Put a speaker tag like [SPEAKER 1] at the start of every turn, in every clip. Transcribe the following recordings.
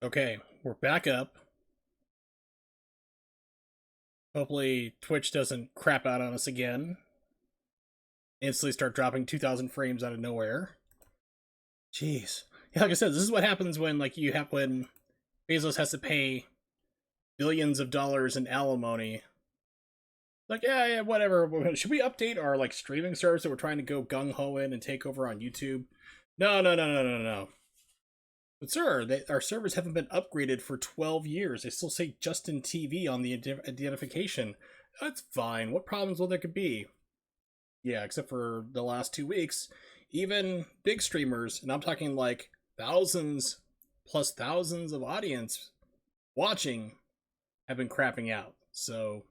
[SPEAKER 1] Okay, we're back up. Hopefully Twitch doesn't crap out on us again. Instantly start dropping 2,000 frames out of nowhere. Jeez. Yeah, like I said, this is what happens when when Bezos has to pay billions of dollars in alimony. Like, yeah, whatever. Should we update our streaming service that we're trying to go gung ho in and take over on YouTube? No, no, no, no, no, no. But sir, our servers haven't been upgraded for 12 years. They still say Justin TV on the identification. That's fine. What problems will there could be? Yeah, except for the last 2 weeks, even big streamers, and I'm talking like thousands plus thousands of audience watching, have been crapping out. So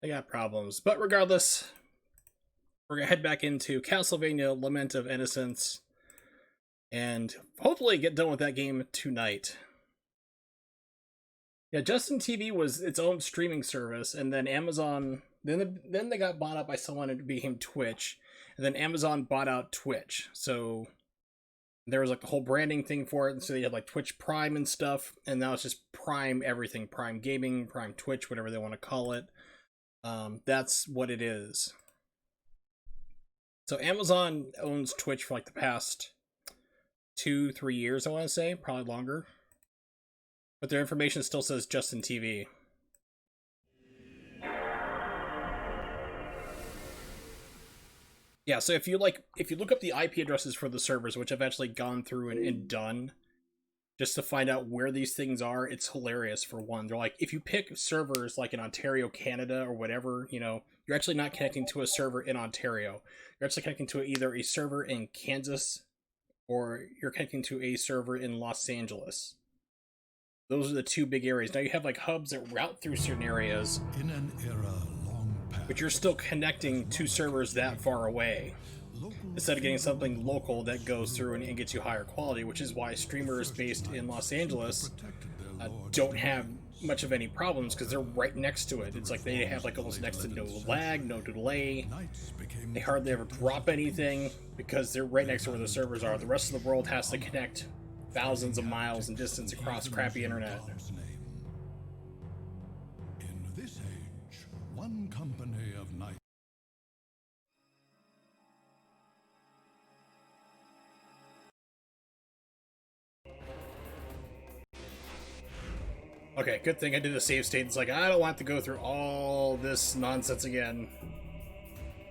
[SPEAKER 1] they got problems. But regardless, we're gonna head back into Castlevania Lament of Innocence and hopefully get done with that game tonight. Yeah, Justin TV was its own streaming service, and then Amazon. Then they got bought out by someone and it became Twitch, and then Amazon bought out Twitch. So there was like the whole branding thing for it, and so they had like Twitch Prime and stuff, and now it's just Prime everything, Prime Gaming, Prime Twitch, whatever they want to call it. That's what it is. So Amazon owns Twitch for like the past 2-3 years, I want to say, probably longer. But their information still says Justin TV. Yeah, so if you look up the IP addresses for the servers, which I've actually gone through and done, just to find out where these things are, it's hilarious. For one, they're like, if you pick servers like in Ontario, Canada, or whatever, you're actually not connecting to a server in Ontario. You're actually connecting to either a server in Kansas or you're connecting to a server in Los Angeles. Those are the two big areas. Now you have like hubs that route through certain areas,
[SPEAKER 2] in an era long past,
[SPEAKER 1] but you're still connecting to servers that far away, instead of getting something local that goes through and gets you higher quality, which is why streamers based in Los Angeles don't have much of any problems, because they're right next to it. It's like they have like almost next to no lag, no delay. They hardly ever drop anything because they're right next to where the servers are. The rest of the world has to connect thousands of miles in distance across crappy internet.
[SPEAKER 2] In this age, one company of knights.
[SPEAKER 1] Okay, good thing I did a save state. It's like, I don't want to go through all this nonsense again.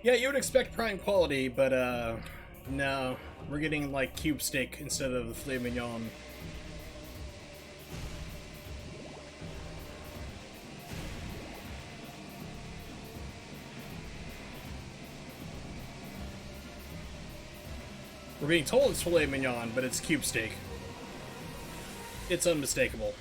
[SPEAKER 1] Yeah, you would expect prime quality, but no. We're getting like cube steak instead of the filet mignon. We're being told it's filet mignon, but it's cube steak. It's unmistakable.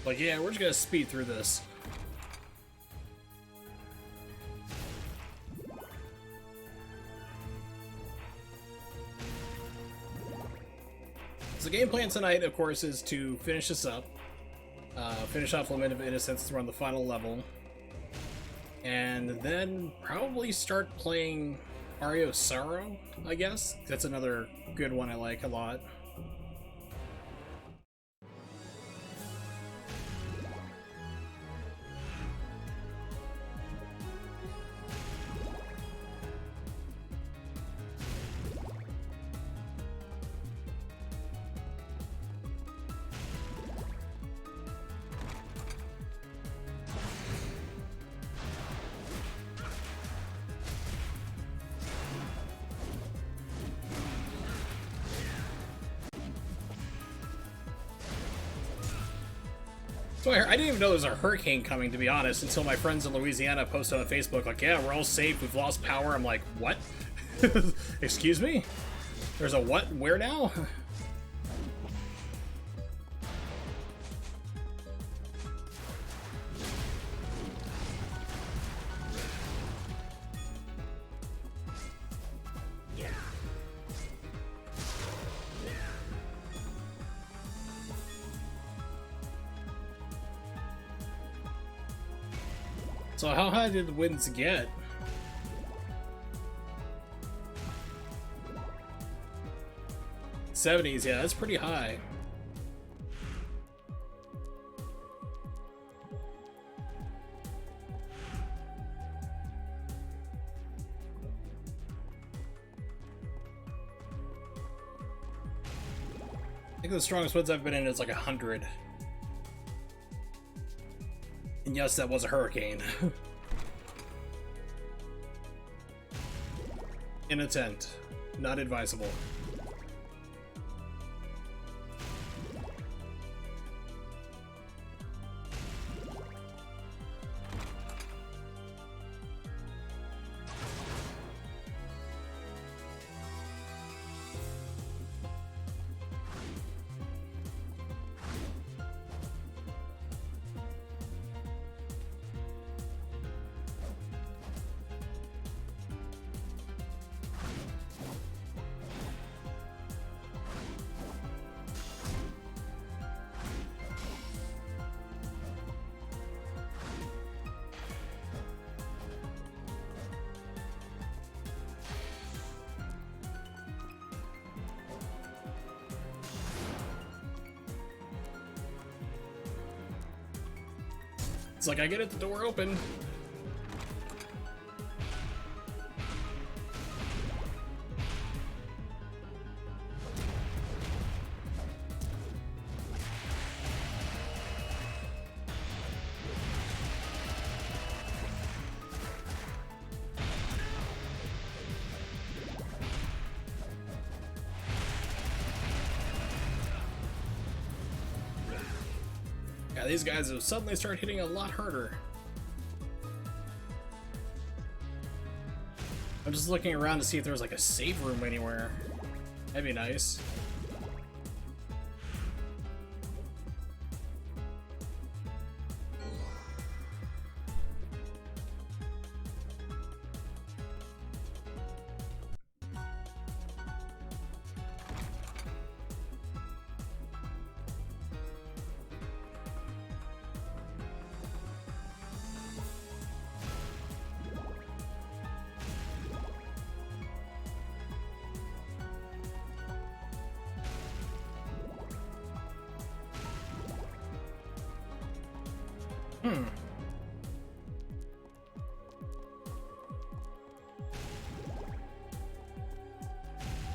[SPEAKER 1] Like, yeah, we're just gonna speed through this. So the game plan tonight, of course, is to finish this up. Finish off Lament of Innocence through on the final level. And then probably start playing Ario Sorrow, I guess. That's another good one I like a lot. So I didn't even know there was a hurricane coming, to be honest, until my friends in Louisiana posted on Facebook, like, yeah, we're all safe, we've lost power. I'm like, what? Excuse me? There's a what? Where now? So how high did the winds get? '70s, yeah, that's pretty high. I think the strongest winds I've been in is like 100. And yes, that was a hurricane. In a tent. Not advisable. It's like I get it, the door open. Yeah, these guys have suddenly started hitting a lot harder. I'm just looking around to see if there's like a save room anywhere. That'd be nice.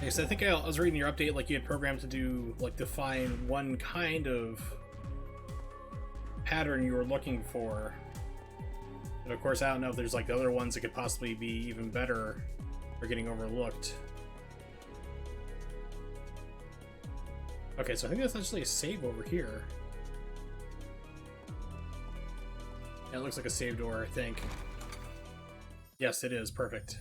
[SPEAKER 1] Because I think I was reading your update, like you had programmed to do, like, define one kind of pattern you were looking for. But of course, I don't know if there's like other ones that could possibly be even better or getting overlooked. Okay, so I think that's actually a save over here. Yeah, it looks like a save door, I think. Yes, it is. Perfect.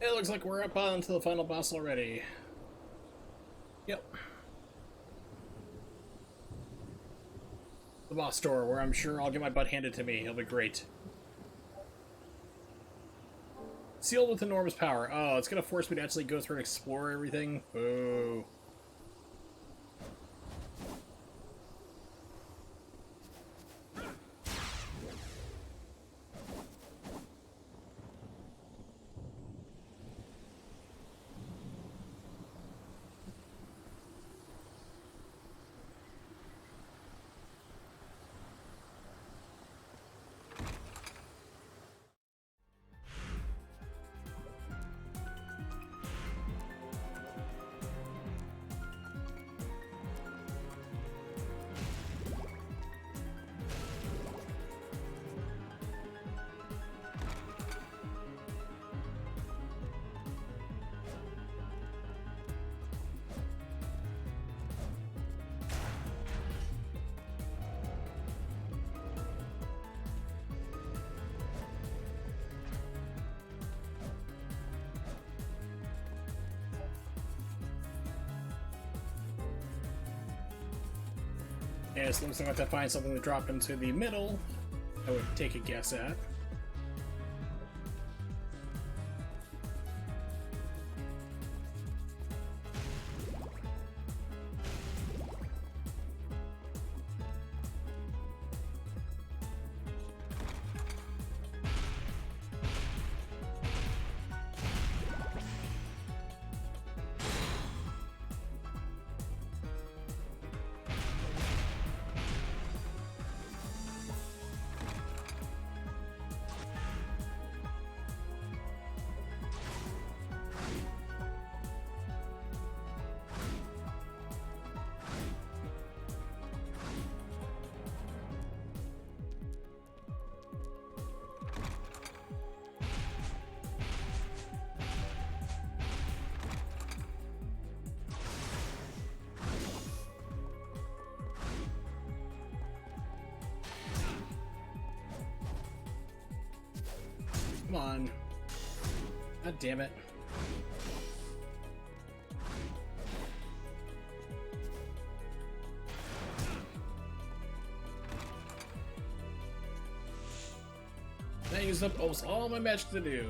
[SPEAKER 1] It looks like we're up on to the final boss already. Yep. The boss door, where I'm sure I'll get my butt handed to me. It'll be great. Sealed with enormous power. Oh, it's gonna force me to actually go through and explore everything? Boo. Yeah, so it looks like I have to find something to drop into the middle. I would take a guess at. Come on. God damn it. That used up almost all my magic to do.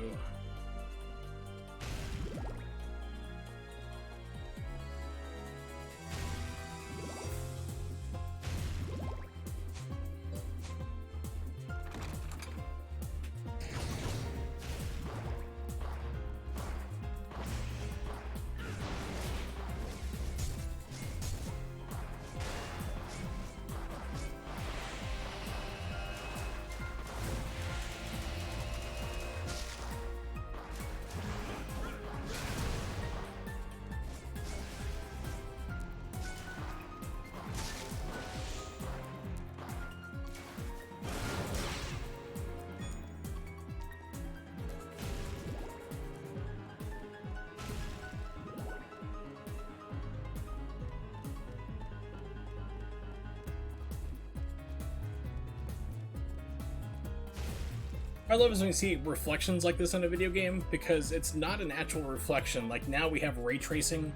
[SPEAKER 1] I love is when you see reflections like this in a video game, because it's not an actual reflection. Like, now we have ray tracing.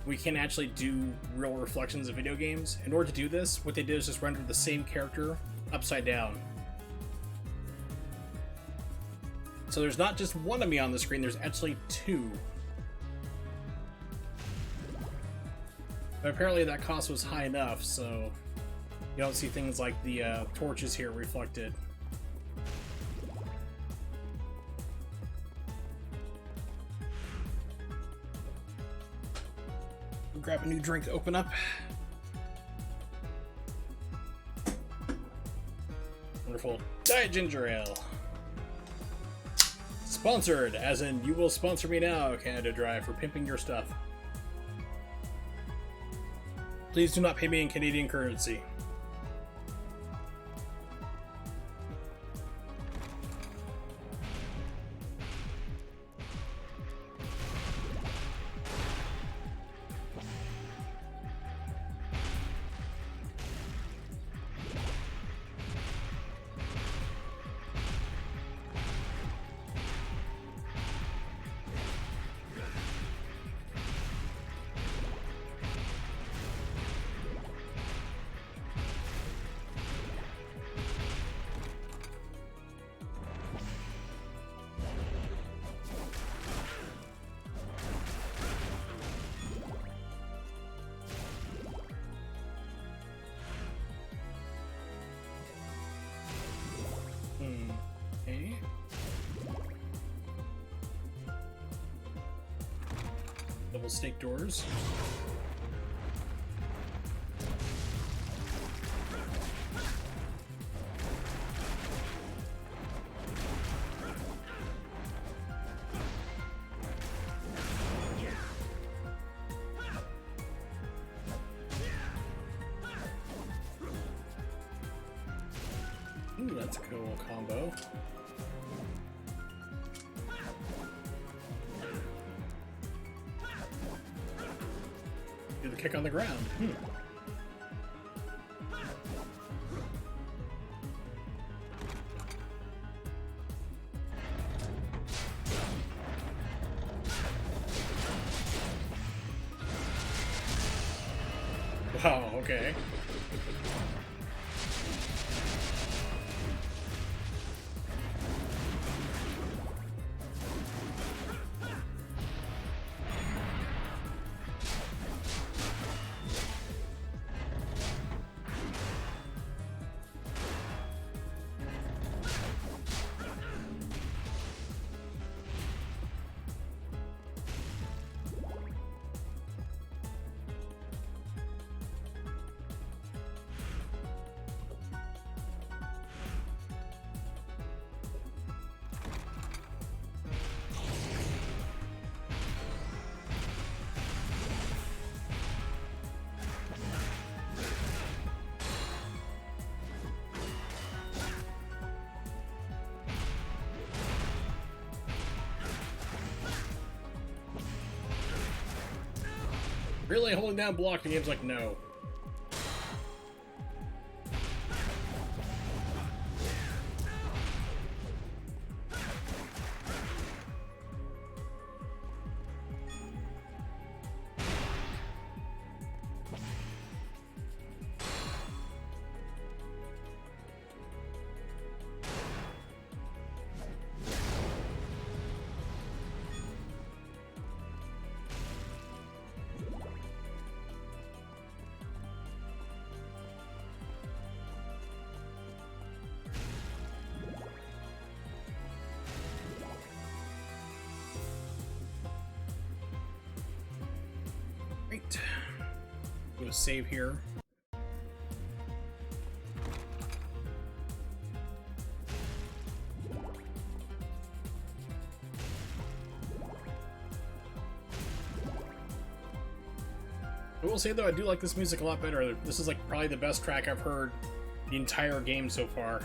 [SPEAKER 1] We can actually do real reflections in video games. In order to do this, what they did is just render the same character upside down. So there's not just one of me on the screen, there's actually two. But apparently that cost was high enough, so you don't see things like the torches here reflected. Grab a new drink to open up. Wonderful. Diet Ginger Ale. Sponsored, as in you will sponsor me now, Canada Dry, for pimping your stuff. Please do not pay me in Canadian currency. Okay. Double stake doors. Ooh, that's a cool combo. Do the kick on the ground. Wow, okay. Really holding down block, the game's like, no. Great. I'm gonna save here. I will say though, I do like this music a lot better. This is like probably the best track I've heard the entire game so far.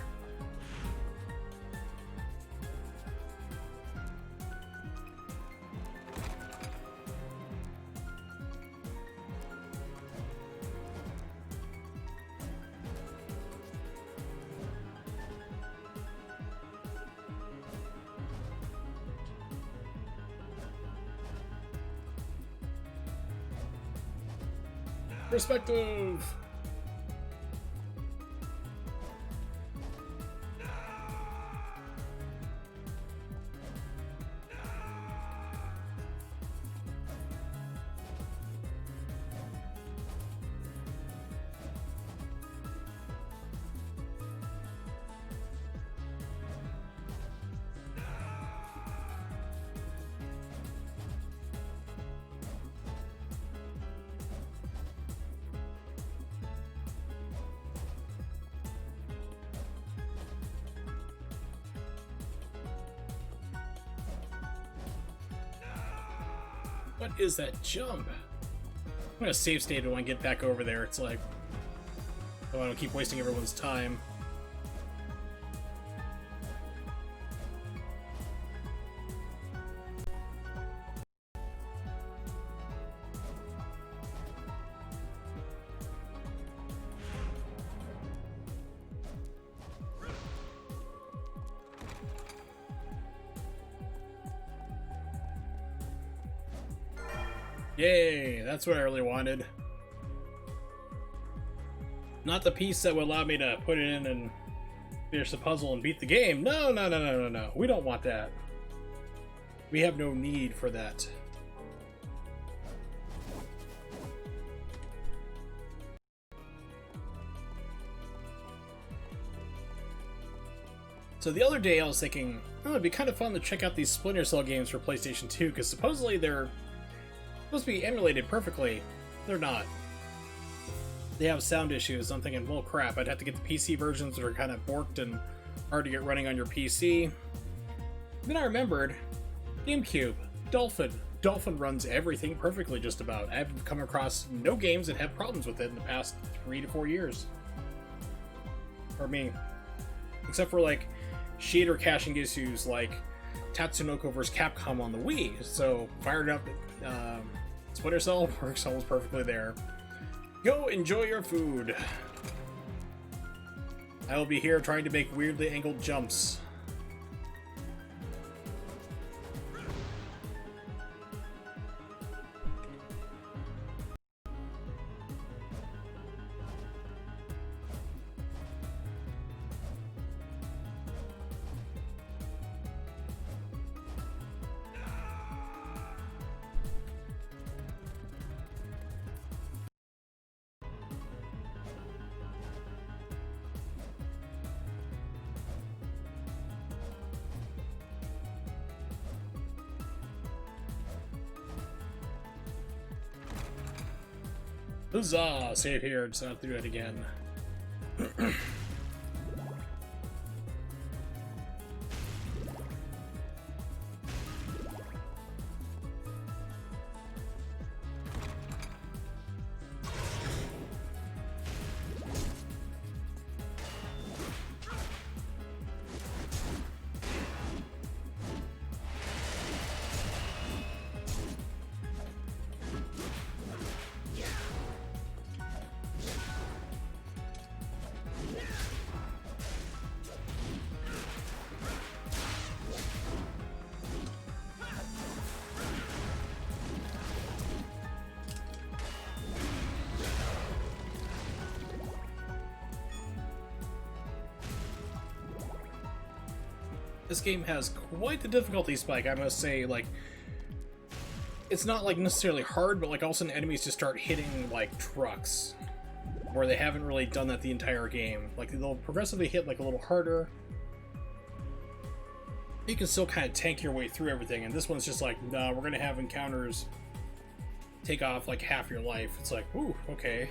[SPEAKER 1] Perspective! What is that jump? I'm gonna save state when I get back over there. It's like, oh, I don't keep wasting everyone's time. Yay, that's what I really wanted. Not the piece that would allow me to put it in and finish the puzzle and beat the game. No, no, no, no, no, no. We don't want that. We have no need for that. So the other day I was thinking, oh, it'd be kind of fun to check out these Splinter Cell games for PlayStation 2, because supposedly they're supposed to be emulated perfectly. They're not. They have sound issues. I'm thinking, well, crap, I'd have to get the PC versions that are kind of borked and hard to get running on your PC. Then I remembered, GameCube, Dolphin. Dolphin runs everything perfectly, just about. I've come across no games that have problems with it in the past 3 to 4 years. For me. Except for, like, shader caching issues like Tatsunoko vs. Capcom on the Wii. So, fired up Splinter Cell works almost perfectly there. Go enjoy your food. I will be here trying to make weirdly angled jumps. Huzzah! Save here, just not to do it again. This game has quite the difficulty spike, I must say. Like, it's not like necessarily hard, but like all of a sudden enemies just start hitting like trucks, where they haven't really done that the entire game. Like, they'll progressively hit like a little harder. You can still kind of tank your way through everything, and this one's just like, nah, we're gonna have encounters take off like half your life. It's like, ooh, okay.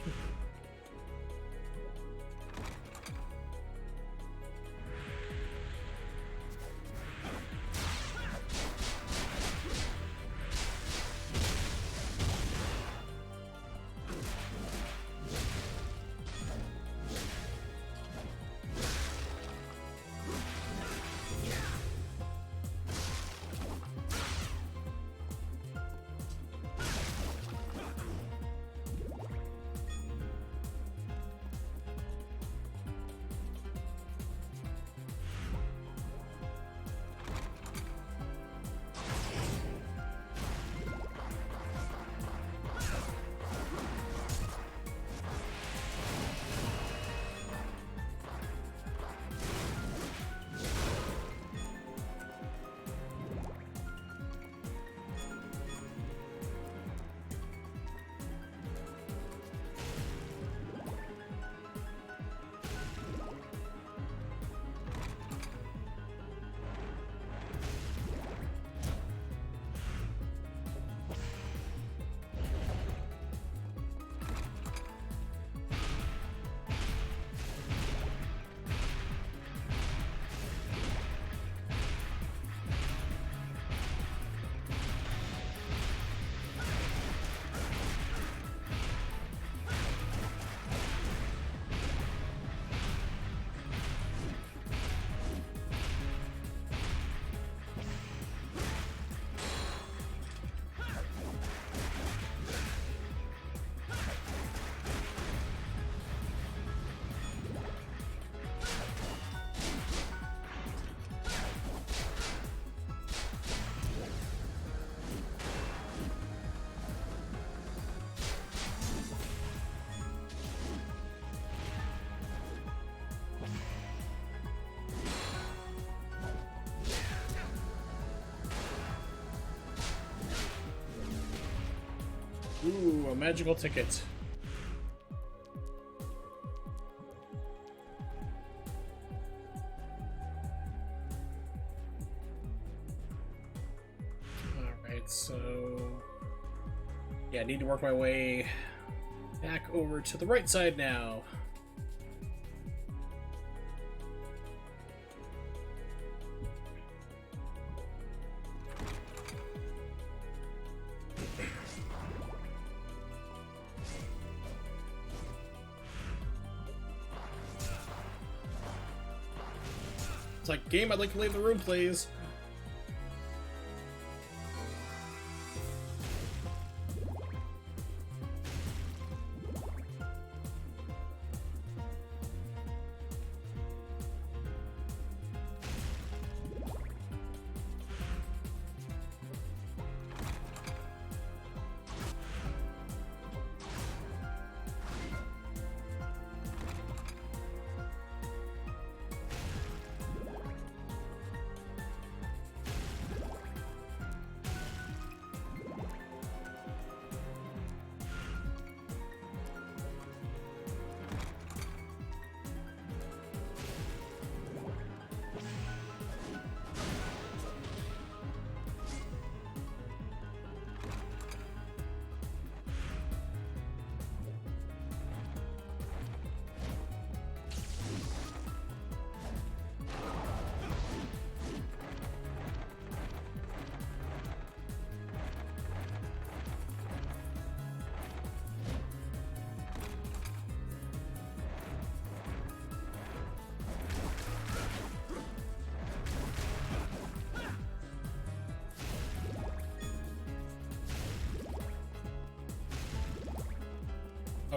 [SPEAKER 1] Ooh, a magical ticket. Alright, so... yeah, I need to work my way back over to the right side now. It's like, game, I'd like to leave the room, please.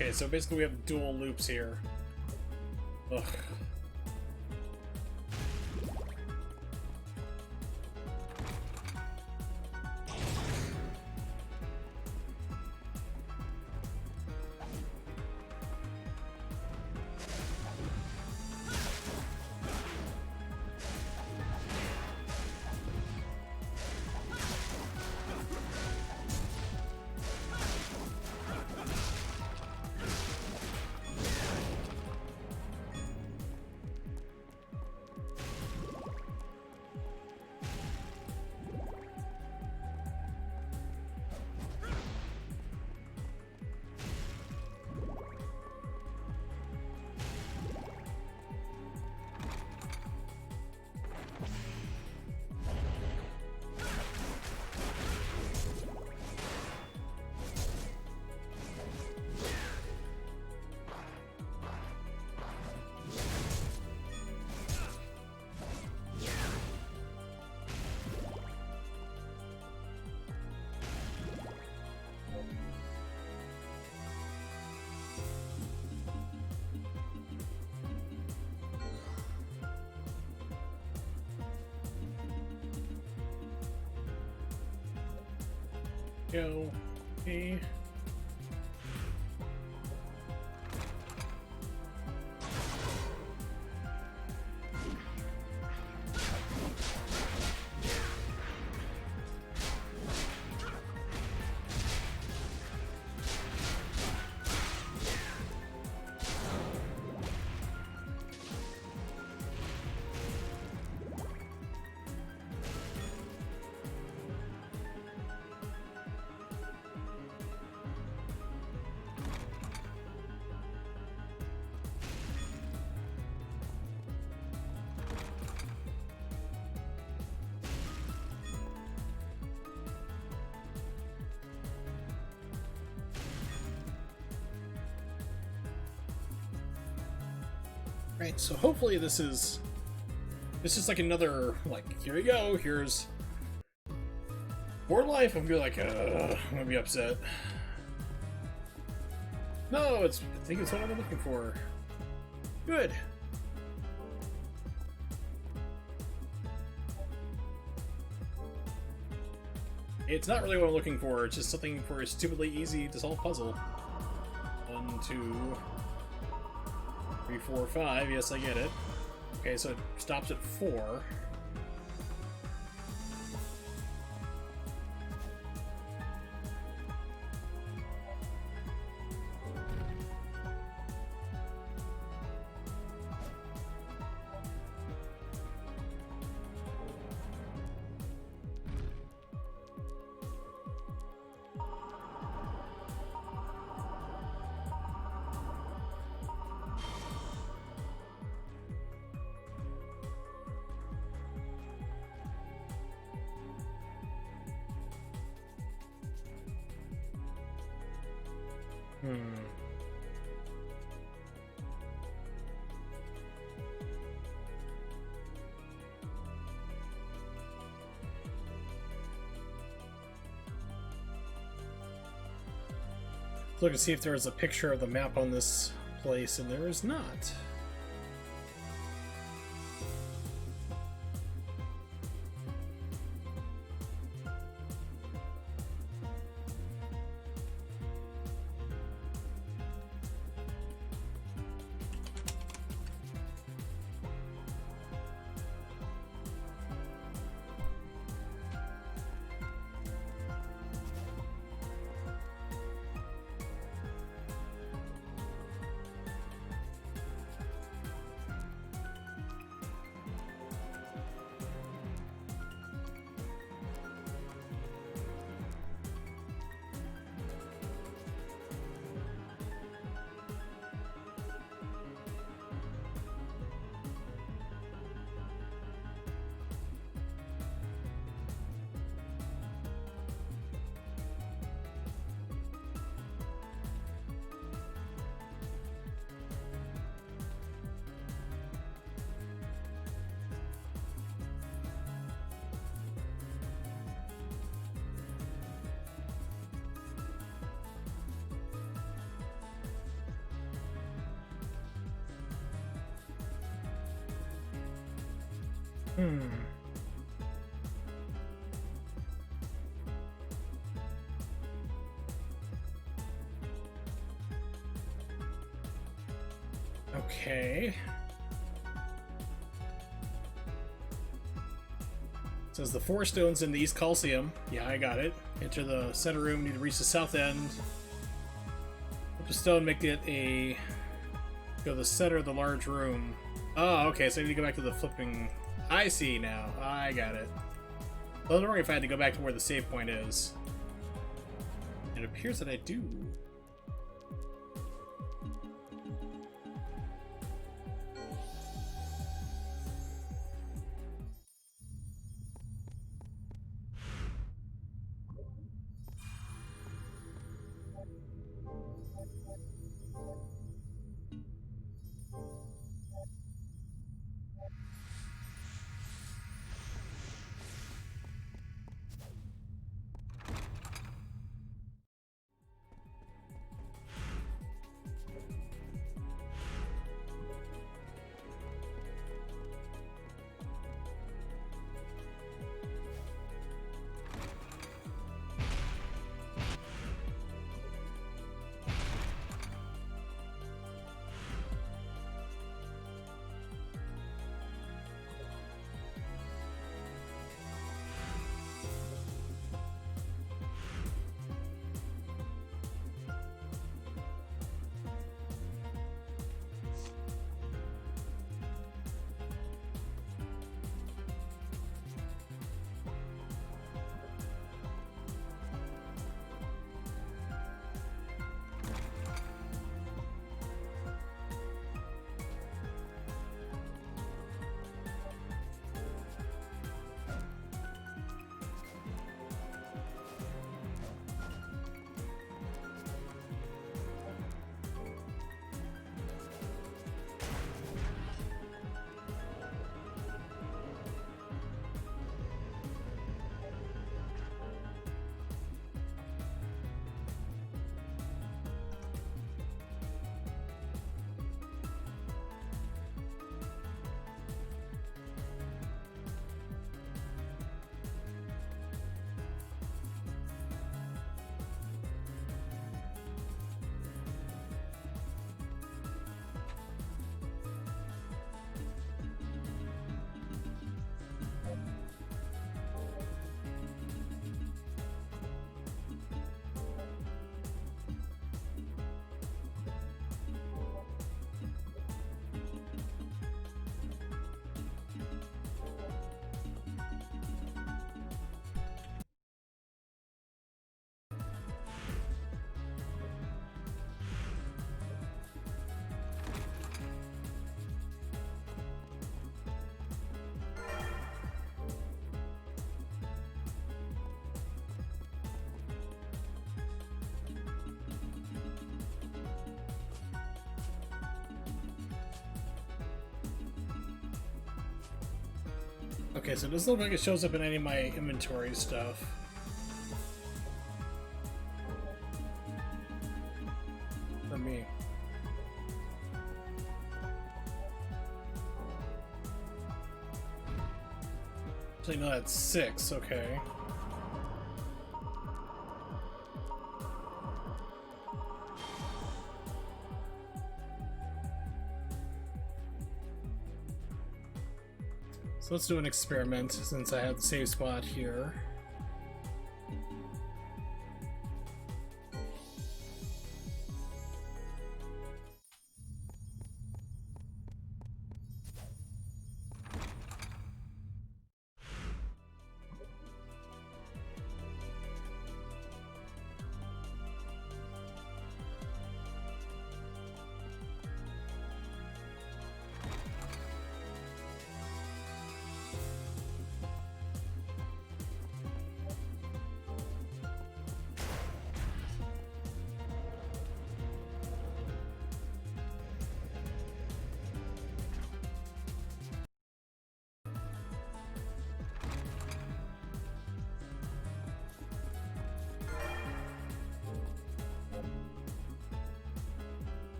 [SPEAKER 1] Okay, so basically we have dual loops here. Ugh. Go. Okay. Right, so hopefully this is like another, like, here we go, here's more life. I'm gonna be like, I'm gonna be upset. No, I think it's what I'm looking for. Good. It's not really what I'm looking for, it's just something for a stupidly easy to solve puzzle. 1, 2, 3, 4, 5. Yes, I get it. Okay, so it stops at 4. Look to see if there is a picture of the map on this place, and there is not. Okay. Says the 4 stones in the East Coliseum. Yeah, I got it. Enter the center room, need to reach the south end. Flip a stone, make it a... Go to the center of the large room. Oh, okay, so I need to go back to the flipping... I see now. I got it. I was wondering if I had to go back to where the save point is. It appears that I do. Okay, so it doesn't look like it shows up in any of my inventory stuff. For me. Actually, no, that's 6, okay. So let's do an experiment since I have the save spot here.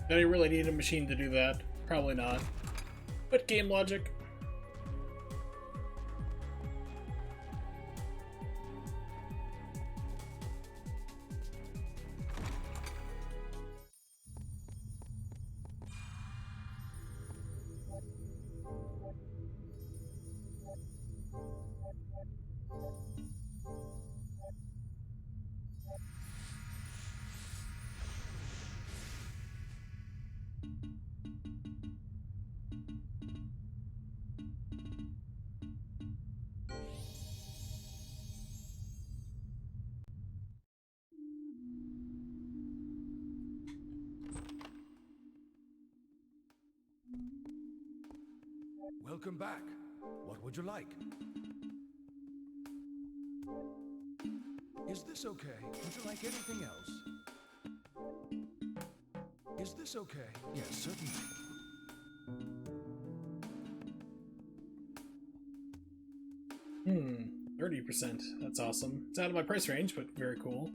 [SPEAKER 1] Do you really need a machine to do that? Probably not. But game logic.
[SPEAKER 2] Welcome back. What would you like? Is this okay? Would you like anything else? Is this okay? Yes, certainly.
[SPEAKER 1] 30%. That's awesome. It's out of my price range, but very cool.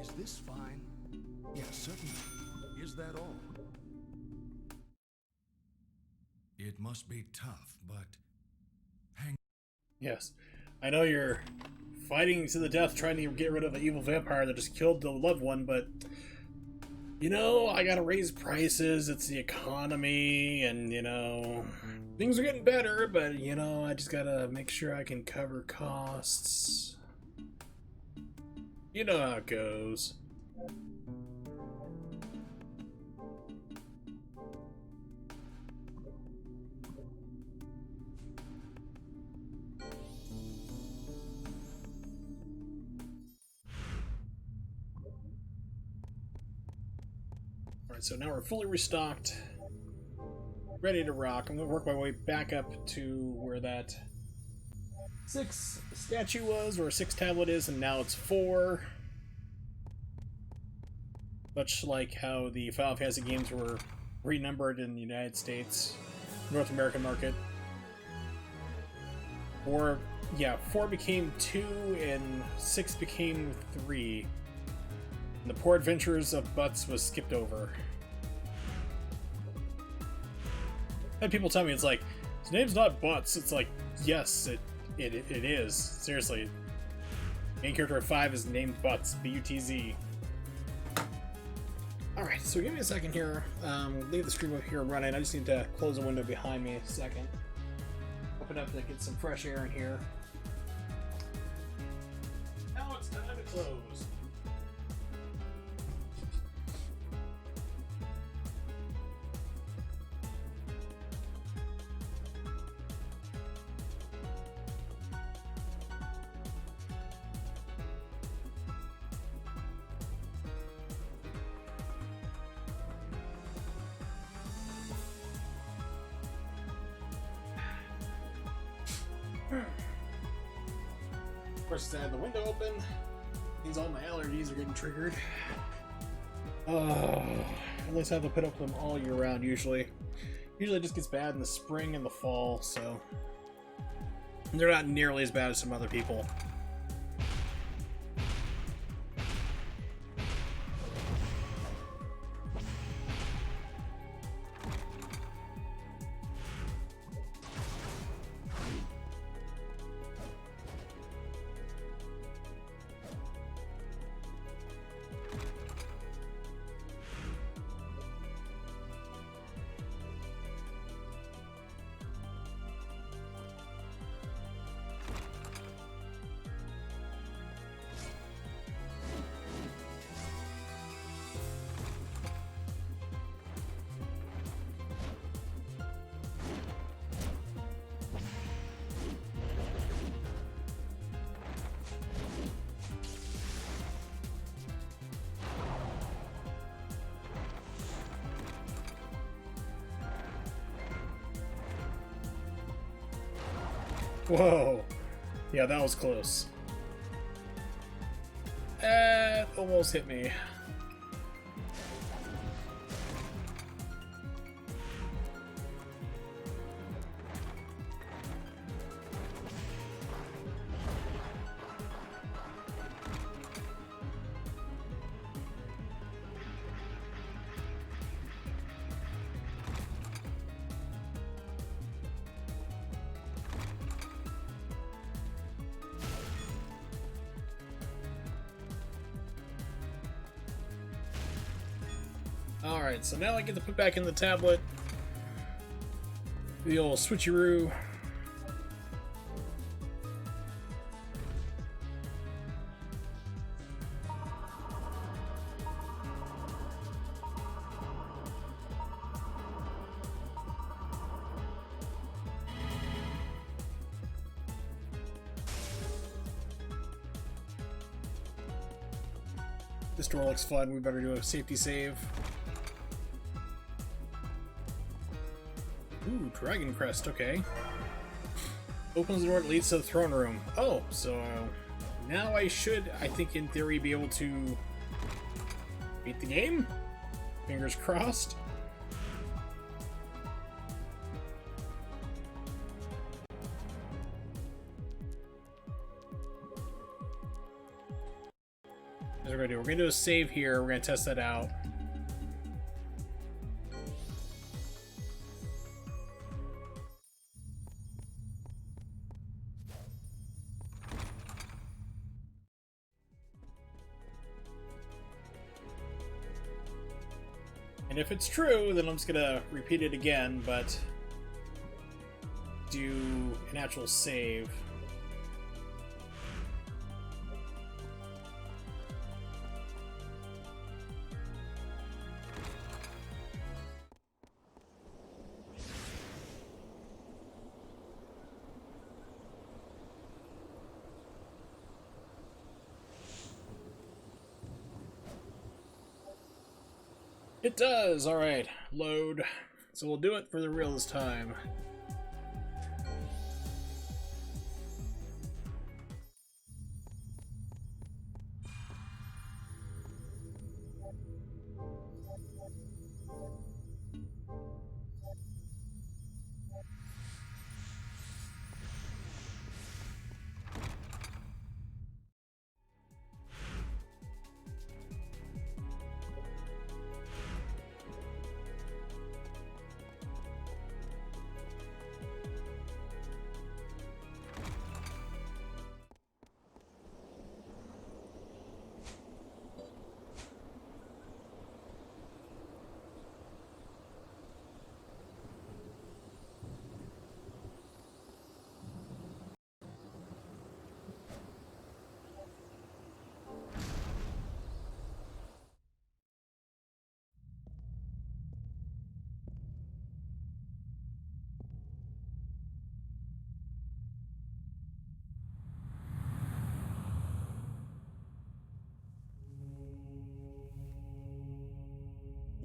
[SPEAKER 2] Is this fine? Yes, certainly. Is that all? It must be tough, but hang.
[SPEAKER 1] Yes. I know you're fighting to the death trying to get rid of an evil vampire that just killed the loved one, but you know, I gotta raise prices, it's the economy, and you know, things are getting better, but you know, I just gotta make sure I can cover costs. You know how it goes. Alright, so now we're fully restocked, ready to rock. I'm gonna work my way back up to where that 6 statue was, or 6 tablet is, and now it's 4. Much like how the Final Fantasy games were renumbered in the United States, North American market. 4 became 2, and 6 became 3. And the Poor Adventures of Butts was skipped over. I had people tell me, it's like, his name's not Butts. It's like, yes, it is. Seriously. Main character of 5 is named Butts. B-U-T-Z. Alright, so give me a second here. Leave the stream up here running. I just need to close the window behind me a second. Open up to get some fresh air in here. Now it's time to close. Of course, since I had the window open, means all my allergies are getting triggered. At least I have to put up with them all year round, usually. Usually it just gets bad in the spring and the fall, so... they're not nearly as bad as some other people. Whoa. Yeah, that was close. Almost hit me. Alright, so now I get to put back in the tablet the old switcheroo. This door looks fun. We better do a safety save. Ooh, Dragon Crest, okay. Opens the door that leads to the throne room. Oh, so now I should, I think in theory, be able to beat the game? Fingers crossed. As we're gonna do a save here, we're gonna test that out. And if it's true, then I'm just gonna repeat it again, but do an actual save. It does! Alright, load. So we'll do it for the real this time.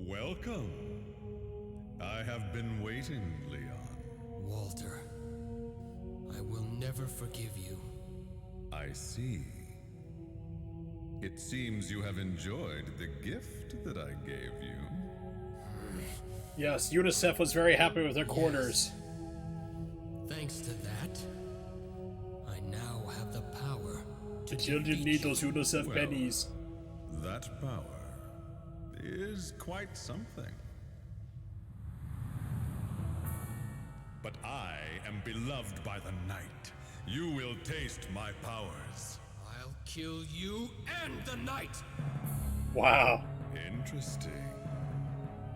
[SPEAKER 3] Welcome. I have been waiting, Leon.
[SPEAKER 4] Walter, I will never forgive you.
[SPEAKER 3] I see. It seems you have enjoyed the gift that I gave you.
[SPEAKER 1] Yes, UNICEF was very happy with their quarters.
[SPEAKER 4] Thanks to that, I now have the power
[SPEAKER 1] The children need those UNICEF
[SPEAKER 3] Well,
[SPEAKER 1] pennies.
[SPEAKER 3] That power is quite something. But I am beloved by the night. You will taste my powers.
[SPEAKER 4] I'll kill you and the knight!
[SPEAKER 1] Wow.
[SPEAKER 3] Interesting.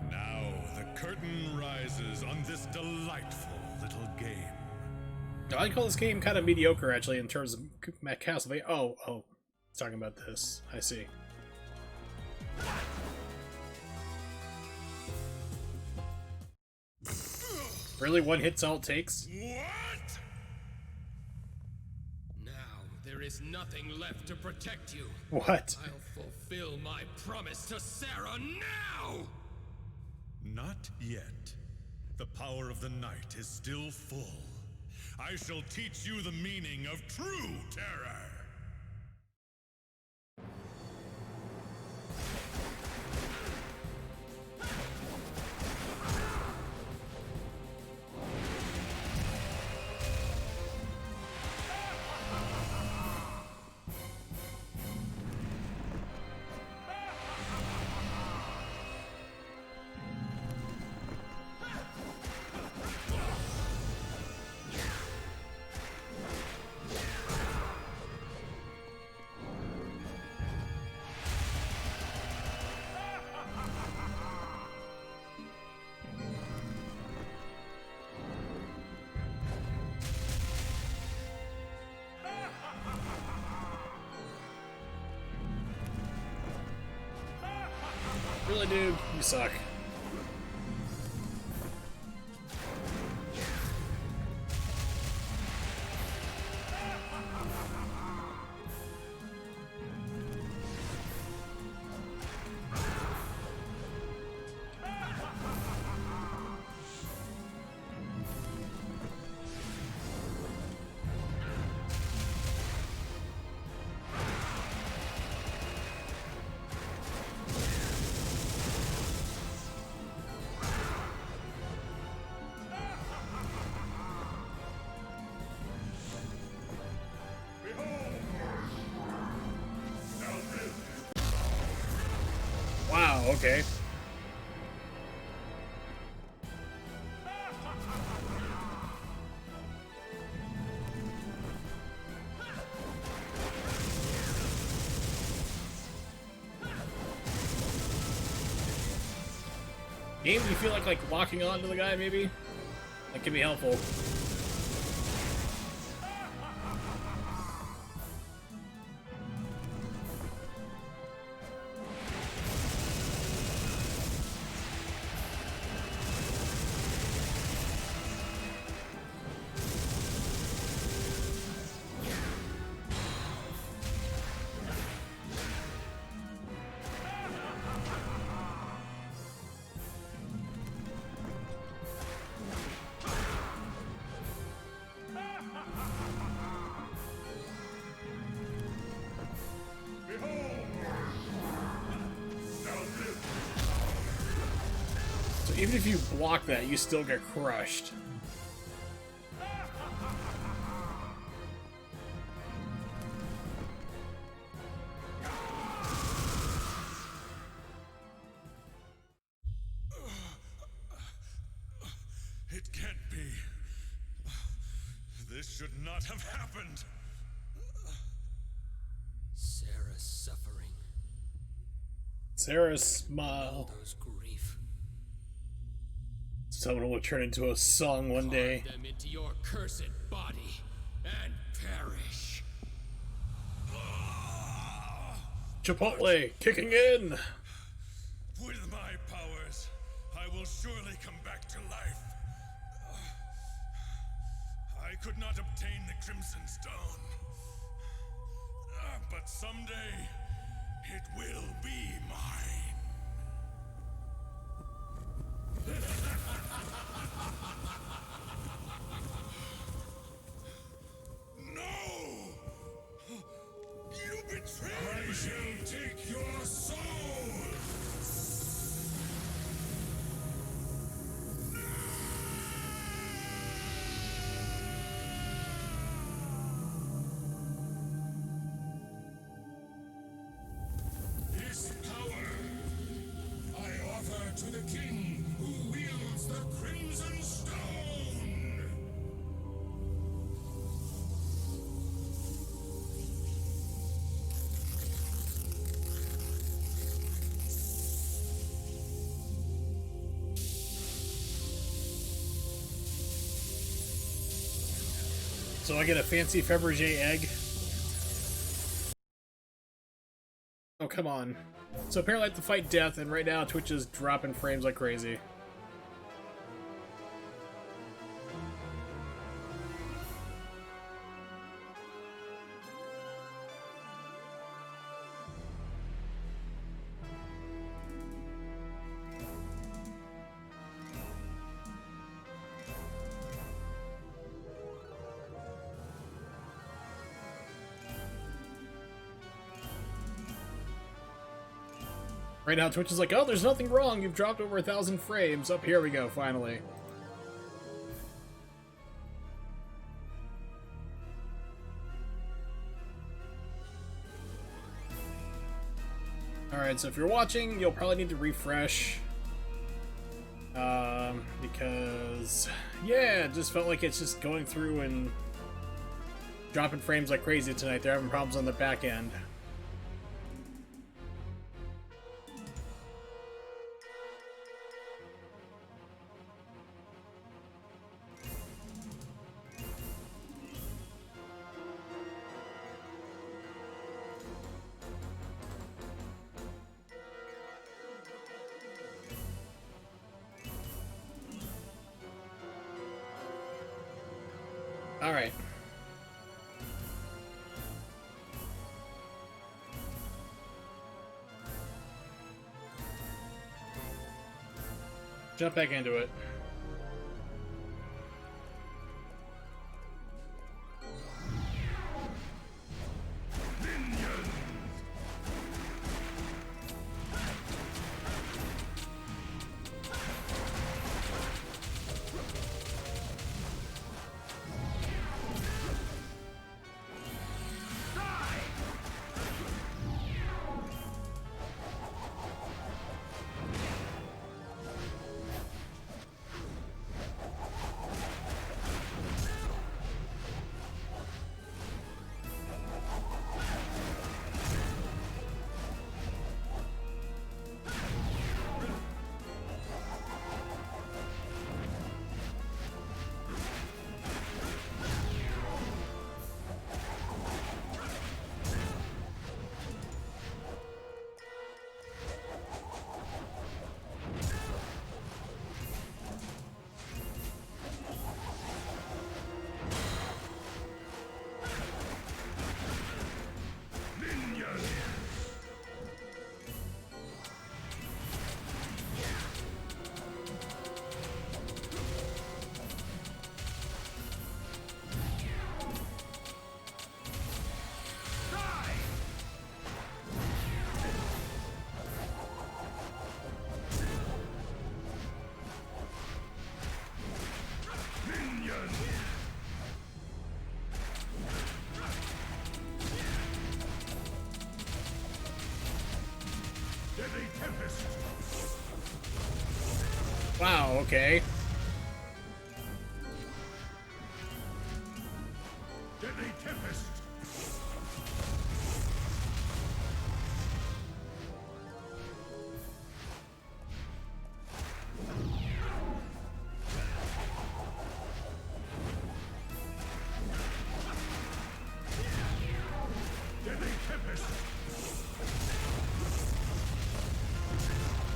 [SPEAKER 3] Now the curtain rises on this delightful little game.
[SPEAKER 1] I call this game kind of mediocre, actually, in terms of Castlevania. Oh, it's talking about this. I see. Really, one hit's all it takes?
[SPEAKER 3] What?
[SPEAKER 4] Now there is nothing left to protect you.
[SPEAKER 1] What?
[SPEAKER 4] I'll fulfill my promise to Sarah now!
[SPEAKER 3] Not yet. The power of the night is still full. I shall teach you the meaning of true terror.
[SPEAKER 1] Really, dude? You suck. Wow, okay. Game, do you feel like locking on to the guy, maybe? That could be helpful. So even if you block that, you still get crushed.
[SPEAKER 3] It can't be. This should not have happened.
[SPEAKER 4] Sarah's suffering.
[SPEAKER 1] Sarah's smile.
[SPEAKER 4] Those grief.
[SPEAKER 1] Someone will turn into a song one day.
[SPEAKER 4] Carve them into your cursed body and perish.
[SPEAKER 1] Chipotle, kicking in!
[SPEAKER 3] With my powers, I will surely come back to life. I could not obtain the Crimson Stone. But someday, it will be mine. to the king who wields the Crimson Stone!
[SPEAKER 1] So I get a fancy Fabergé egg. Oh, come on. So apparently I have to fight death, and right now Twitch is dropping frames like crazy. Right now, Twitch is like, oh, there's nothing wrong. You've dropped over 1,000 frames. Up here we go, finally. Alright, so if you're watching, you'll probably need to refresh. Because, yeah, it just felt like it's just going through and dropping frames like crazy tonight. They're having problems on the back end. Alright. Jump back into it. Wow, okay.
[SPEAKER 3] Deadly Tempest! Deadly Tempest!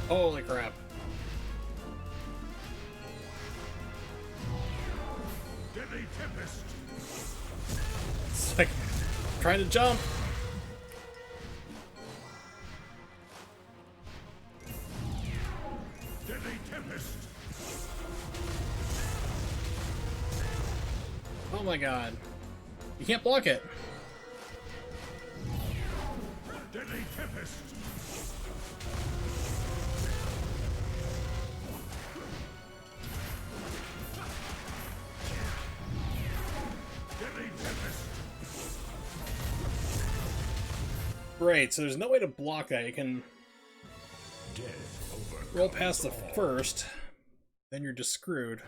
[SPEAKER 1] Holy crap.
[SPEAKER 3] Deadly Tempest!
[SPEAKER 1] It's like trying to jump.
[SPEAKER 3] Deadly Tempest!
[SPEAKER 1] Oh my god. You can't block it.
[SPEAKER 3] Deadly Tempest! Deadly Tempest!
[SPEAKER 1] Great, so there's no way to block that. You can...
[SPEAKER 3] Death over.
[SPEAKER 1] roll past the first, then you're just screwed.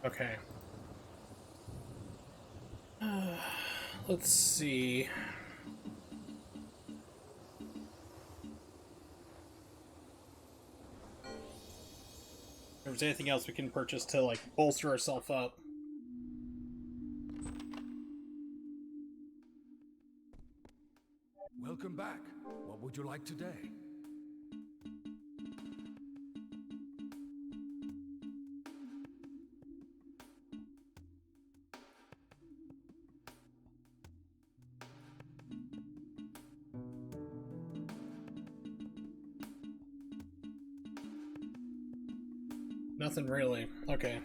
[SPEAKER 1] Okay. Let's see. If there's anything else we can purchase to, like, bolster ourselves up.
[SPEAKER 2] Welcome back. What would you like today?
[SPEAKER 1] Nothing really. Okay.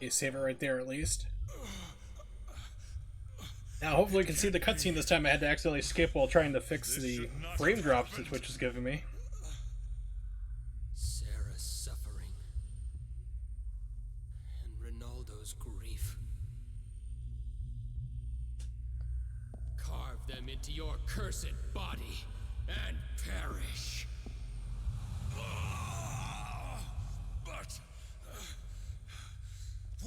[SPEAKER 1] You save it right there at least. Now hopefully we can see the cutscene this time. I had to accidentally skip while trying to fix the frame drops that Twitch is giving me.
[SPEAKER 4] Sarah's suffering. And Ronaldo's grief. Carve them into your cursed body and perish.
[SPEAKER 3] But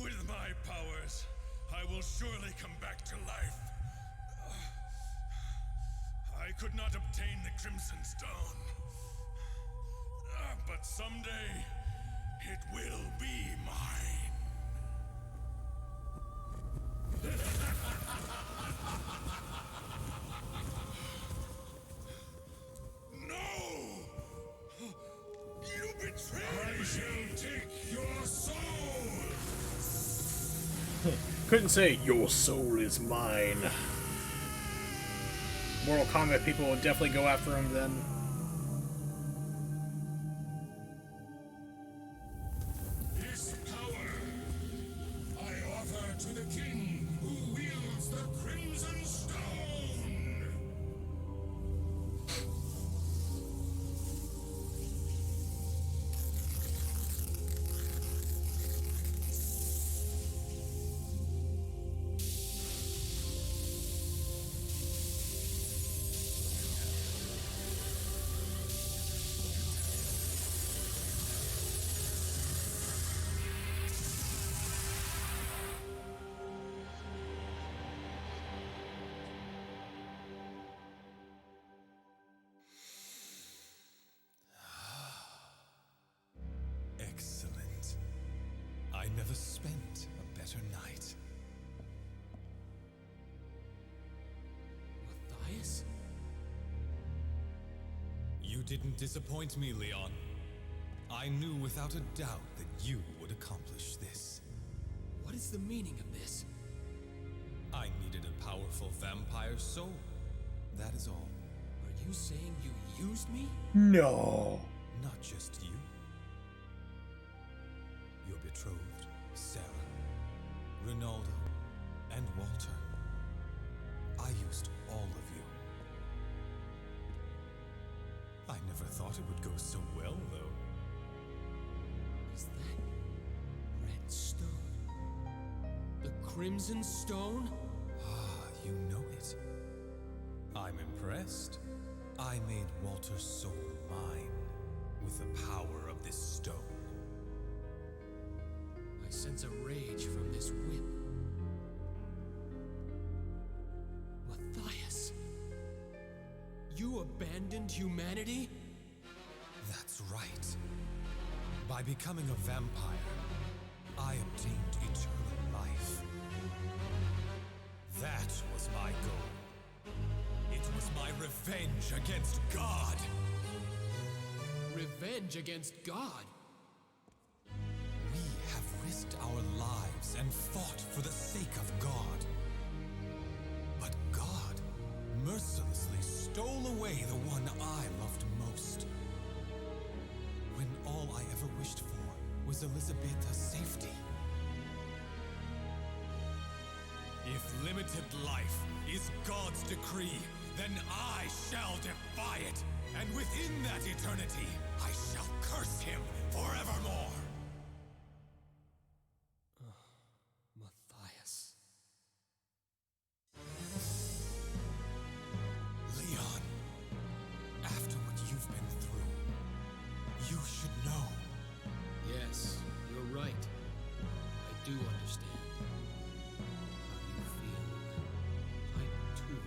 [SPEAKER 3] with my powers, I will surely come back to life. I could not obtain the Crimson Stone. But someday, it will be mine. No! You betrayed me! I shall take your soul!
[SPEAKER 1] Couldn't say, your soul is mine. Mortal Kombat people would definitely go after him then.
[SPEAKER 3] This power I offer to the king who wields the Crimson Stone. Excellent. I never spent a better night.
[SPEAKER 4] Matthias?
[SPEAKER 3] You didn't disappoint me, Leon. I knew without a doubt that you would accomplish this.
[SPEAKER 4] What is the meaning of this?
[SPEAKER 3] I needed a powerful vampire soul. That is all.
[SPEAKER 4] Are you saying you used me?
[SPEAKER 1] No.
[SPEAKER 3] Not just you. Your betrothed, Sarah, Ronaldo, and Walter. I used all of you. I never thought it would go so well, though.
[SPEAKER 4] Is that red stone? The Crimson Stone?
[SPEAKER 3] Ah, you know it. I'm impressed. I made Walter's soul mine with the power of this stone.
[SPEAKER 4] I sense a rage from this whip. Matthias, you abandoned humanity?
[SPEAKER 3] That's right. By becoming a vampire, I obtained eternal life. That was my goal. It was my revenge against God.
[SPEAKER 4] Revenge against God?
[SPEAKER 3] We have risked our lives and fought for the sake of God. But God mercilessly stole away the one I loved most. When all I ever wished for was Elizabeta's safety. If limited life is God's decree, then I shall defy it. And within that eternity, I shall curse him forevermore.
[SPEAKER 4] Matthias.
[SPEAKER 3] Leon, after what you've been through, you should know.
[SPEAKER 4] Yes, you're right. I do understand how you feel. I too.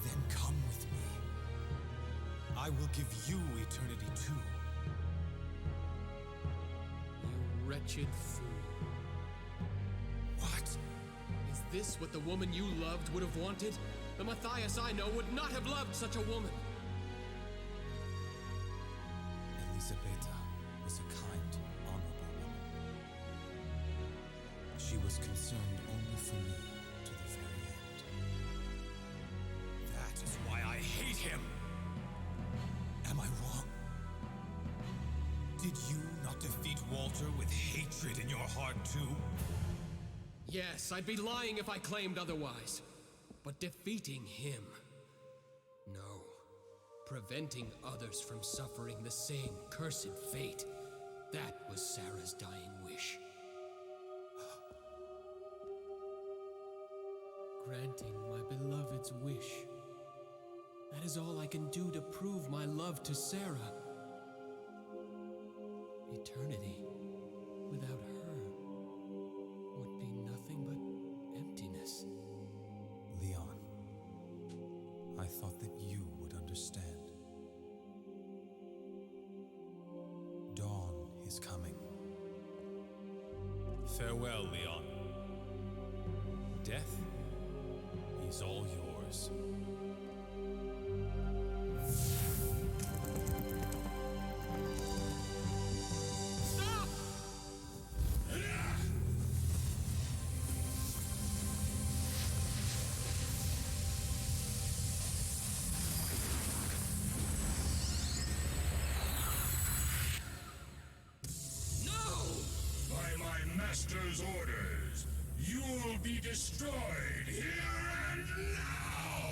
[SPEAKER 3] Then come with me. I will give you eternity too.
[SPEAKER 4] You wretched fool.
[SPEAKER 3] What?
[SPEAKER 4] Is this what the woman you loved would have wanted? The Matthias I know would not have loved such a woman.
[SPEAKER 3] Elizabeta was a kind, honorable woman. She was concerned only for me to the very end. That is why I hate him! Am I wrong? Did you not defeat Walter with hatred in your heart too?
[SPEAKER 4] Yes, I'd be lying if I claimed otherwise. But defeating him... no. Preventing others from suffering the same cursed fate. That was Sarah's dying wish. Granting my beloved's wish. That is all I can do to prove my love to Sarah. Eternity without her would be nothing but emptiness.
[SPEAKER 3] Leon, I thought that you would understand. Dawn is coming. Farewell, Leon. Death is all yours.
[SPEAKER 4] Stop!
[SPEAKER 3] destroyed here and now!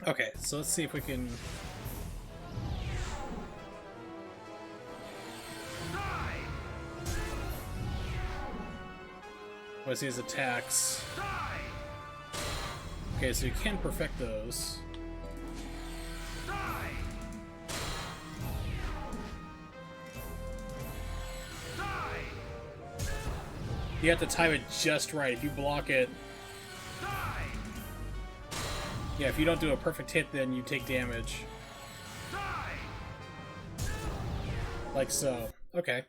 [SPEAKER 1] Okay, so let's see if we can... What's his attacks? Okay, so you can perfect those. You have to time it just right. If you block it... Yeah, if you don't do a perfect hit, then you take damage. Like so. Okay.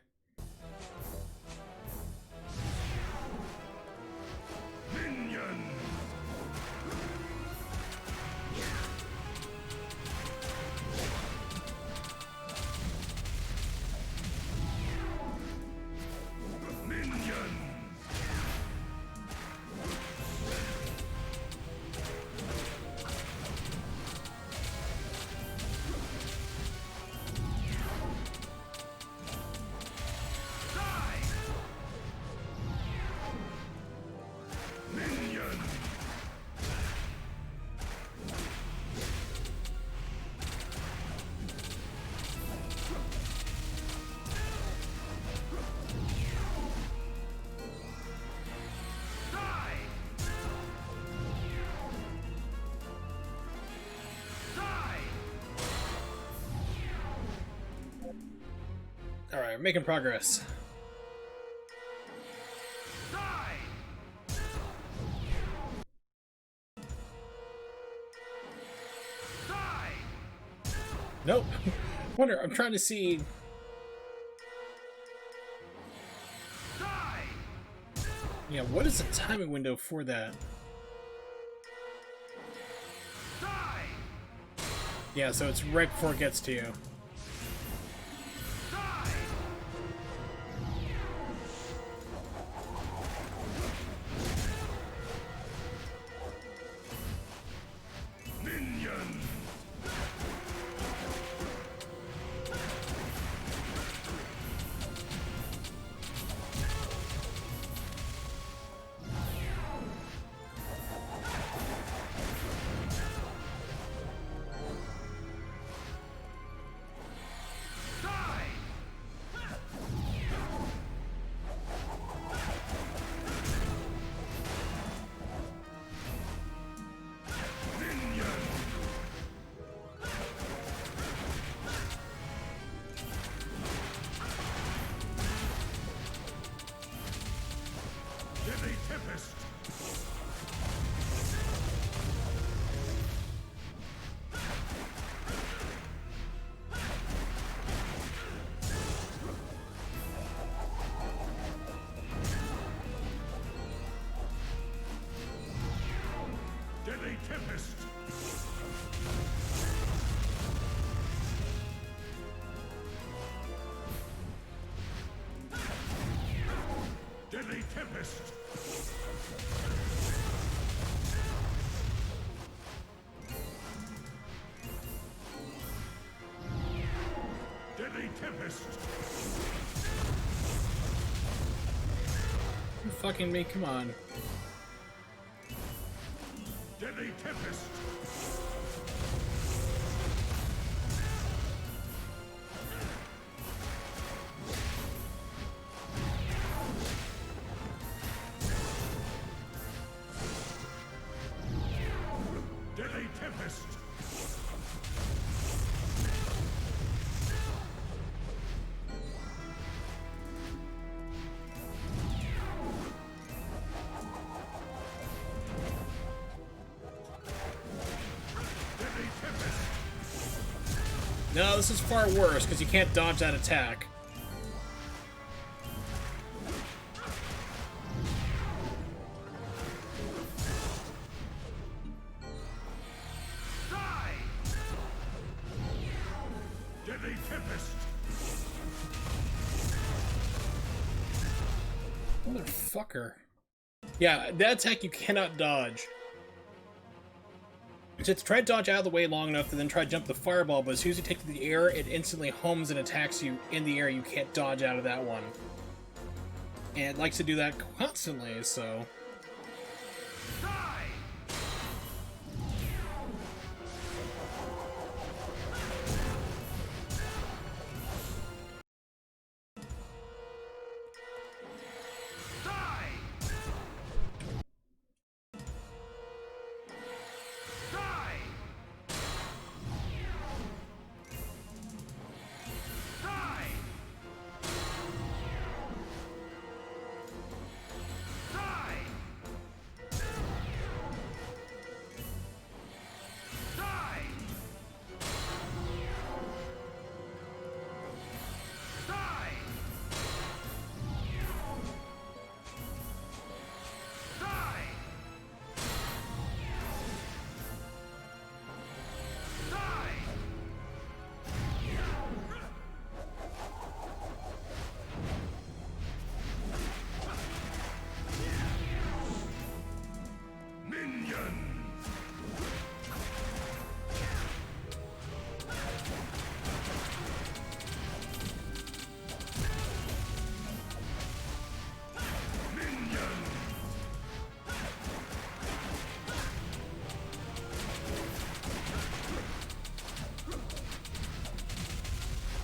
[SPEAKER 1] Alright, we're making progress. Nope. Wonder, I'm trying to see... Yeah, what is the timing window for that? Yeah, so it's right before it gets to you. You fucking me, come on.
[SPEAKER 2] Deadly Tempest! Deadly Tempest!
[SPEAKER 1] No, this is far worse, because you can't dodge that attack. Motherfucker. Yeah, that attack you cannot dodge. Just try to dodge out of the way long enough to then try to jump the fireball, but as soon as you take to the air, it instantly homes and attacks you in the air. You can't dodge out of that one. And it likes to do that constantly, so...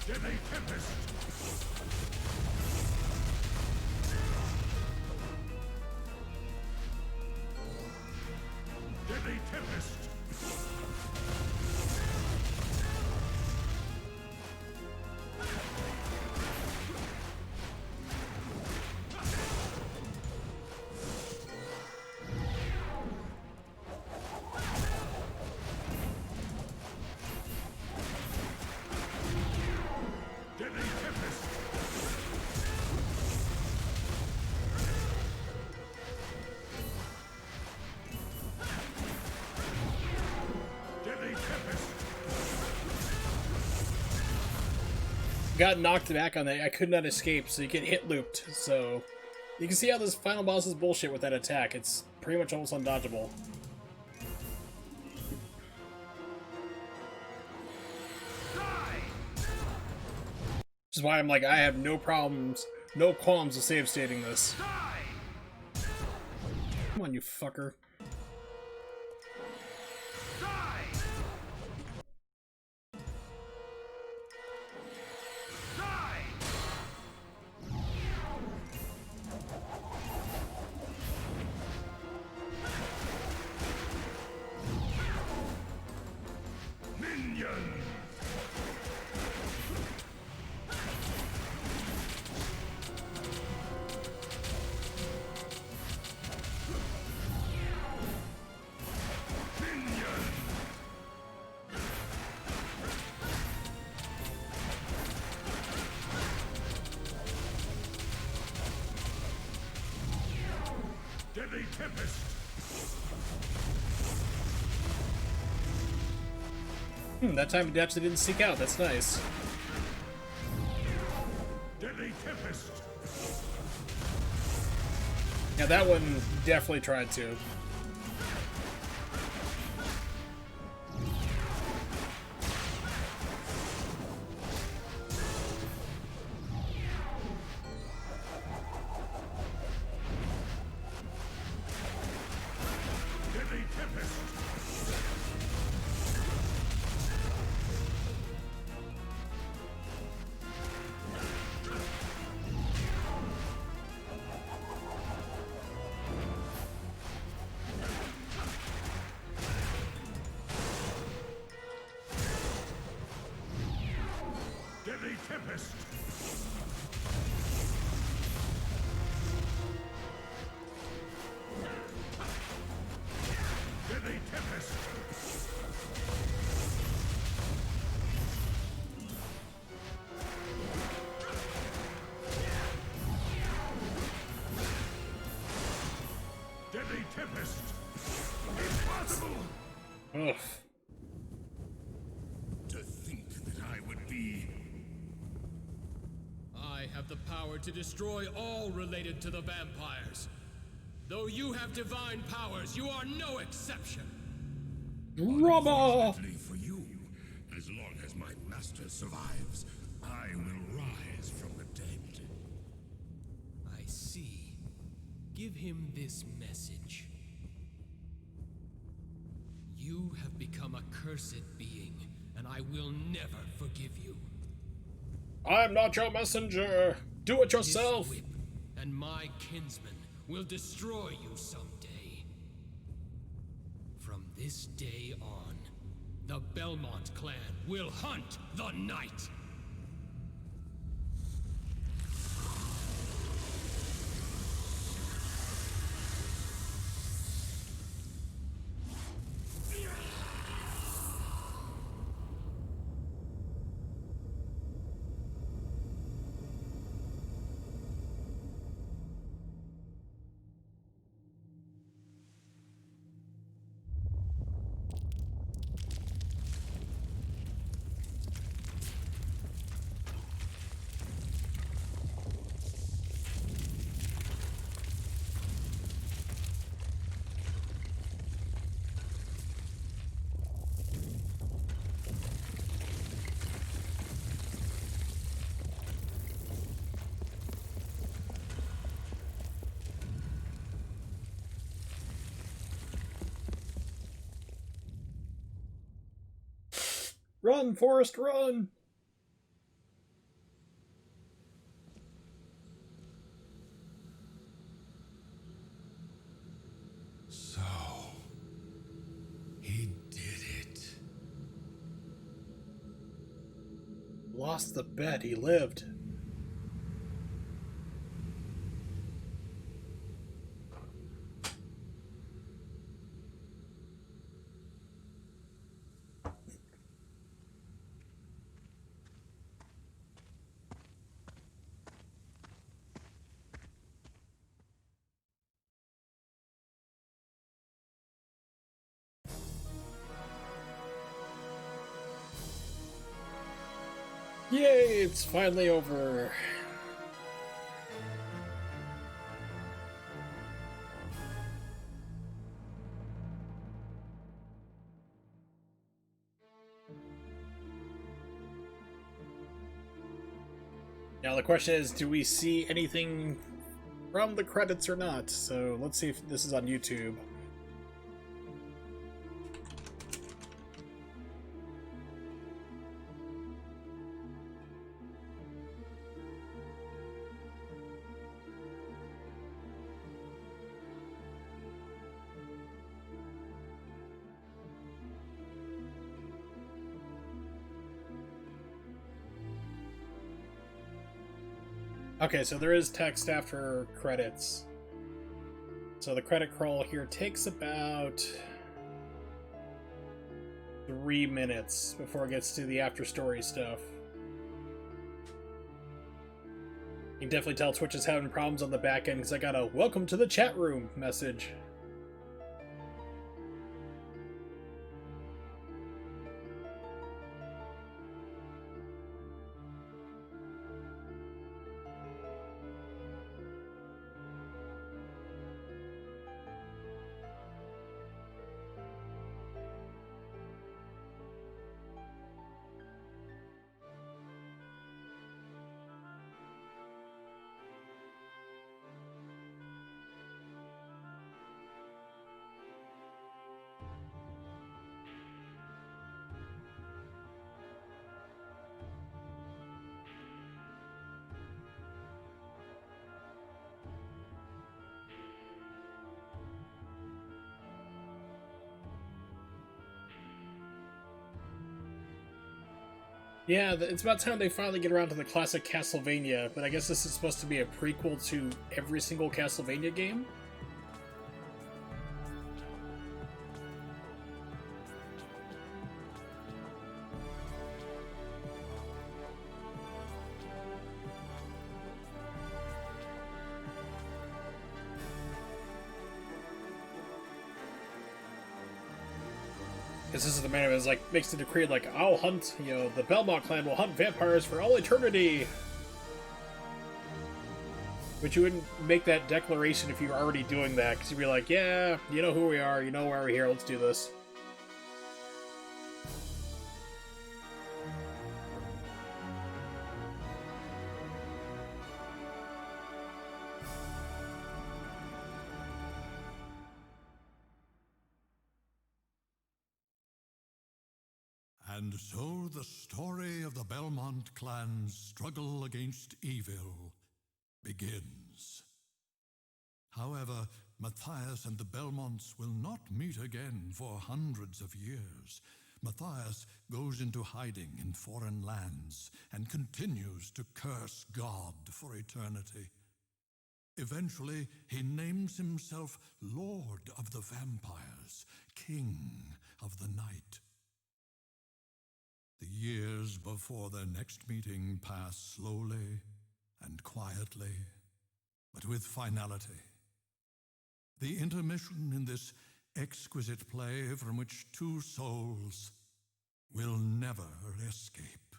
[SPEAKER 2] Deadly Tempest! Deadly Tempest!
[SPEAKER 1] Got knocked back on that. I could not escape, so you get hit looped. So you can see how this final boss is bullshit with that attack. It's pretty much almost undodgeable. Which is why I'm like, I have no problems, no qualms with save stating this. Come on, you fucker.
[SPEAKER 2] Deadly Tempest!
[SPEAKER 1] That time it actually didn't seek out. That's nice.
[SPEAKER 2] Deadly Tempest!
[SPEAKER 1] Yeah, that one definitely tried to.
[SPEAKER 2] Deadly Tempest! Deadly Tempest! Deadly Tempest! Deadly Tempest! Impossible!
[SPEAKER 1] Ugh.
[SPEAKER 2] To think that I would be...
[SPEAKER 4] I I have the power to destroy all related to the vampires. Though you have divine powers, you are no exception.
[SPEAKER 1] Rubber!
[SPEAKER 5] Unfortunately for you, as long as my master survives, I will rise from the dead.
[SPEAKER 4] I see. Give him this message. You have become a cursed being, and I will never forgive you.
[SPEAKER 1] I'm not your messenger! Do it yourself!
[SPEAKER 4] This whip and my kinsmen will destroy you someday. From this day on, the Belmont clan will hunt the night!
[SPEAKER 1] Run, Forrest, run!
[SPEAKER 3] So, he did it.
[SPEAKER 1] Lost the bet, he lived. Yay, it's finally over. Now the question is, do we see anything from the credits or not? So let's see if this is on YouTube. Okay, so there is text after credits. So the credit crawl here takes about 3 minutes before it gets to the after story stuff. You can definitely tell Twitch is having problems on the back end because I got a "welcome to the chat room" message. Yeah, it's about time they finally get around to the classic Castlevania, but I guess this is supposed to be a prequel to every single Castlevania game? Because this is the man who's like, makes the decree like, I'll hunt, the Belmont clan will hunt vampires for all eternity! But you wouldn't make that declaration if you were already doing that, because you'd be like, yeah, you know who we are, you know why we're here, let's do this.
[SPEAKER 5] And so the story of the Belmont clan's struggle against evil begins. However, Matthias and the Belmonts will not meet again for hundreds of years. Matthias goes into hiding in foreign lands and continues to curse God for eternity. Eventually, he names himself Lord of the Vampires, King of the Night. The years before their next meeting pass slowly and quietly, but with finality. The intermission in this exquisite play from which two souls will never escape.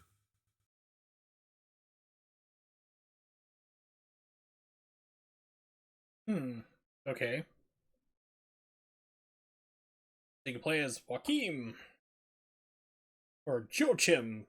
[SPEAKER 1] Okay. You can play as Joachim. Or Joachim.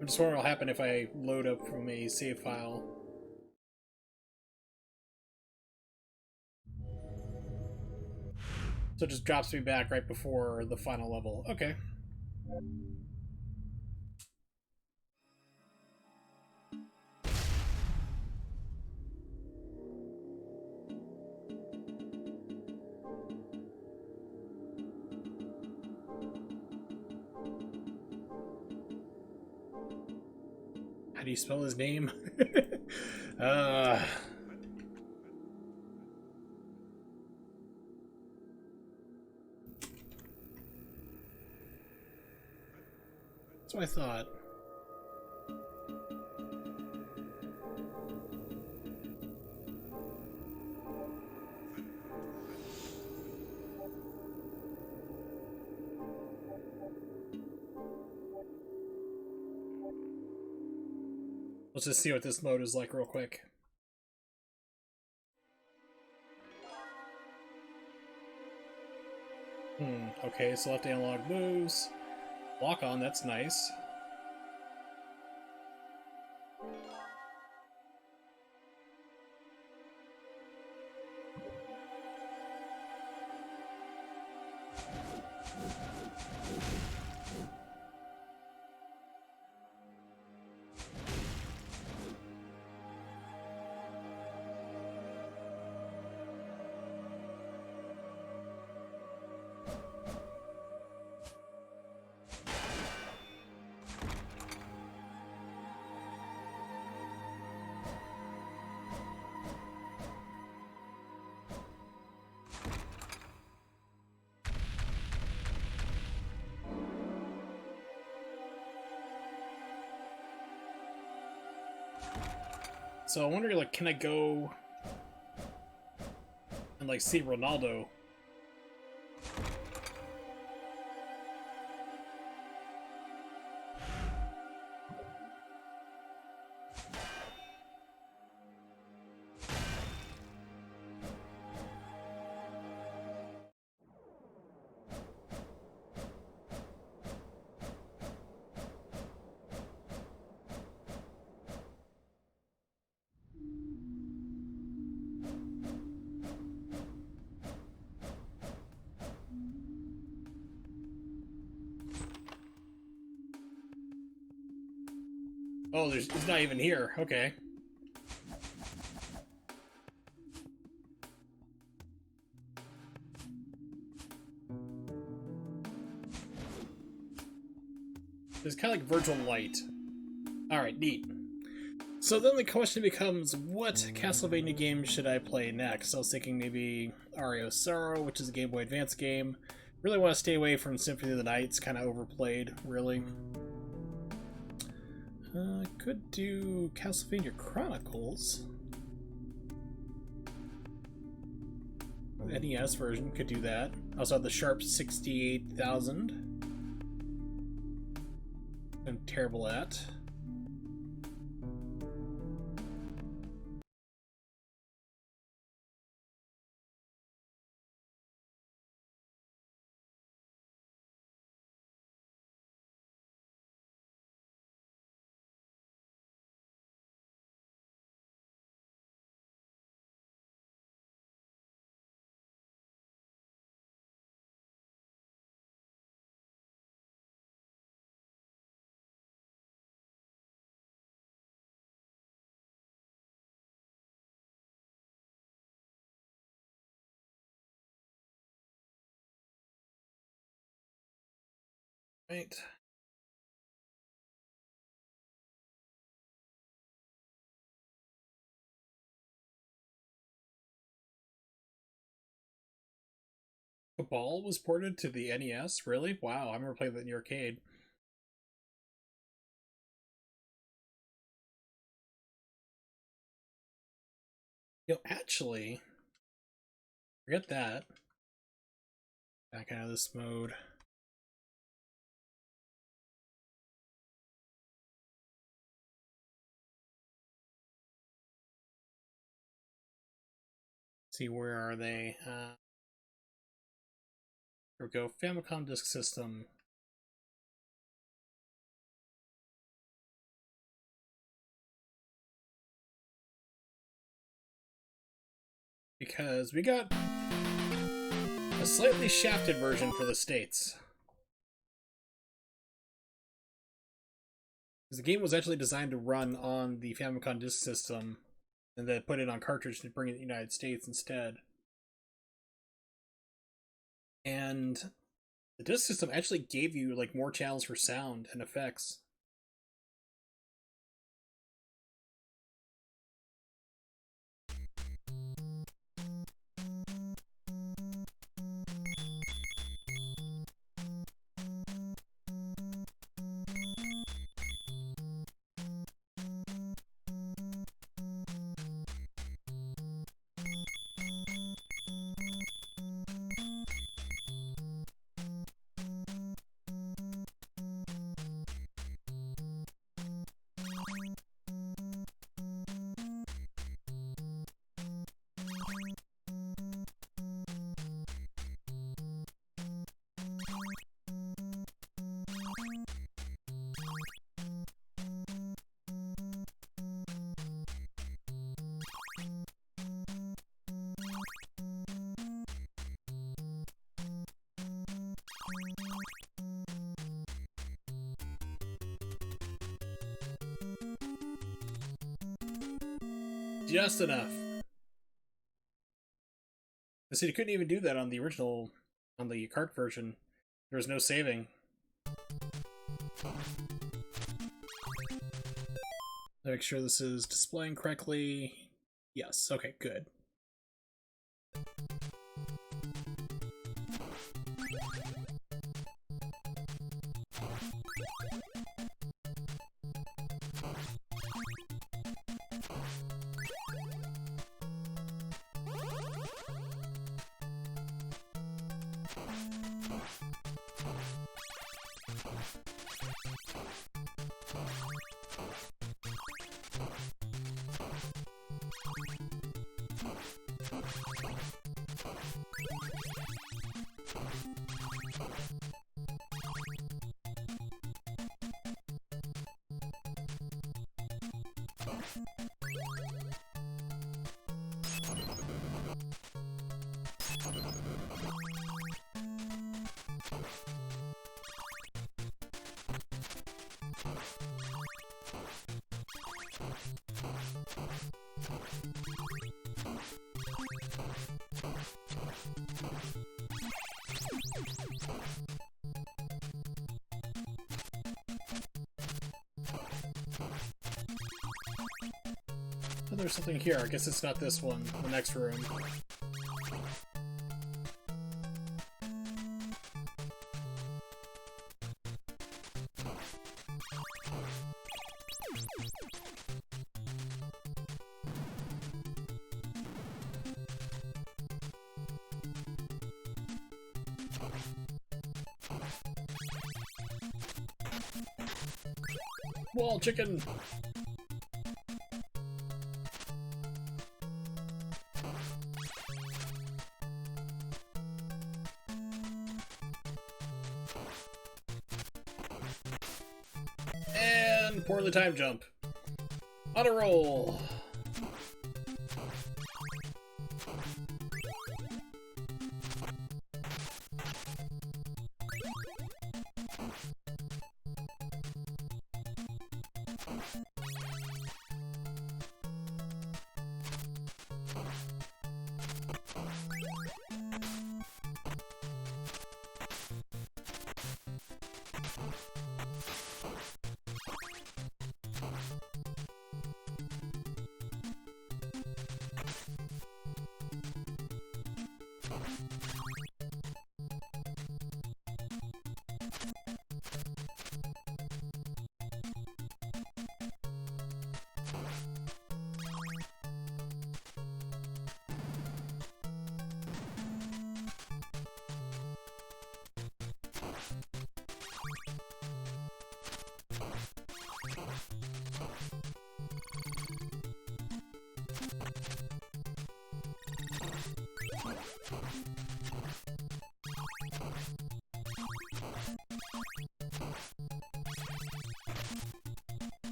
[SPEAKER 1] I'm just wondering what will happen if I load up from a save file. So it just drops me back right before the final level. Okay. How do you spell his name? That's what I thought. Let's just see what this mode is like real quick. Okay, so left analog moves. Lock on, that's nice. So I wonder, like, can I go and, like, see Ronaldo? Oh, he's not even here. Okay. It's kind of like virtual light. Alright, neat. So then the question becomes, what Castlevania game should I play next? I was thinking maybe Aria of Sorrow, which is a Game Boy Advance game. Really want to stay away from Symphony of the Night. It's kind of overplayed, really. Could do Castlevania Chronicles. NES version could do that. Also have the Sharp 68,000. I'm terrible at. Right. Cabal was ported to the NES? Really? Wow, I remember playing that in the arcade. Actually, forget that. Back out of this mode. See, where are they? Here we go. Famicom Disk System. Because we got a slightly shafted version for the States. Because the game was actually designed to run on the Famicom Disk System, and then put it on cartridge to bring it to the United States instead. And the disk system actually gave you like more channels for sound and effects. Just enough. See, you couldn't even do that on the original, on the cart version. There was no saving. Make sure this is displaying correctly. Yes, okay, good. Oh, there's something here. I guess it's not this one. The next room. Wall chicken! And poorly timed jump. On a roll!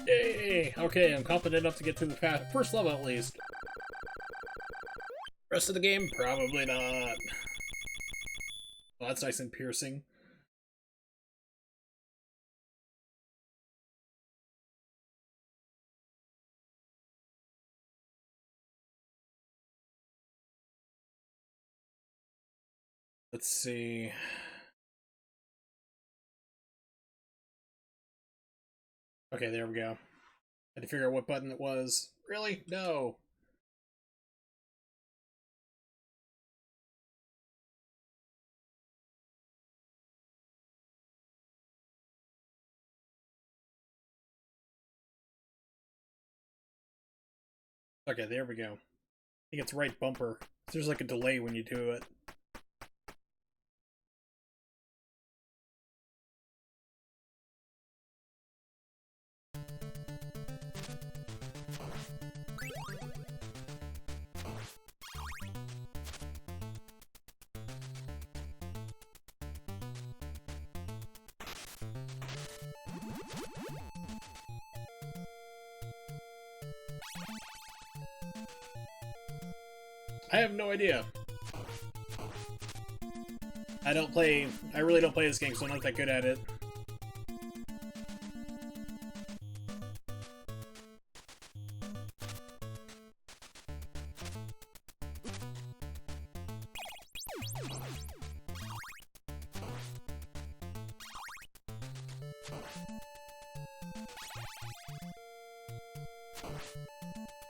[SPEAKER 1] Yay! Okay, I'm confident enough to get through the first level at least. Rest of the game? Probably not. Well, that's nice and piercing. Let's see. Okay, there we go. Had to figure out what button it was. Really? No. Okay, there we go. I think it's right bumper. There's like a delay when you do it. I have no idea. I really don't play this game, so I'm not that good at it.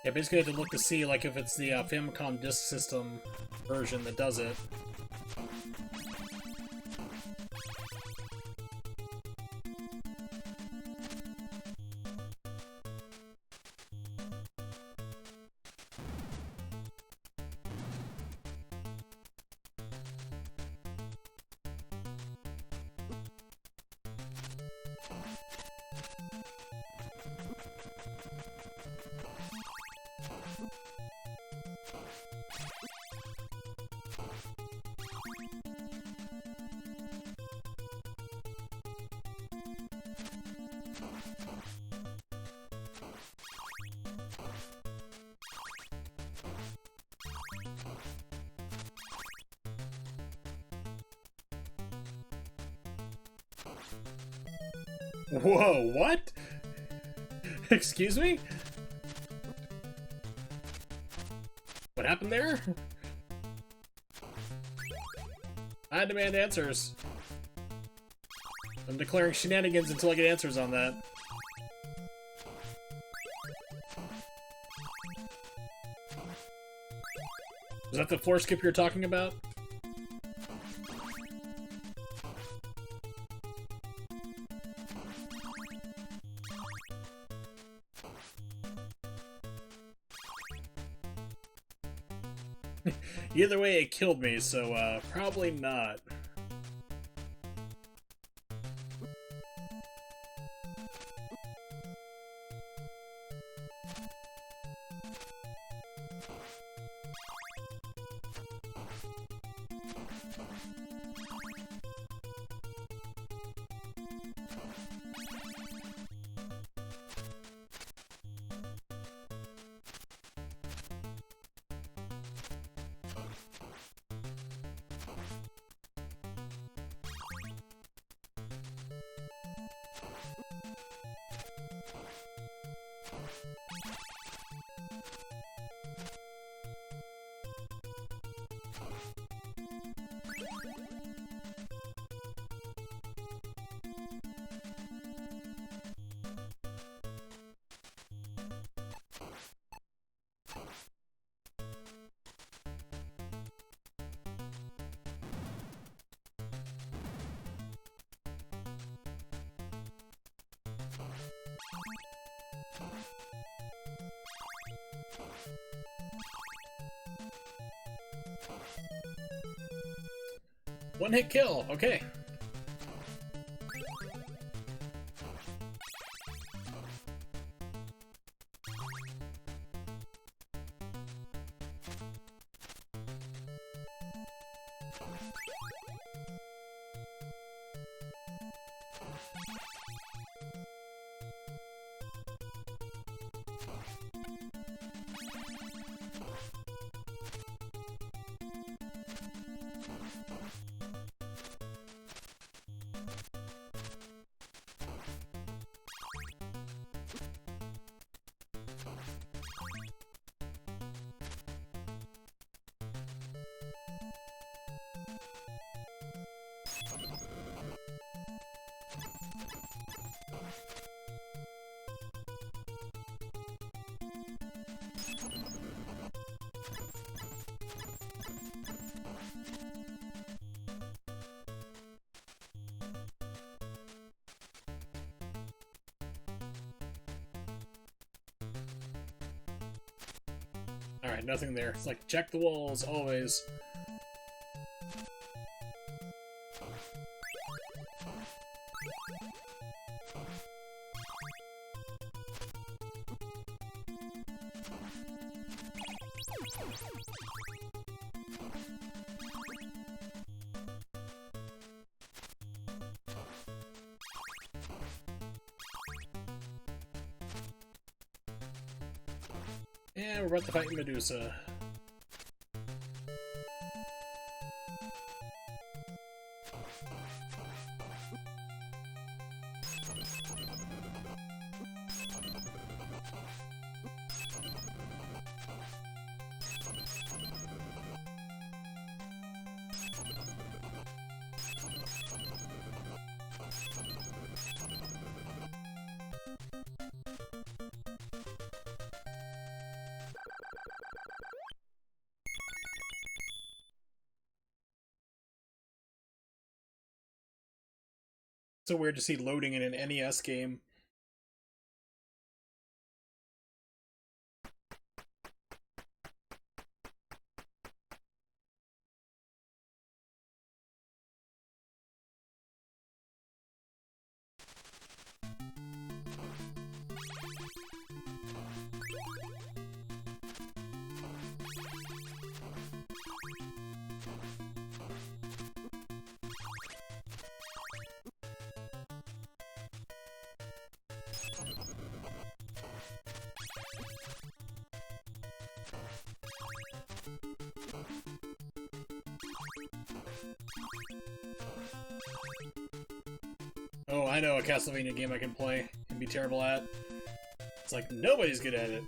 [SPEAKER 1] Yeah, basically I have to look to see like if it's the Famicom Disk System version that does it. Whoa, what? Excuse me? What happened there? I demand answers. I'm declaring shenanigans until I get answers on that. Was that the floor skip you're talking about? Either way, it killed me, so probably not. One hit kill, okay. Alright, nothing there. It's like, check the walls, always. And we're about to fight Medusa. So weird to see loading in an NES game. Oh, I know a Castlevania game I can play and be terrible at. It's like, nobody's good at it.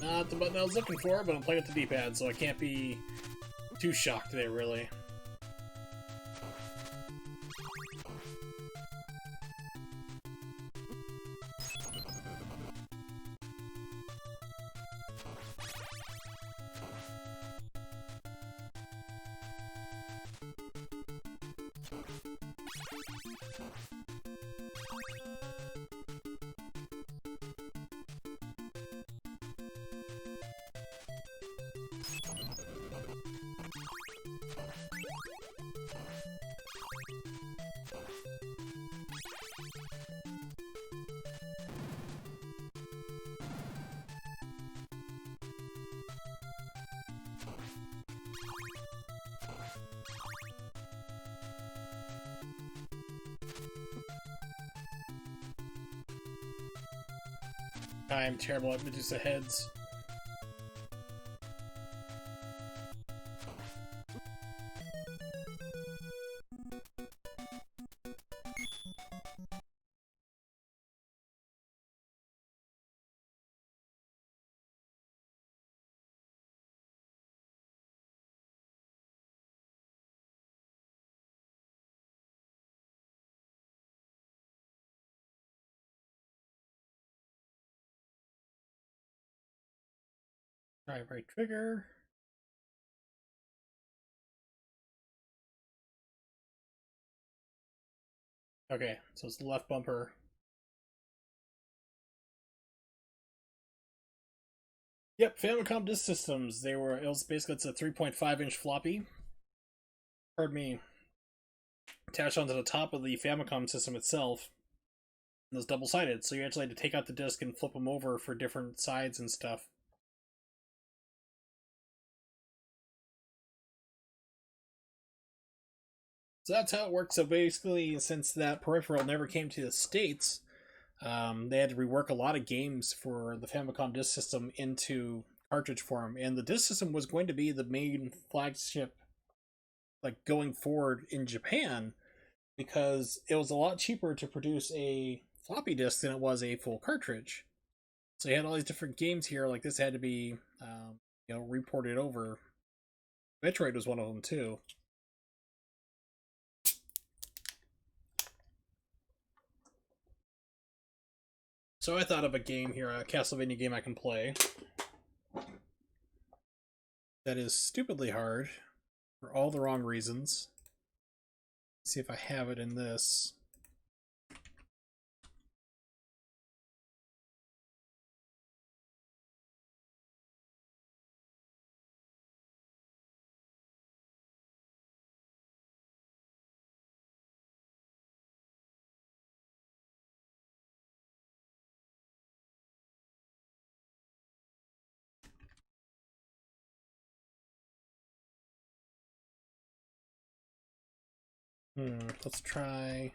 [SPEAKER 1] Not the button I was looking for, but I'm playing with the D-pad, so I can't be too shocked there, really. I'm terrible at Medusa heads. Right trigger. Okay, so it's the left bumper. Yep, Famicom Disk Systems. It was basically, it's a 3.5-inch floppy. Pardon me. Attached onto the top of the Famicom system itself. And it was double-sided, so you actually had to take out the disc and flip them over for different sides and stuff. So that's how it works. So basically, since that peripheral never came to the States, they had to rework a lot of games for the Famicom Disk System into cartridge form. And the Disk System was going to be the main flagship, like, going forward in Japan, because it was a lot cheaper to produce a floppy disk than it was a full cartridge. So you had all these different games here, like this had to be, reported over. Metroid was one of them, too. So I thought of a game here, a Castlevania game I can play. That is stupidly hard for all the wrong reasons. Let's see if I have it in this. Let's try.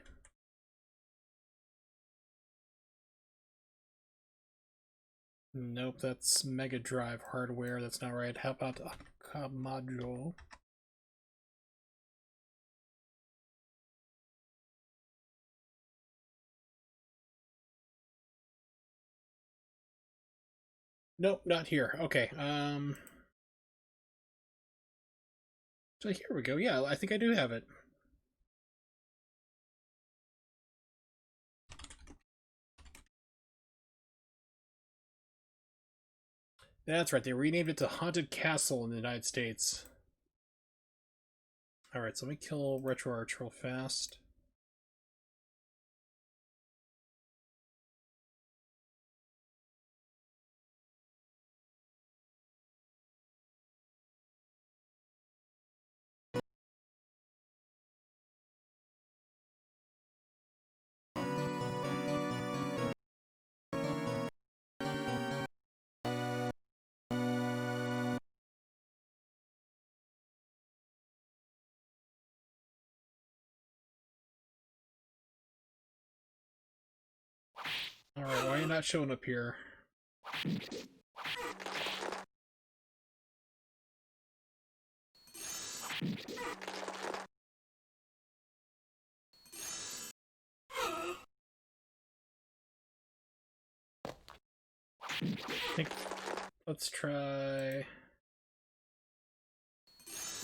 [SPEAKER 1] Nope, that's Mega Drive hardware. That's not right. How about Akumajou? Nope, not here. Okay. So here we go. Yeah, I think I do have it. That's right. They renamed it to Haunted Castle in the United States. Alright, so let me kill RetroArch real fast. Alright, why are you not showing up here? I think let's try.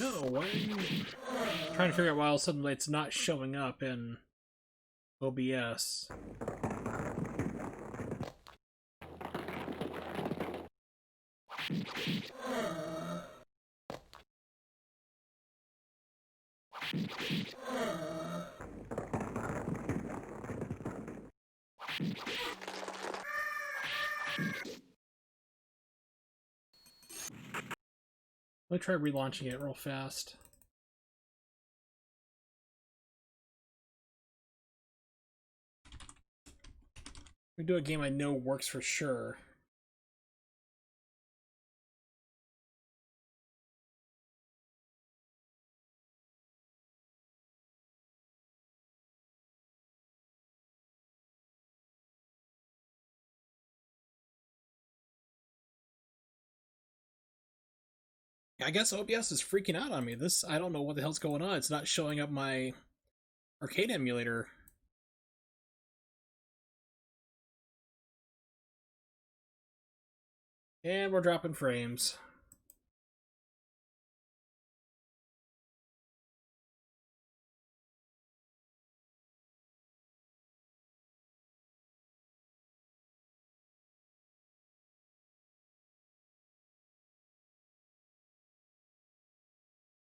[SPEAKER 1] No, why are you trying to figure out why all of a sudden it's not showing up in OBS? Let me try relaunching it real fast. We do a game I know works for sure. I guess OBS is freaking out on me. I don't know what the hell's going on. It's not showing up my arcade emulator. And we're dropping frames.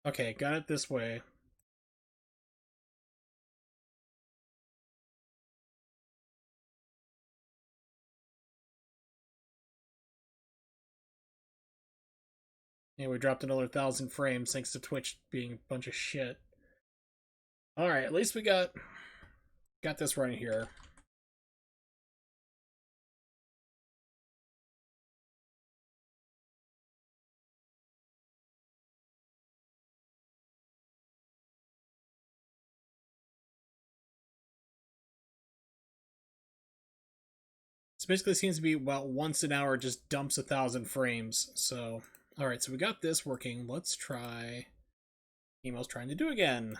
[SPEAKER 1] Okay, got it this way. Yeah, we dropped another 1,000 frames thanks to Twitch being a bunch of shit. Alright, at least we got this running here. So basically it seems to be about once an hour just dumps 1,000 frames. So, alright, so we got this working. Let's try email's trying to do again.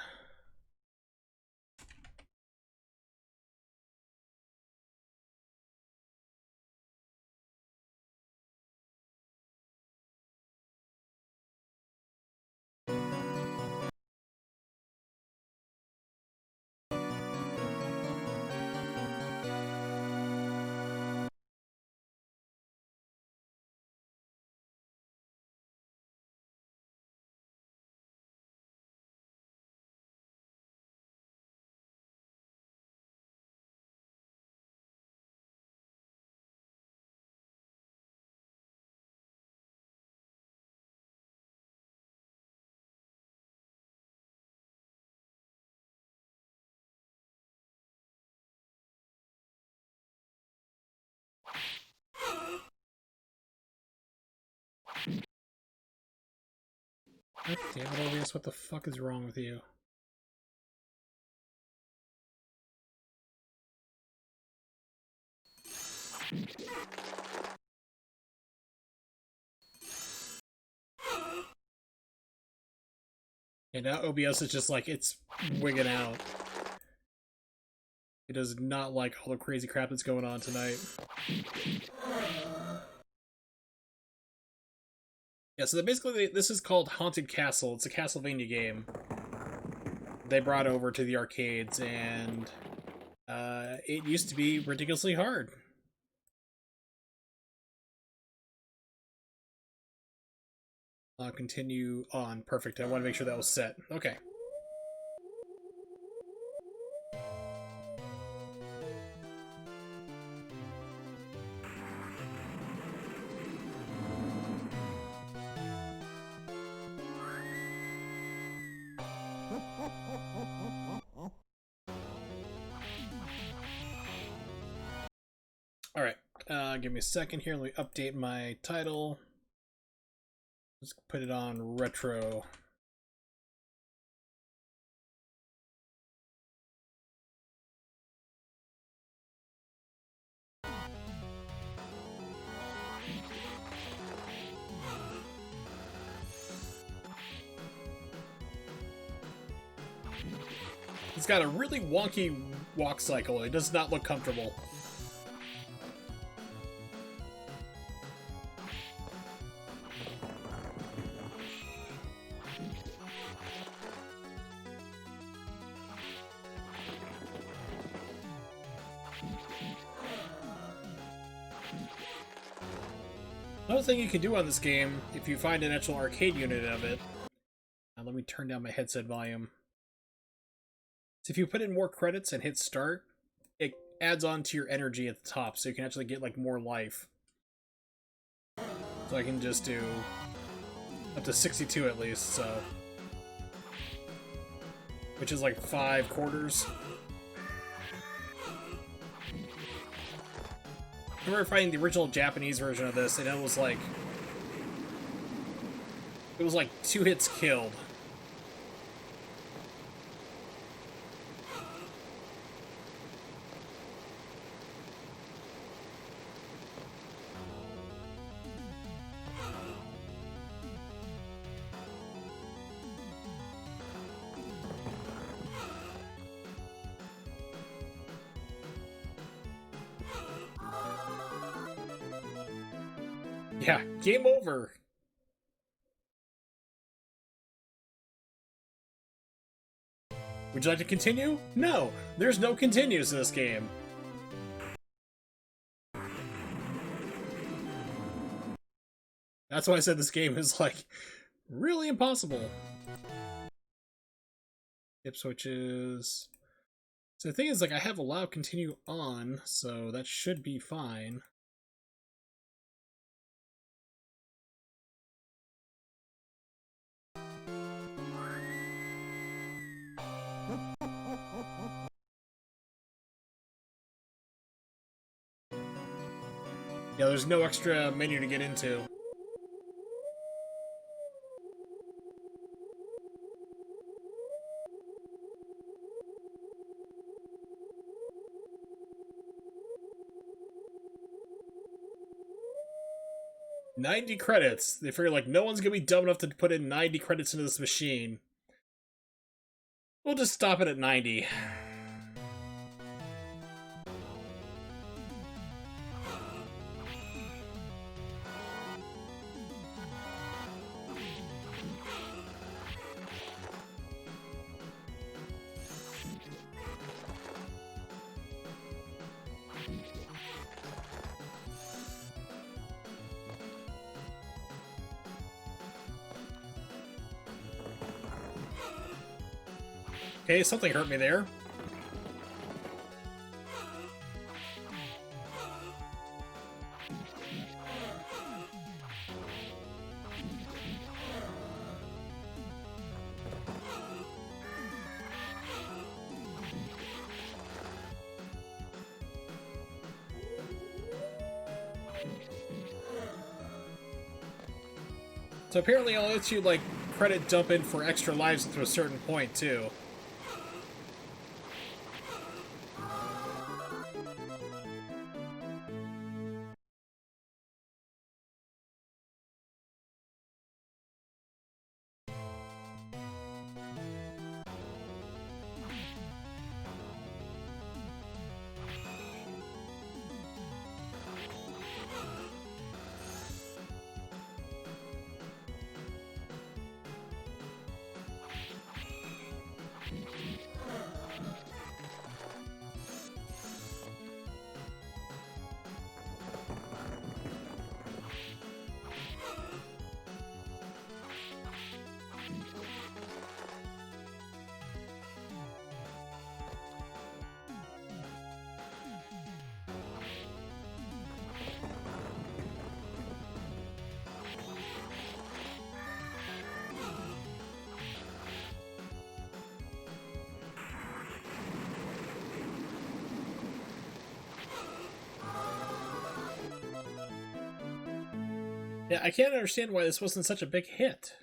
[SPEAKER 1] God damn it, OBS, what the fuck is wrong with you? And now OBS is just like, it's wigging out. It does not like all the crazy crap that's going on tonight. Yeah, so basically this is called Haunted Castle. It's a Castlevania game they brought over to the arcades, and it used to be ridiculously hard. Continue on. Perfect. I want to make sure that was set. Okay. Alright, give me a second here. Let me update my title. Let's put it on retro. He's got a really wonky walk cycle. It does not look comfortable. Another thing you can do on this game, if you find an actual arcade unit of it, let me turn down my headset volume. So if you put in more credits and hit start, it adds on to your energy at the top, so you can actually get like more life. So I can just do up to 62 at least, so which is like 5 quarters. I remember finding the original Japanese version of this, and it was like 2 hits killed. Yeah, game over. Would you like to continue? No, there's no continues in this game. That's why I said this game is like really impossible. Hip switches. So the thing is, like, I have allow continue on, so that should be fine. Yeah, there's no extra menu to get into. $90 credits. They figure, like, no one's gonna be dumb enough to put in 90 credits into this machine. We'll just stop it at 90. Okay, something hurt me there. So apparently I'll let you, like, credit dump in for extra lives to a certain point, too. Yeah, I can't understand why this wasn't such a big hit.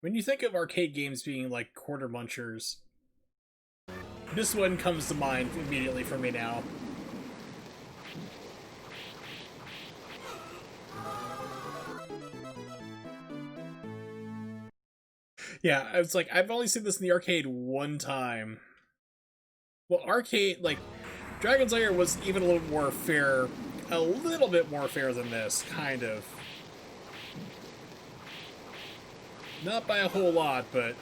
[SPEAKER 1] When you think of arcade games being like quarter munchers, this one comes to mind immediately for me now. Yeah, it's like, I've only seen this in the arcade one time. Well, arcade, like, Dragon's Lair was even a little more fair, a little bit more fair than this, kind of. Not by a whole lot, but...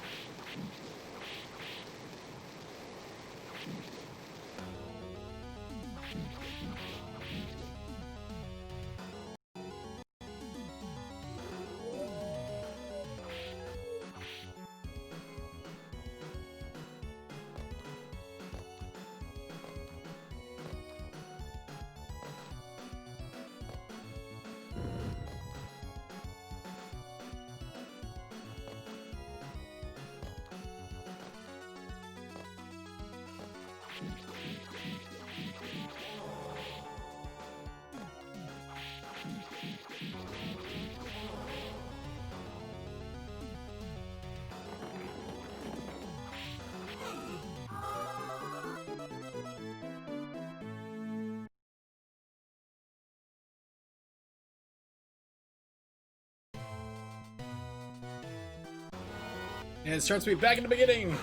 [SPEAKER 1] And it starts me back in the beginning.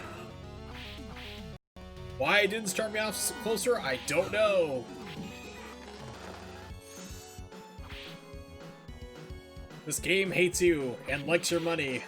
[SPEAKER 1] Why it didn't start me off closer, I don't know. This game hates you and likes your money.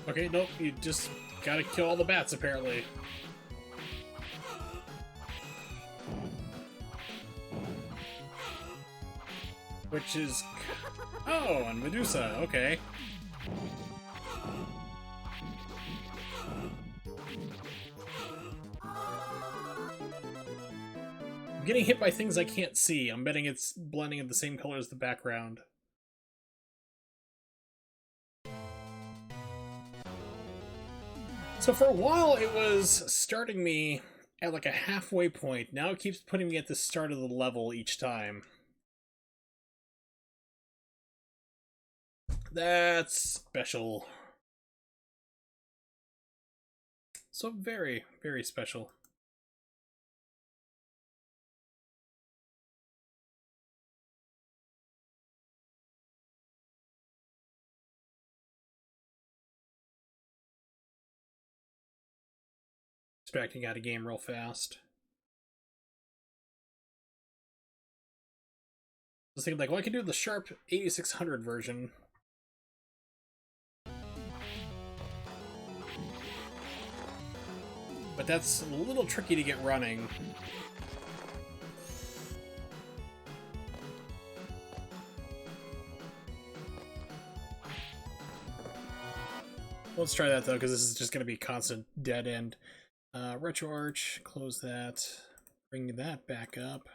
[SPEAKER 1] Okay, nope, you just gotta kill all the bats, apparently. Which is... Oh, and Medusa, okay. I'm getting hit by things I can't see. I'm betting it's blending in the same color as the background. So for a while, it was starting me at like a halfway point. Now it keeps putting me at the start of the level each time. That's special. So very, very special. Just backing out a game real fast. was thinking like, well, I could do the Sharp 8600 version. But that's a little tricky to get running. Let's try that though, because this is just going to be a constant dead end. RetroArch, close that, bring that back up.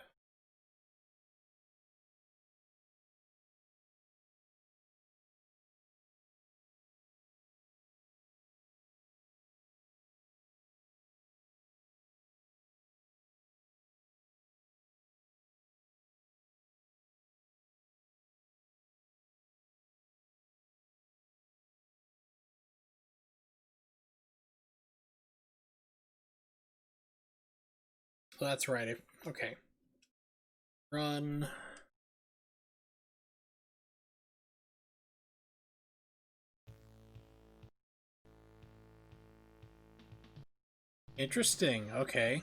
[SPEAKER 1] So that's right. Okay. Run. Interesting. Okay.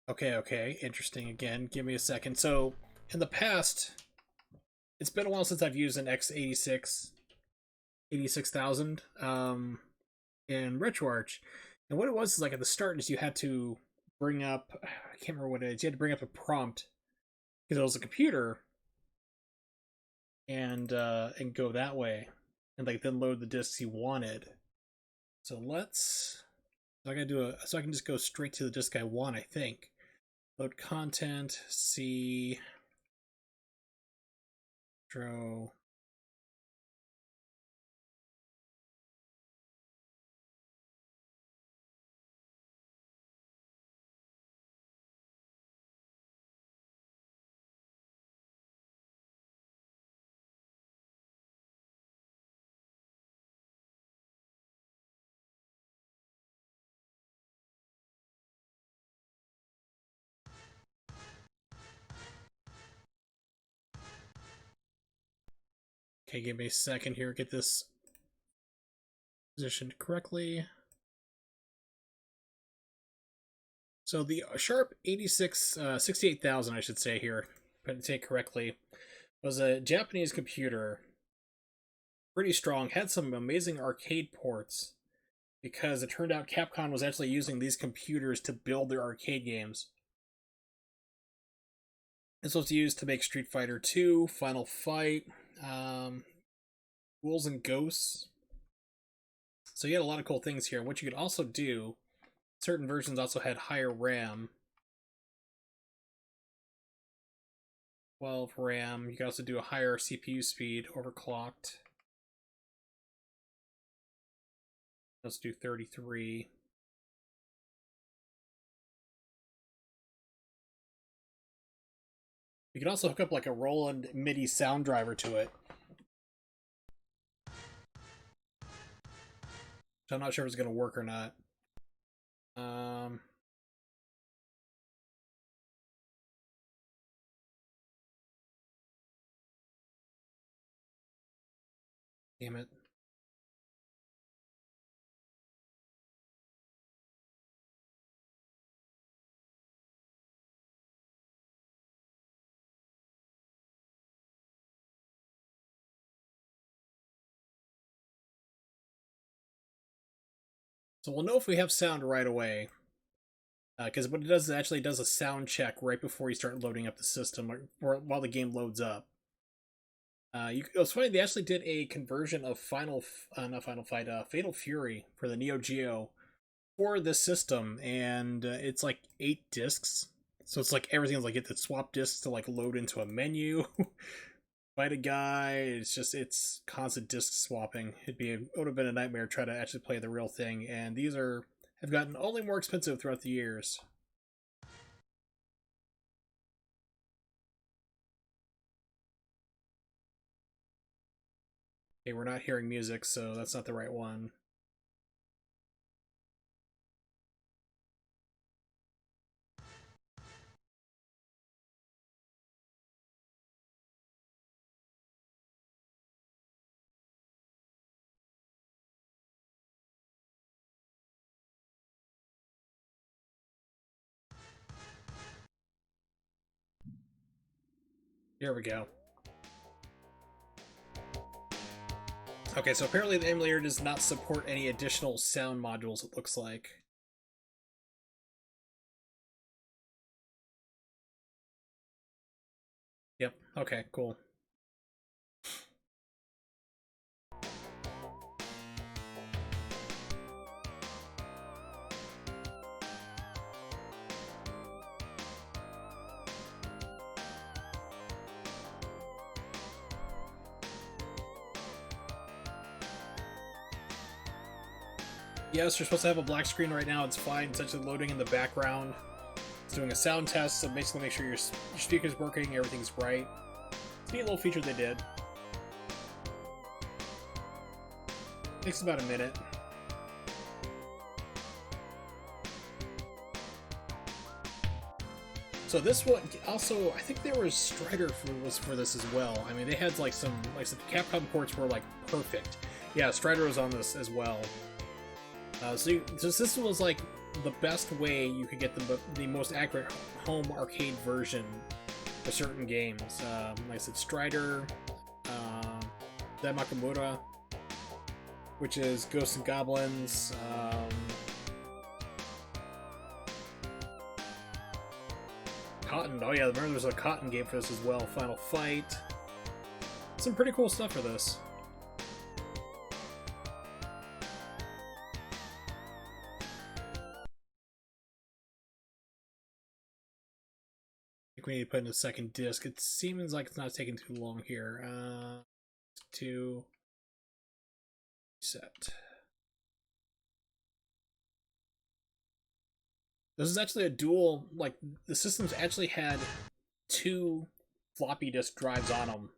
[SPEAKER 1] Okay. Interesting again. Give me a second. So, in the past, it's been a while since I've used an x86 86,000 in RetroArch. And what it was is like at the start is you had to bring up, I can't remember what it is, you had to bring up a prompt because it was a computer and go that way and like then load the disks you wanted. So so I can just go straight to the disk I want, I think. Load content, C, Dro. Okay, give me a second here, get this positioned correctly. So the Sharp 68,000, I should say here, if I say it correctly, was a Japanese computer, pretty strong, had some amazing arcade ports, because it turned out Capcom was actually using these computers to build their arcade games. This was used to make Street Fighter 2, Final Fight, Ghouls and Ghosts. So you had a lot of cool things here. What you could also do, certain versions also had higher RAM. 12 RAM. You could also do a higher CPU speed, overclocked. Let's do 33. You can also hook up like a Roland MIDI sound driver to it. So I'm not sure if it's going to work or not. Damn it. So we'll know if we have sound right away. Because what it does is it actually does a sound check right before you start loading up the system, or while the game loads up. It was funny, they actually did a conversion of Fatal Fury for the Neo Geo for this system, and it's like 8 discs. So it's like everything's like you have to swap discs to like load into a menu, fight a guy. It's constant disc swapping. It would have been a nightmare to try to actually play the real thing, and these have gotten only more expensive throughout the years. Okay, we're not hearing music, so that's not the right one. Here we go. Okay, so apparently the emulator does not support any additional sound modules, it looks like. Yep, okay, cool. Yes, you're supposed to have a black screen right now. It's fine. It's actually loading in the background. It's doing a sound test, so basically make sure your speaker's working, everything's right. It's a neat little feature they did. Takes about a minute. So this one also, I think there was Strider for this as well. I mean, they had like some Capcom ports were like perfect. Yeah, Strider was on this as well. So this was like the best way you could get the most accurate home arcade version for certain games. Like I said, Strider, Daimakamura, which is Ghosts and Goblins. Cotton. Oh yeah, I remember there was a Cotton game for this as well. Final Fight. Some pretty cool stuff for this. We need to put in a second disc. It seems like it's not taking too long here. To set. This is actually a dual, like, the systems actually had 2 floppy disk drives on them.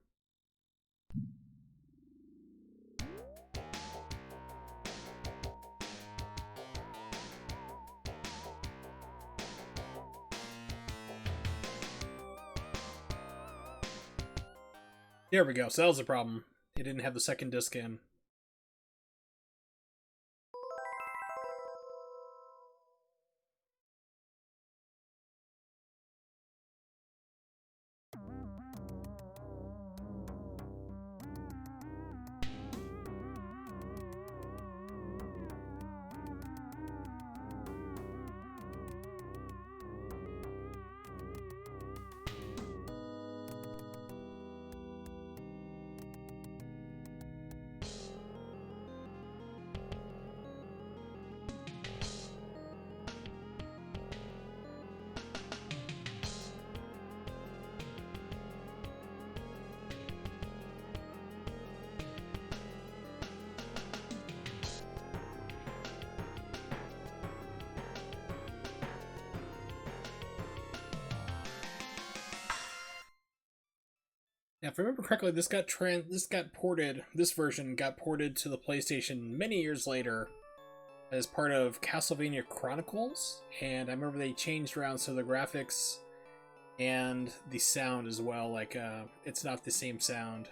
[SPEAKER 1] There we go. So that was the problem. It didn't have the second disc in. Now, if I remember correctly, this version got ported to the PlayStation many years later as part of Castlevania Chronicles, and I remember they changed around so the graphics and the sound as well, like, it's not the same sound.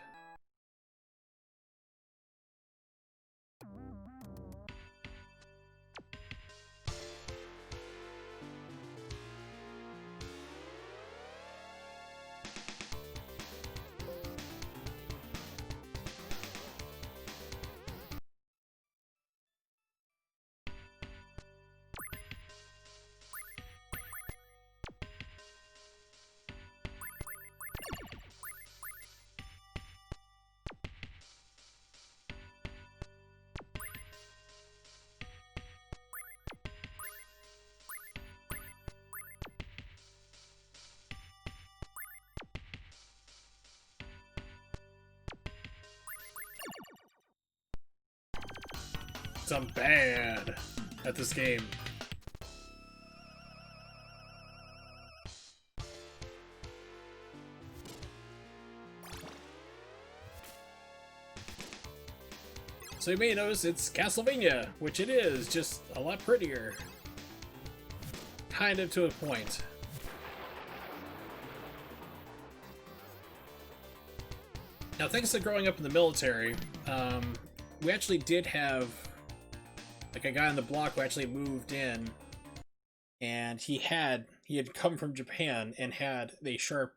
[SPEAKER 1] I'm bad at this game. So you may notice it's Castlevania, which it is, just a lot prettier. Kind of to a point. Now, thanks to growing up in the military, we actually did have like a guy on the block who actually moved in, and he had come from Japan and had a sharp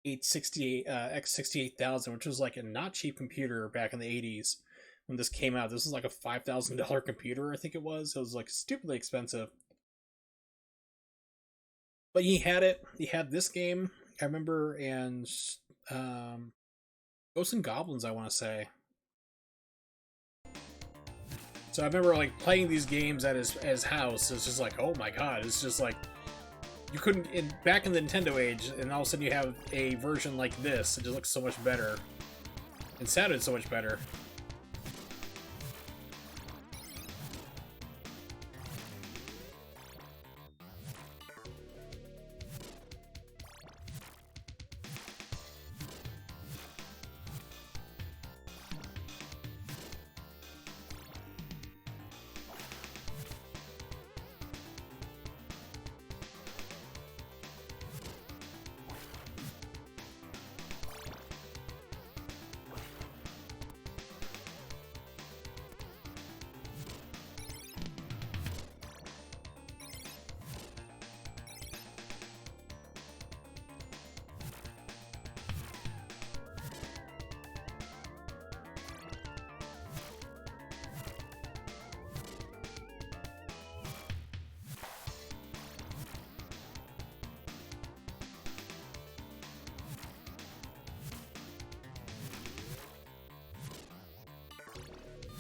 [SPEAKER 1] 868 X68000, which was like a not cheap computer back in the 80s when this came out. This was like a $5,000 computer, I think it was. It was like stupidly expensive. But he had it. He had this game, I remember, and Ghosts and Goblins, I want to say. So I remember like playing these games at his house. It's just like, oh my god! It's just like you couldn't back in the Nintendo age, and all of a sudden you have a version like this. It just looks so much better and sounded so much better.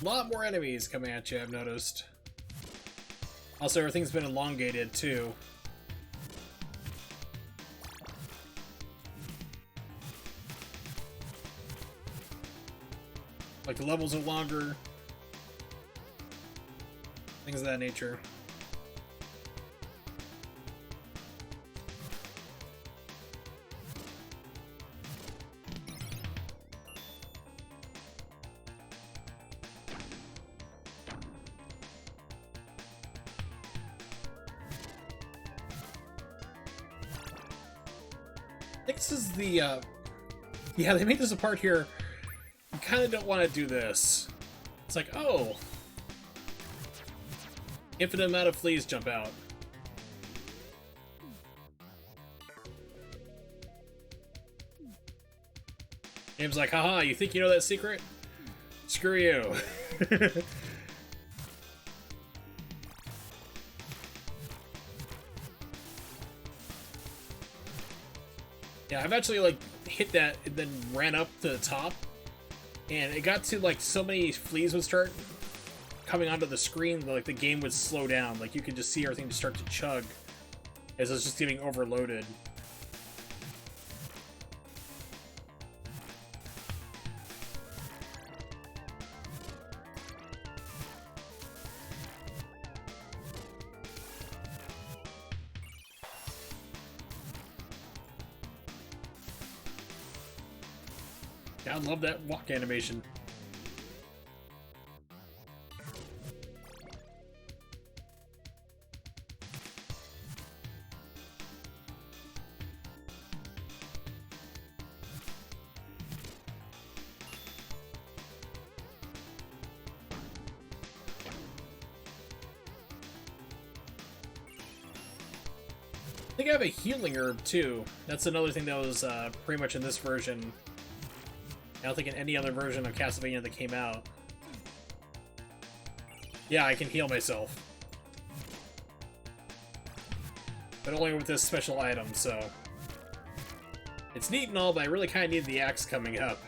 [SPEAKER 1] A lot more enemies coming at you, I've noticed. Also, everything's been elongated, too. Like, the levels are longer. Things of that nature. This is the, yeah, they made this a part here. You kind of don't want to do this. It's like, oh. Infinite amount of fleas jump out. Game's like, haha, you think you know that secret? Screw you. Yeah, I've actually like hit that and then ran up to the top, and it got to like so many fleas would start coming onto the screen that like the game would slow down. Like you could just see everything just start to chug as it's just getting overloaded. I love that walk animation. I think I have a healing herb too. That's another thing that was pretty much in this version. I don't think in any other version of Castlevania that came out. Yeah, I can heal myself. But only with this special item, so... It's neat and all, but I really kind of need the axe coming up.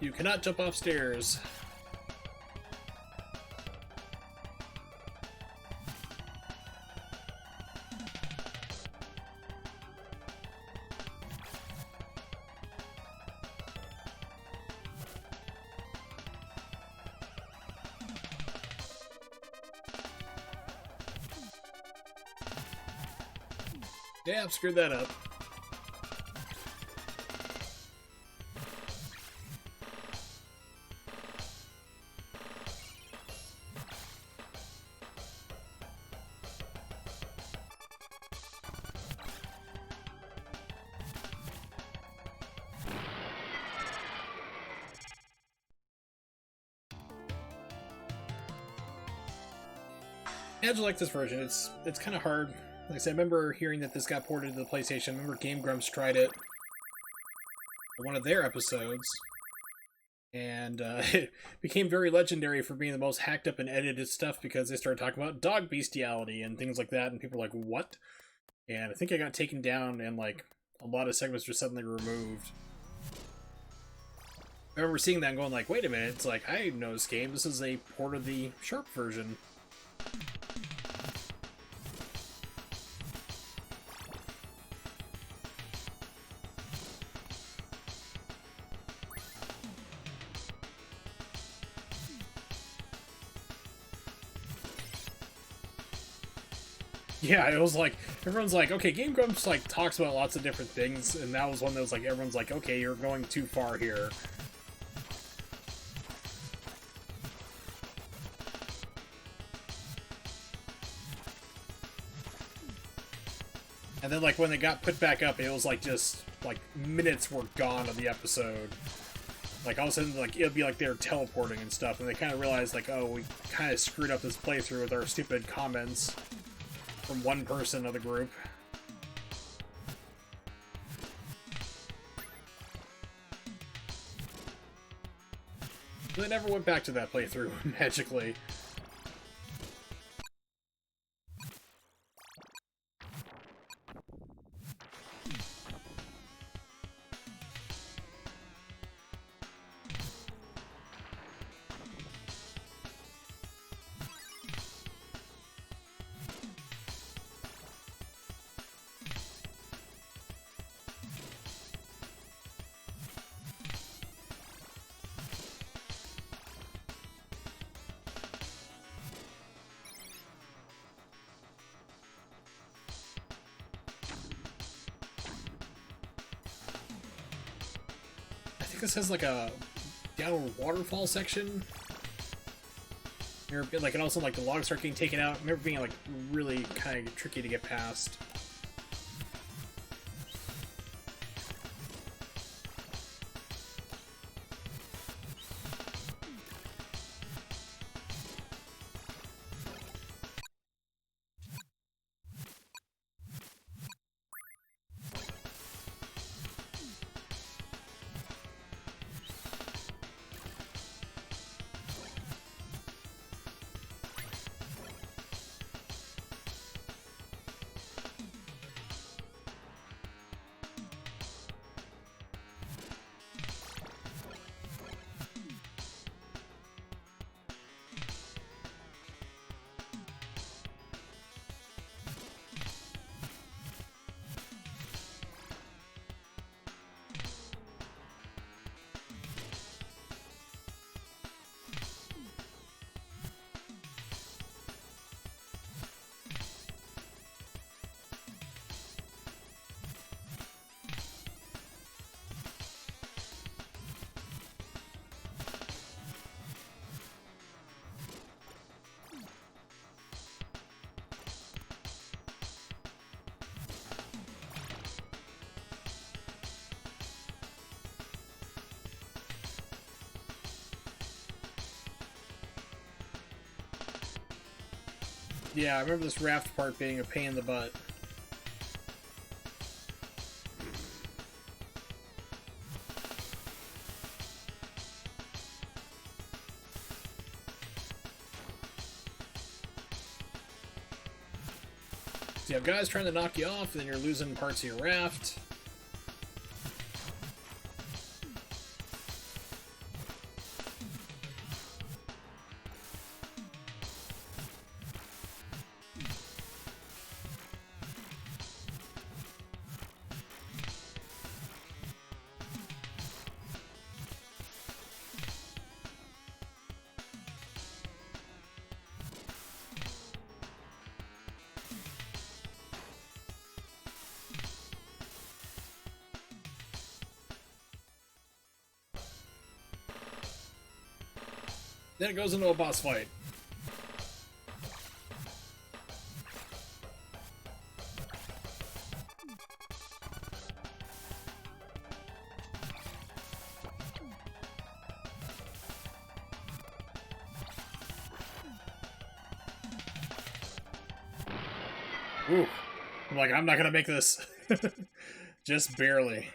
[SPEAKER 1] You cannot jump off stairs. Yeah, I've screwed that up. I just like this version. It's kind of hard. Like I said, I remember hearing that this got ported to the PlayStation. I remember Game Grumps tried it for one of their episodes, and it became very legendary for being the most hacked up and edited stuff because they started talking about dog bestiality and things like that, and people were like, "What?" And I think it got taken down, and like a lot of segments were suddenly removed. I remember seeing that and going like, "Wait a minute! It's like I know this game. This is a port of the Sharp version." Yeah, it was like, everyone's like, okay, Game Grumps, like, talks about lots of different things, and that was one that was like, everyone's like, okay, you're going too far here. And then, like, when they got put back up, it was like, just, like, minutes were gone of the episode. Like, all of a sudden, like, it'd be like they were teleporting and stuff, and they kind of realized, like, oh, we kind of screwed up this playthrough with our stupid comments from one person of the group. They never went back to that playthrough, magically. This has like a downward waterfall section. Like, and also like the logs start getting taken out. I remember being like really kind of tricky to get past. Yeah, I remember this raft part being a pain in the butt. So you have guys trying to knock you off, and then you're losing parts of your raft. Then it goes into a boss fight. Ooh. I'm like, I'm not gonna make this. Just barely.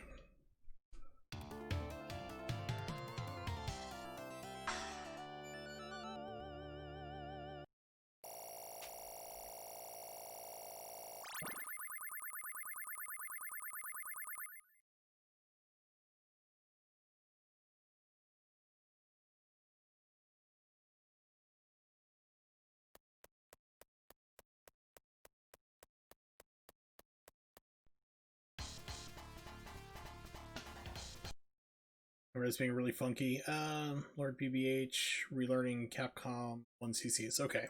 [SPEAKER 1] Or it's being really funky. Lord BBH, relearning Capcom 1CCs. Okay.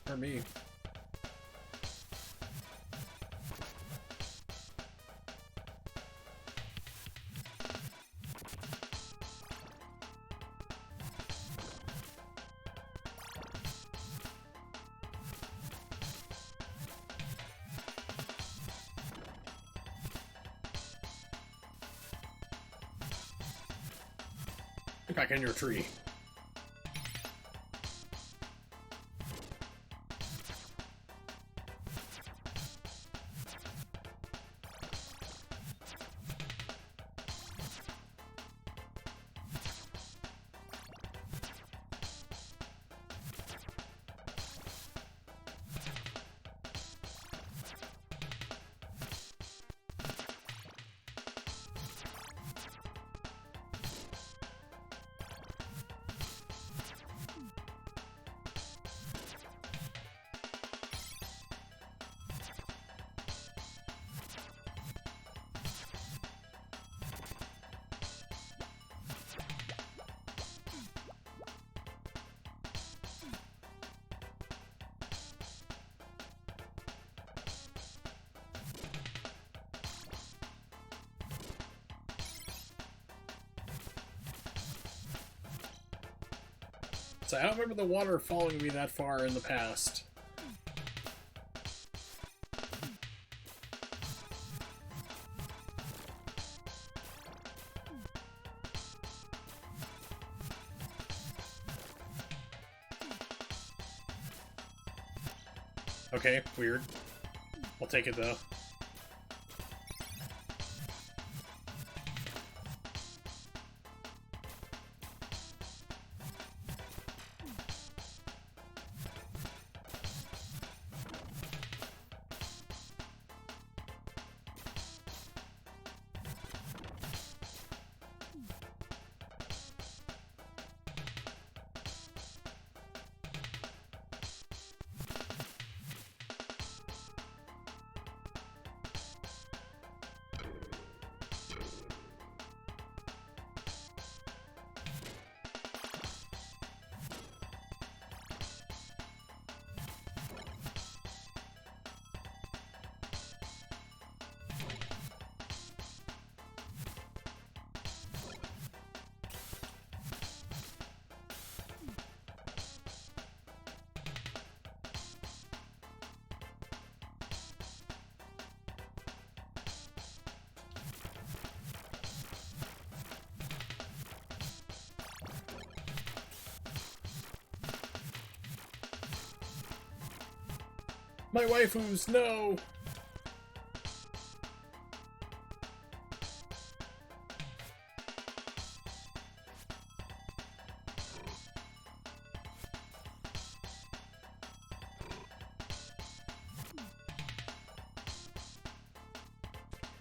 [SPEAKER 1] For me. Get back in your tree. So I don't remember the water following me that far in the past. Okay, weird. I'll take it though. My waifus, no!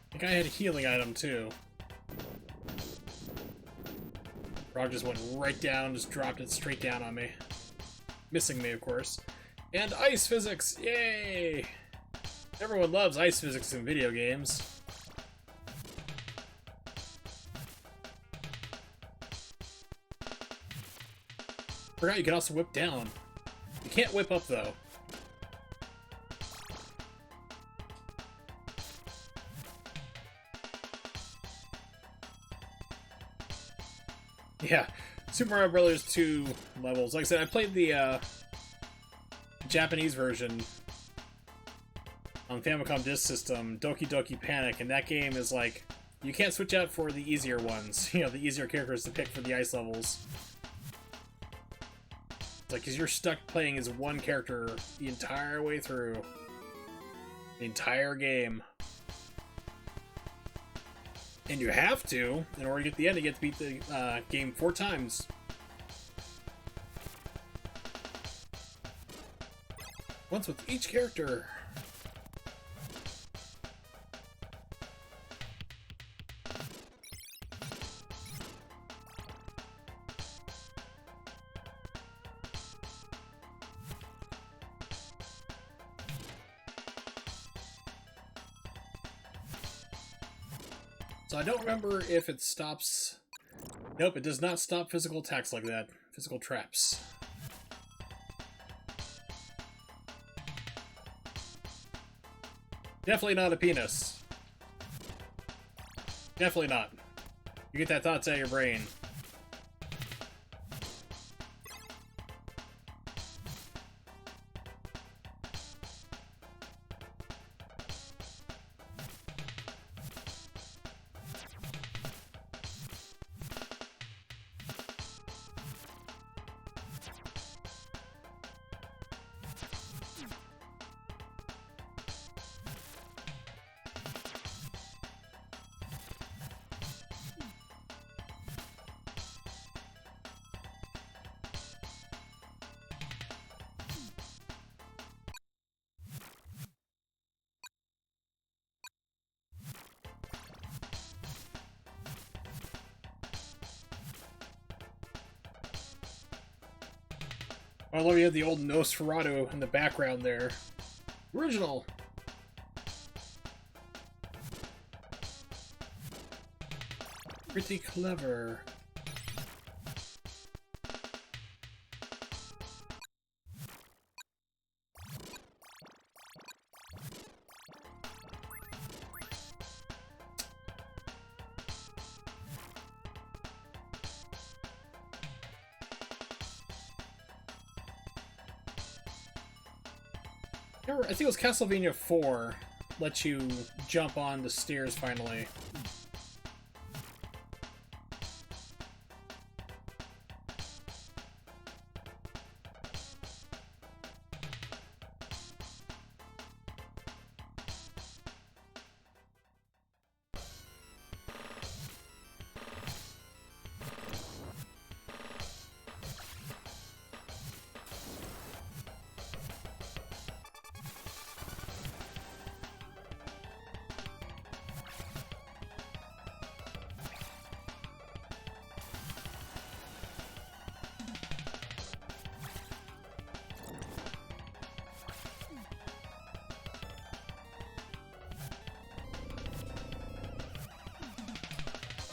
[SPEAKER 1] I think I had a healing item too. Frog just went right down, just dropped it straight down on me. Missing me, of course. And ice physics! Yay! Everyone loves ice physics in video games. Forgot you can also whip down. You can't whip up, though. yeah, Super Mario Brothers 2 levels. Like I said, I played the Japanese version on Famicom Disk System, Doki Doki Panic, and that game is like, you can't switch out for the easier ones, you know, the easier characters to pick for the ice levels. It's like, because you're stuck playing as one character the entire way through. The entire game. And you have to, in order to get the end, you get to beat the game 4 times. Once with each character. So I don't remember if it stops... Nope, it does not stop physical attacks like that. Physical traps. Definitely not a penis. Definitely not. You get that thoughts out of your brain. I love you had the old Nosferatu in the background there. Original! Pretty clever. I think it was Castlevania 4 lets you jump on the stairs finally.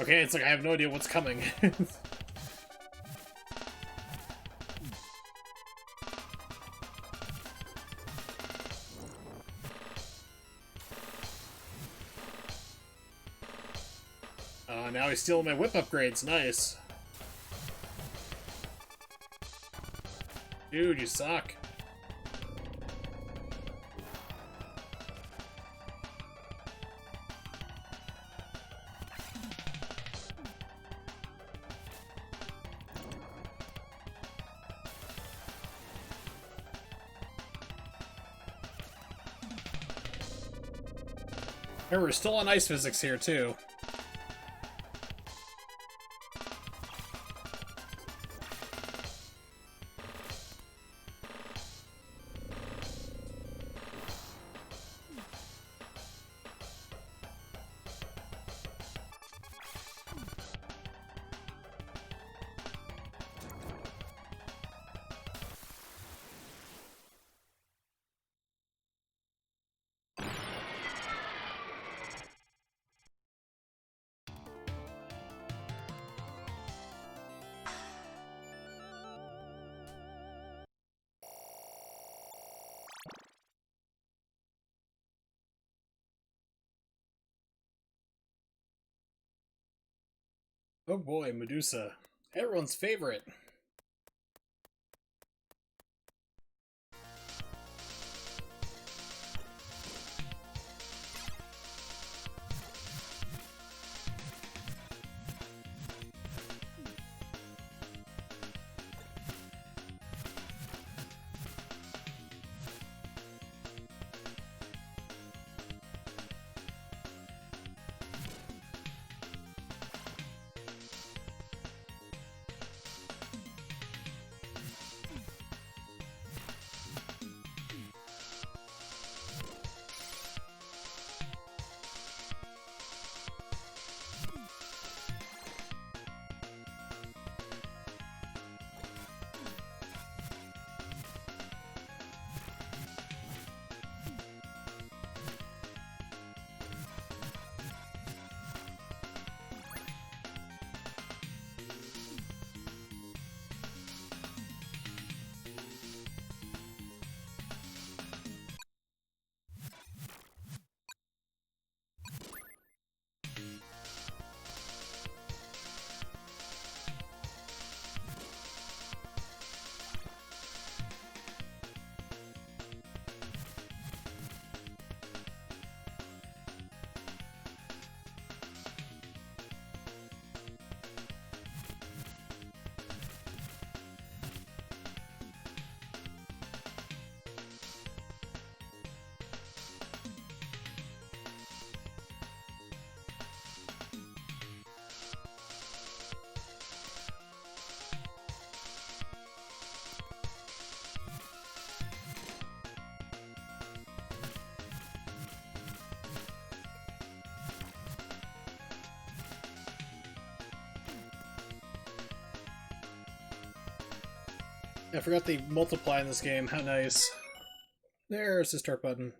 [SPEAKER 1] Okay, it's like I have no idea what's coming. Now he's stealing my whip upgrades. Nice. Dude, you suck. Remember, we're still on ice physics here, too. Oh boy, Medusa. Everyone's favorite. I forgot they multiply in this game. How nice. There's the start button.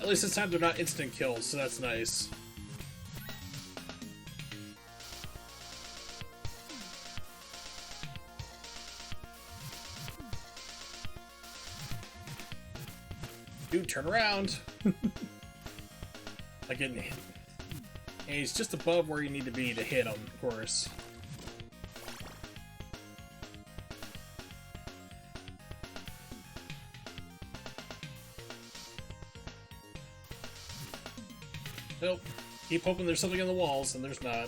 [SPEAKER 1] At least this time they're not instant kills, so that's nice. Dude, turn around! Like getting hit. And he's just above where you need to be to hit him, of course. Nope. Keep hoping there's something in the walls, and there's not.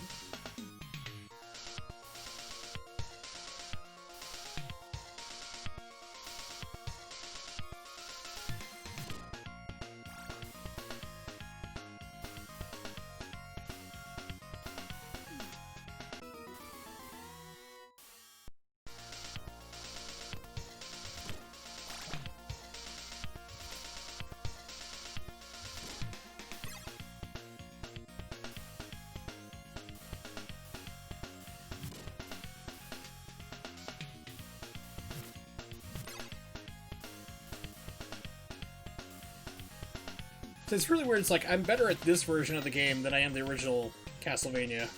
[SPEAKER 1] It's really weird. It's like, I'm better at this version of the game than I am the original Castlevania.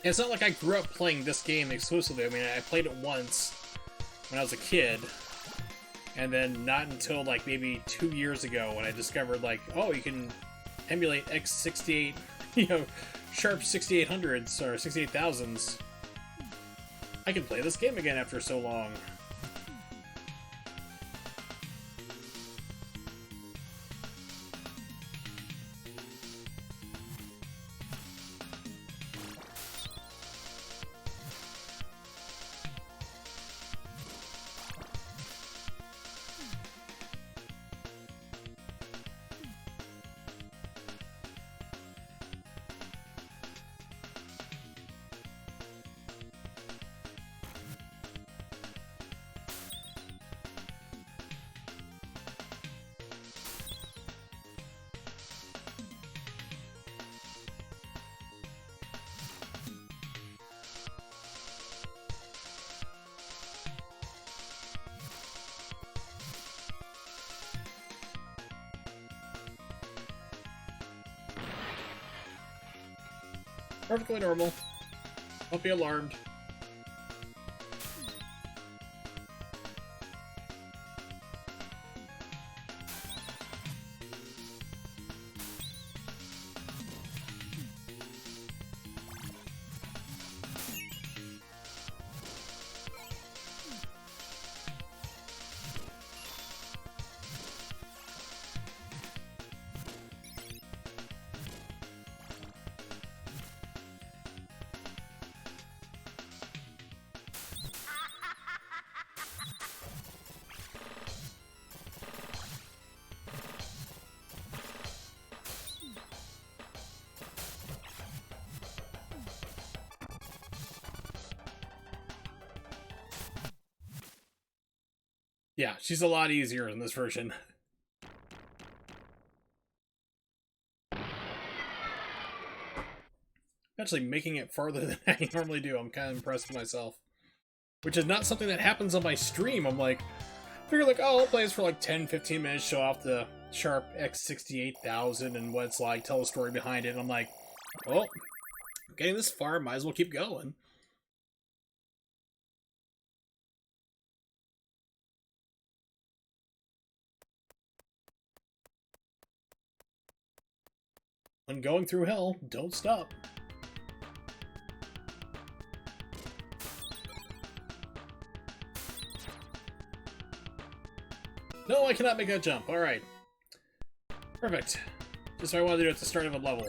[SPEAKER 1] And it's not like I grew up playing this game exclusively. I mean, I played it once when I was a kid, and then not until like maybe 2 years ago when I discovered like, oh, you can emulate X68, you know, sharp 6800s or 68000s. I can play this game again after so long. Perfectly normal. Don't be alarmed. Yeah, she's a lot easier in this version. Actually making it farther than I normally do. I'm kind of impressed with myself. Which is not something that happens on my stream. I'm like, figure like, oh, I'll play this for like 10-15 minutes, show off the Sharp X68000 and what it's like, tell a story behind it, and I'm like, well, getting this far, might as well keep going. When going through hell, don't stop. No, I cannot make that jump. Alright. Perfect. Just what I wanted to do at the start of a level.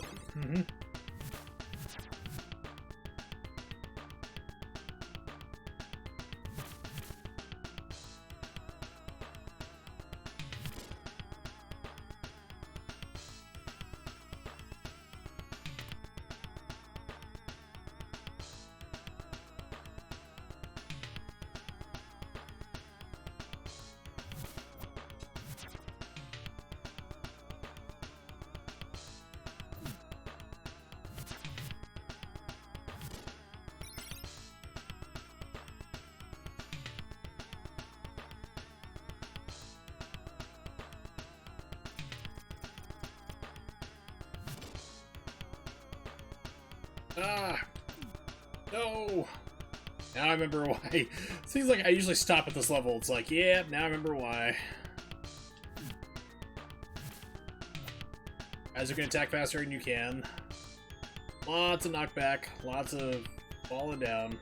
[SPEAKER 1] Ah! No! Now I remember why. Seems like I usually stop at this level. It's like, yeah, now I remember why. As you can attack faster than you can. Lots of knockback. Lots of falling down.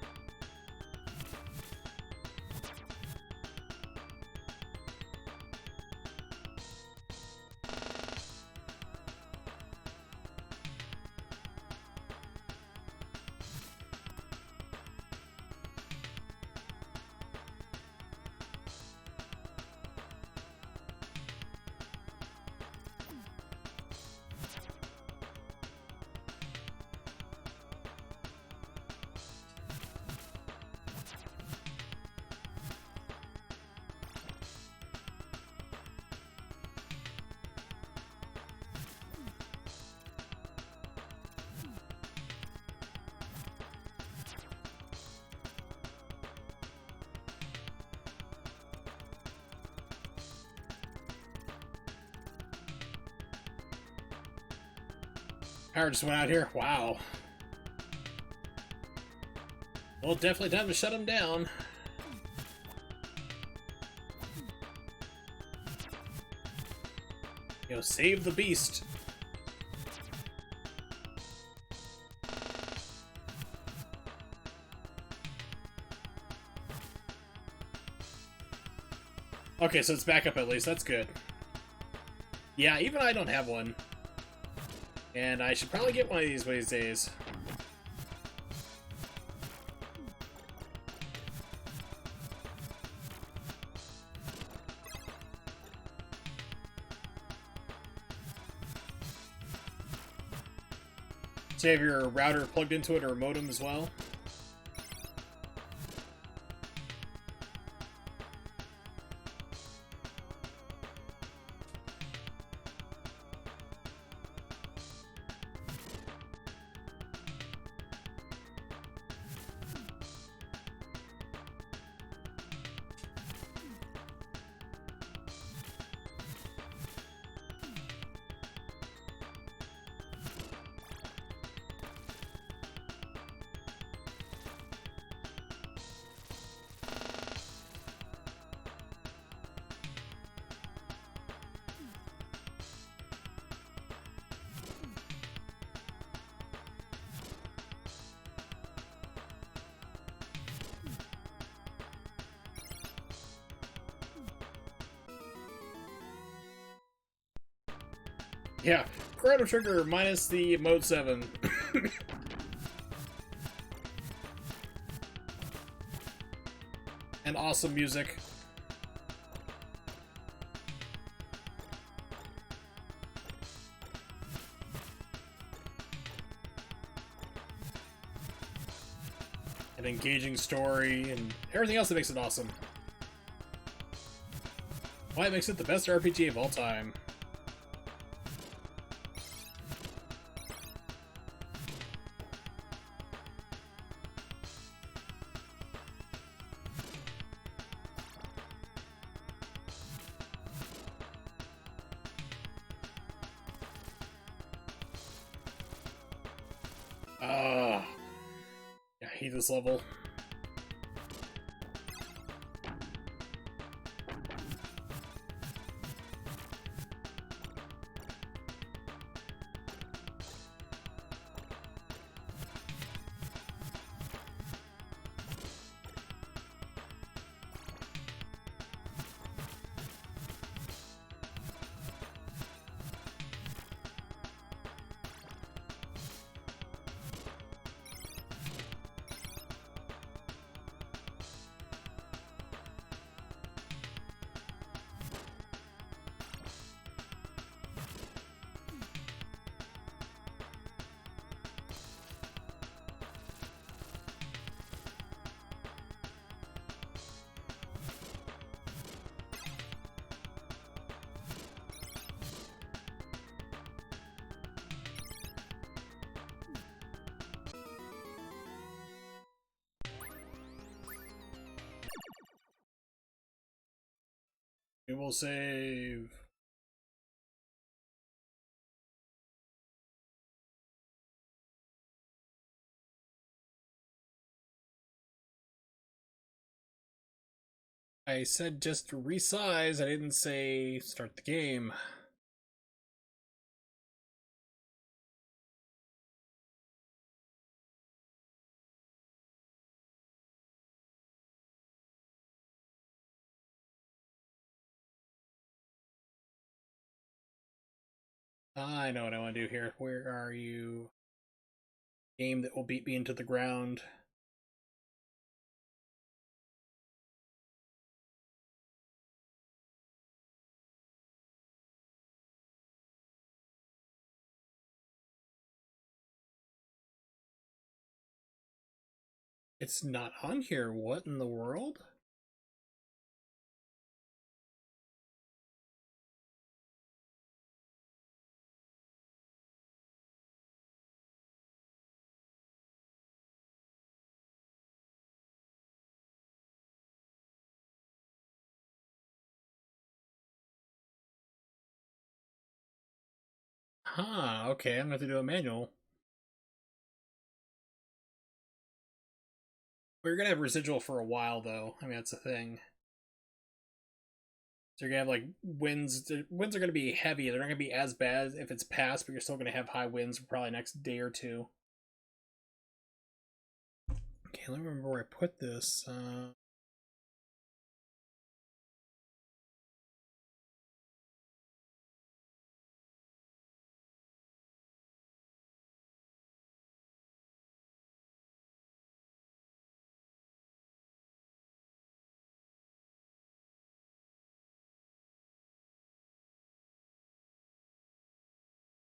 [SPEAKER 1] Power just went out here. Wow. Well, definitely time to shut him down. You know, save the beast. Okay, so it's back up at least. That's good. Yeah, even I don't have one. And I should probably get one of these days. So you have your router plugged into it or a modem as well? Yeah, Chrono Trigger minus the Mode 7. And awesome music. An engaging story and everything else that makes it awesome. Why it makes it the best RPG of all time. Yeah, I hate this level. We will save. I said just resize, I didn't say start the game. I know what I want to do here. Where are you? Game that will beat me into the ground. It's not on here. What in the world? Huh, okay, I'm gonna have to do a manual. We're gonna have residual for a while, though. I mean, that's the thing. So you're gonna have like winds. The winds are gonna be heavy. They're not gonna be as bad if it's past, but you're still gonna have high winds for probably next day or two. Okay, let me remember where I put this.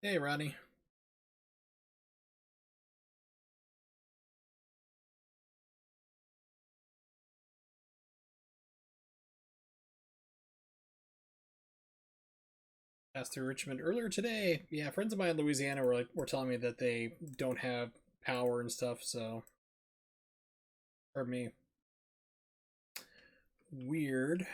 [SPEAKER 1] Hey, Rodney. Passed through Richmond earlier today. Yeah, friends of mine in Louisiana were telling me that they don't have power and stuff. So, pardon me. Weird.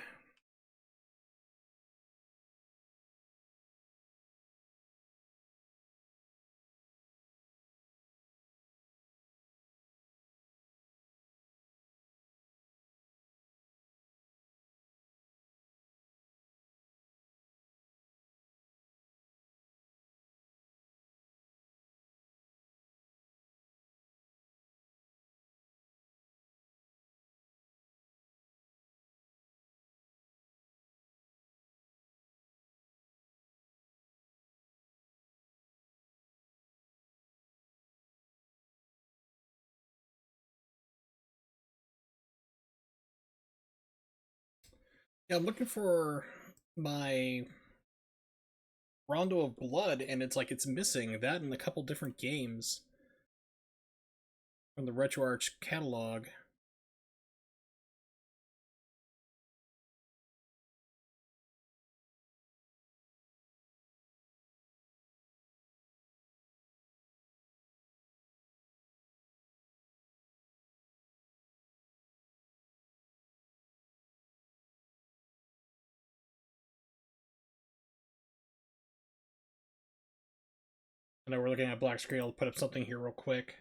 [SPEAKER 1] Yeah, I'm looking for my Rondo of Blood, and it's like it's missing that in a couple different games from the RetroArch catalog. I know we're looking at black screen. I'll put up something here real quick.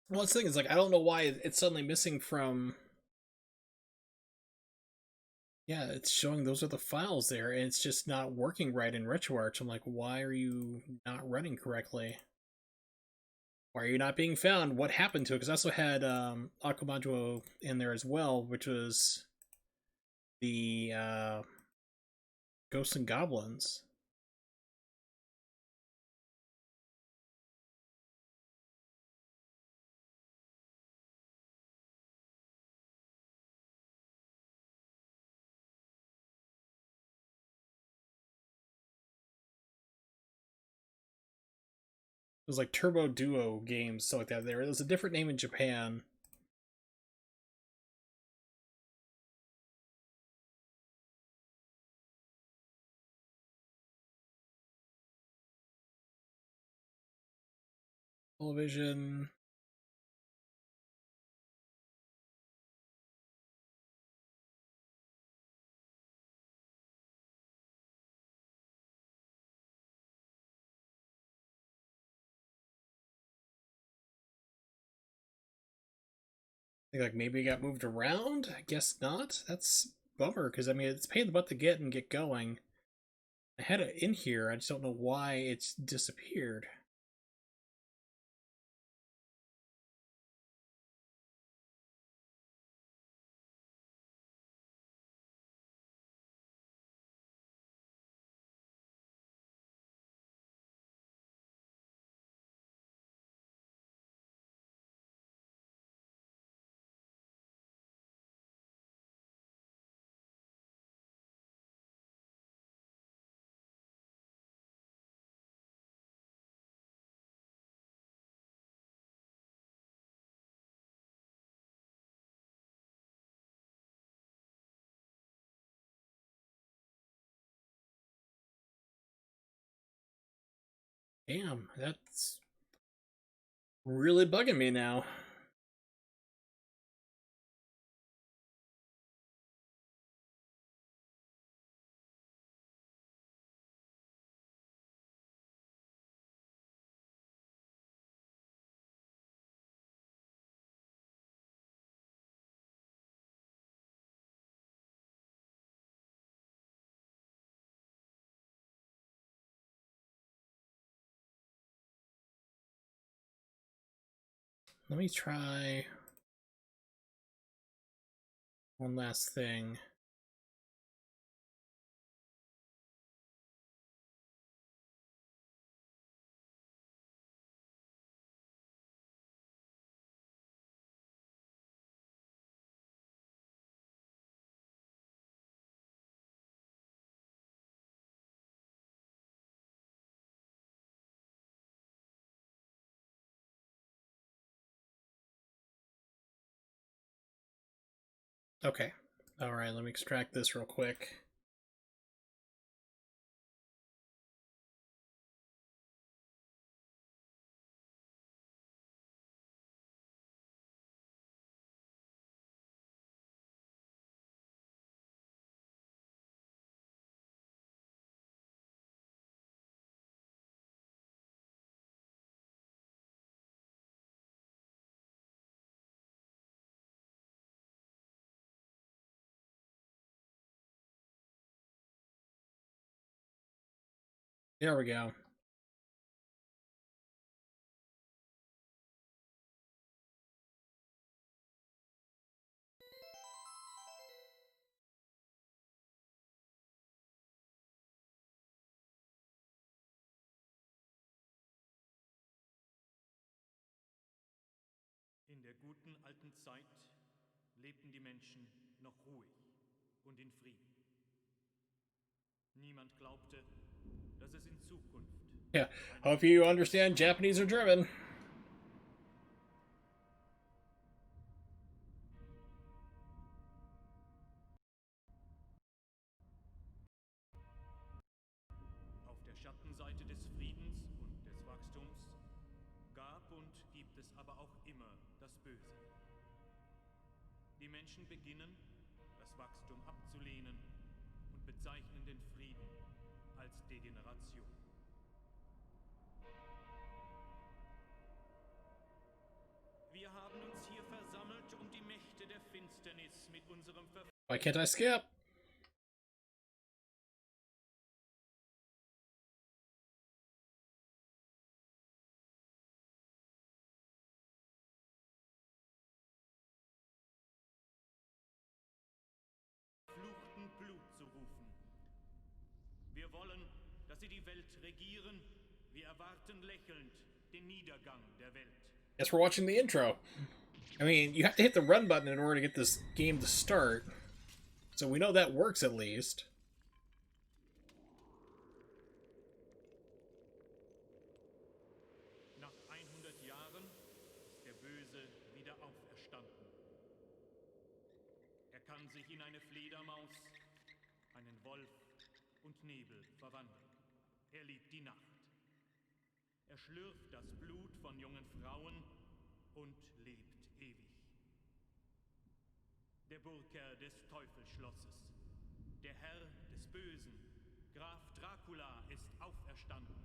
[SPEAKER 1] Well, this thing is like I don't know why it's suddenly missing from. Yeah, it's showing those are the files there, and it's just not working right in RetroArch. I'm like, why are you not running correctly? Why are you not being found? What happened to it? Because I also had Akumajou in there as well, which was the Ghosts and Goblins. It was like Turbo Duo games, stuff like that. There was a different name in Japan. Television. I think like maybe it got moved around. I guess not. That's bummer because I mean it's pain in the butt to get and get going. I had it in here. I just don't know why it's disappeared. Damn, that's really bugging me now. Let me try one last thing. Okay. Alright, let me extract this real quick. There we go.
[SPEAKER 6] In der guten alten Zeit lebten die Menschen noch ruhig und in Frieden. Niemand glaubte, dass es in Zukunft...
[SPEAKER 1] Yeah, hope you understand Japanese or German.
[SPEAKER 6] Auf der Schattenseite des Friedens und des Wachstums gab und gibt es aber auch immer das Böse. Die Menschen beginnen, das Wachstum abzulehnen und bezeichnen den Frieden als Degeneration. Wir haben uns hier versammelt, um die Mächte der Finsternis mit unserem
[SPEAKER 1] Why can't I skip?
[SPEAKER 6] verfluchten Blut zu rufen. Wir wollen, dass sie die Welt regieren. Wir erwarten lächelnd den Niedergang der Welt.
[SPEAKER 1] Guess we're watching the intro. I mean, you have to hit the run button in order to get this game to start. So we know that works at least.
[SPEAKER 6] Nach 100 Jahren ist der Böse wieder auferstanden. Er kann sich in eine Fledermaus, einen Wolf und Nebel verwandeln. Er liebt die Nacht. Er schlürft das Blut von jungen Frauen und lebt ewig. Der Burgherr des Teufelsschlosses, der Herr des Bösen, Graf Dracula ist auferstanden.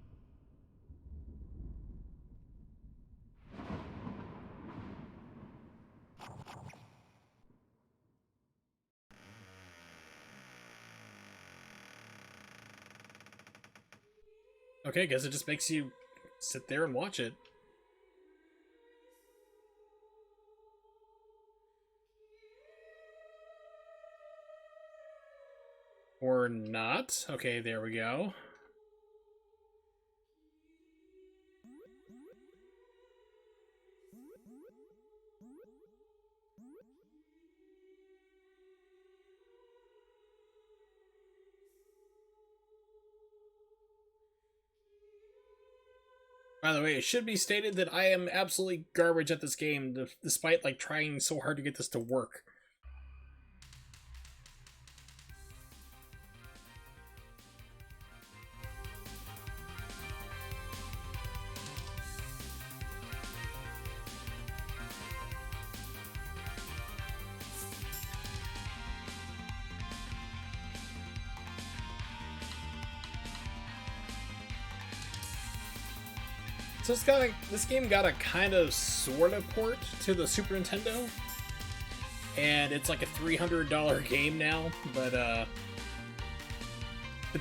[SPEAKER 1] Okay, guess it just makes you sit there and watch it. Or not. Okay, there we go. By the way, it should be stated that I am absolutely garbage at this game, despite like trying so hard to get this to work. So this game got a kind of sort of port to the Super Nintendo, and it's like a $300 game now, but the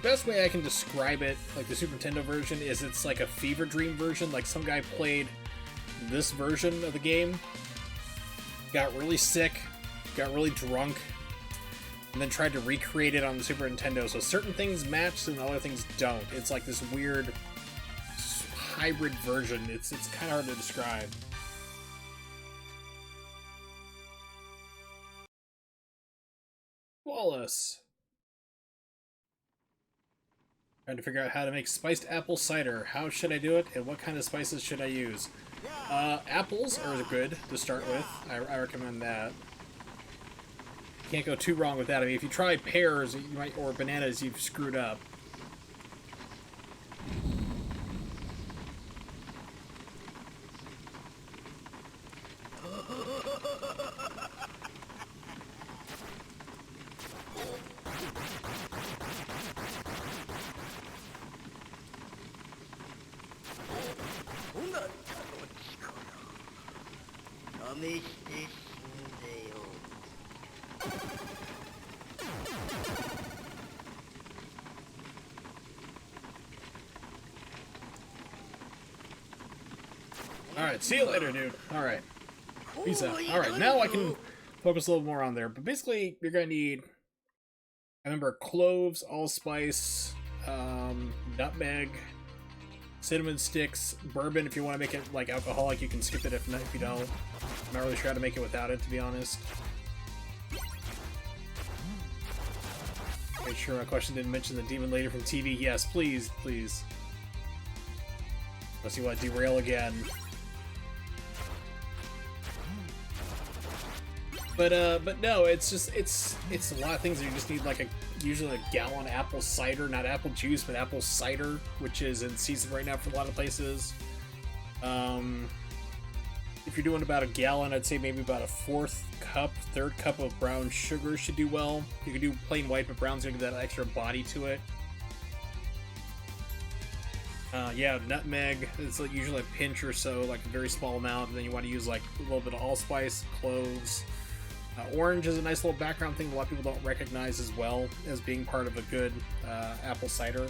[SPEAKER 1] best way I can describe it, like the Super Nintendo version, is it's like a fever dream version. Like some guy played this version of the game, got really sick, got really drunk, and then tried to recreate it on the Super Nintendo. So certain things match and other things don't. It's like this weird hybrid version. It's kind of hard to describe. Wallace. Trying to figure out how to make spiced apple cider. How should I do it, and what kind of spices should I use? Apples are good to start with. I recommend that. Can't go too wrong with that. I mean, if you try pears or bananas, you've screwed up. Alright, see you later, dude. Alright. Peace out. Alright, now I can focus a little more on there. But basically, you're gonna need, I remember, cloves, allspice, nutmeg, cinnamon sticks, bourbon. If you want to make it like alcoholic, you can skip it if not, if you don't. I'm not really sure how to make it without it, to be honest. Make sure my question didn't mention the demon lady from TV. Yes, please, please. Unless you want to derail again. But no, it's just it's a lot of things that you just need, like usually a gallon apple cider, not apple juice, but apple cider, which is in season right now for a lot of places. If you're doing about a gallon, I'd say maybe about a third cup of brown sugar should do well. You can do plain white, but brown's gonna give that extra body to it. Yeah, nutmeg, it's like usually a pinch or so, like a very small amount, and then you want to use like a little bit of allspice, cloves. Orange is a nice little background thing a lot of people don't recognize as well as being part of a good apple cider.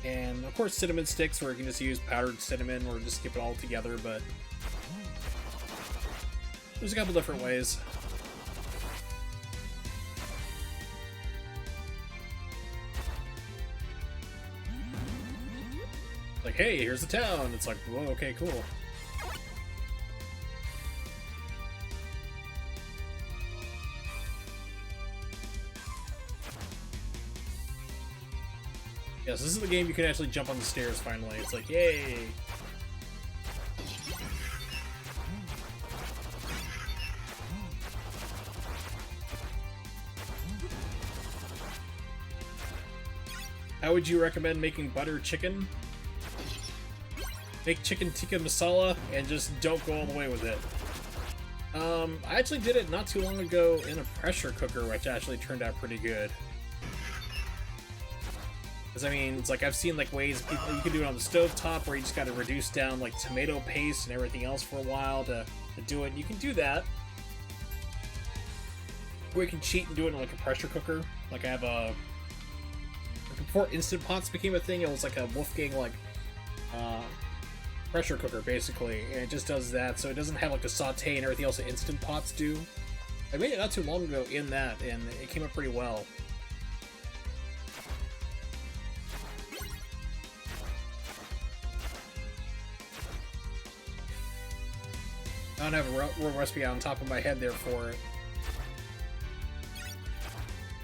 [SPEAKER 1] And of course cinnamon sticks, where you can just use powdered cinnamon or just skip it all together, but there's a couple different ways. Like, hey, here's the town. It's like, whoa, okay, cool. Yes, this is the game you can actually jump on the stairs finally. It's like, yay! How would you recommend making butter chicken? Make chicken tikka masala and just don't go all the way with it. I actually did it not too long ago in a pressure cooker, which actually turned out pretty good. Because, I mean, it's like I've seen like ways people, you can do it on the stovetop where you just gotta reduce down like tomato paste and everything else for a while to do it. You can do that. Or you can cheat and do it in like a pressure cooker. Like I have a... Before Instant Pots became a thing, it was like a Wolfgang like pressure cooker basically, and it just does that, so it doesn't have like the saute and everything else that Instant Pots do. I made it not too long ago in that, and it came up pretty well. I don't have a real recipe on top of my head there for it.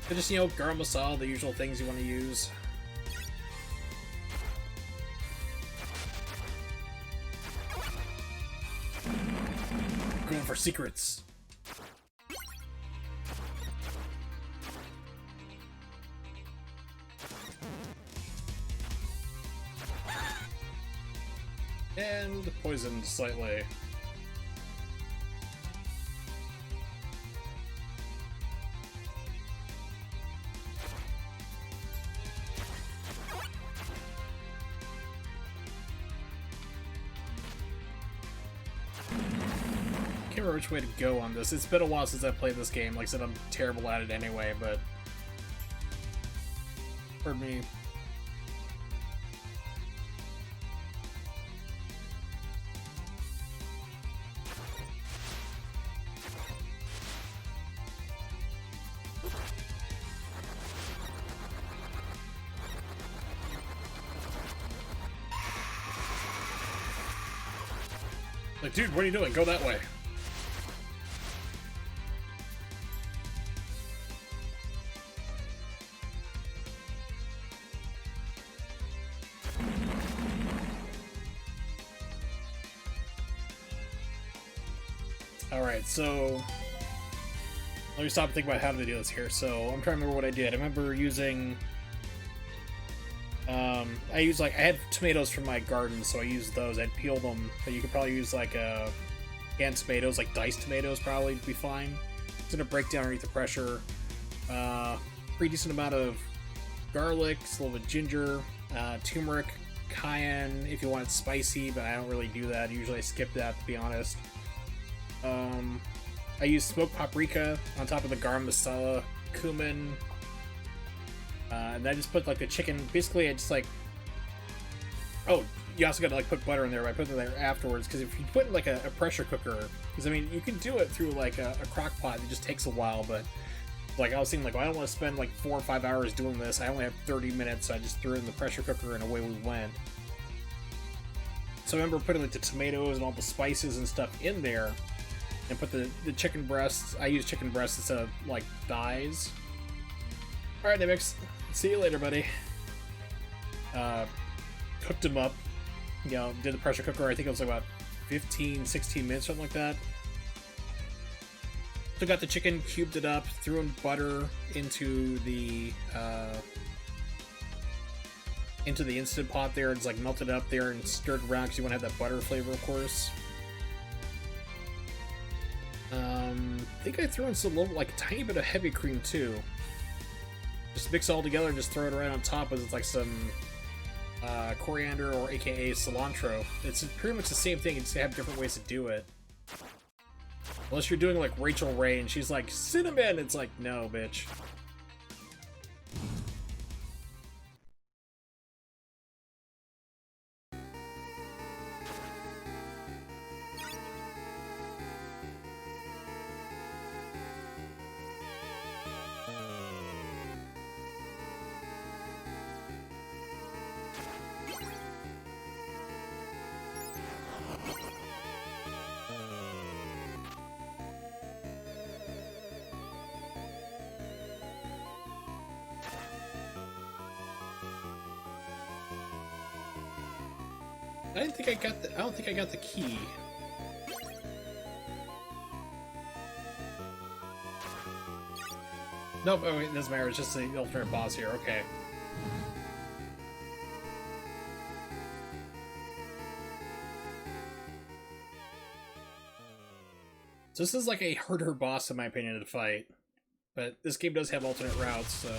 [SPEAKER 1] But just, you know, garam masala, the usual things you want to use. Going for secrets. And poisoned slightly. I can't remember which way to go on this. It's been a while since I played this game. Like I said, I'm terrible at it anyway, but... Pardon me. Like, dude, what are you doing? Go that way. Alright, so... Let me stop and think about how to do this here. So, I'm trying to remember what I did. I remember using... I had tomatoes from my garden, so I used those. I'd peel them, but you could probably use like canned tomatoes, like diced tomatoes probably would be fine. It's gonna break down underneath the pressure. Pretty decent amount of garlic, a little bit of ginger, turmeric, cayenne if you want it spicy, but I don't really do that. Usually I skip that, to be honest. I use smoked paprika on top of the garam masala, cumin, and I just put like the chicken. Basically, I just like Oh, you also got to like put butter in there. I put it in there afterwards because if you put in like a pressure cooker, because I mean you can do it through like a crock pot. It just takes a while, but like I was thinking, like, well, I don't want to spend like 4 or 5 hours doing this. I only have 30 minutes, so I just threw it in the pressure cooker and away we went. So I remember putting like the tomatoes and all the spices and stuff in there, and put the chicken breasts. I use chicken breasts instead of like thighs. All right, Nimix. See you later, buddy. Cooked them up. You know, did the pressure cooker. I think it was like about 15, 16 minutes, something like that. Took out the chicken, cubed it up, threw in butter into the Instant Pot there, and just like melted it up there and stirred around because you want to have that butter flavor, of course. I think I threw in some little, like a tiny bit of heavy cream too. Just mix it all together and just throw it right on top with like some coriander or AKA cilantro. It's pretty much the same thing. You just have different ways to do it. Unless you're doing like Rachel Ray and she's like, cinnamon! It's like, no, bitch. I don't think I got the key. Nope, oh wait, it doesn't matter, it's just the alternate boss here, okay. So this is like a harder boss in my opinion to fight. But this game does have alternate routes, so...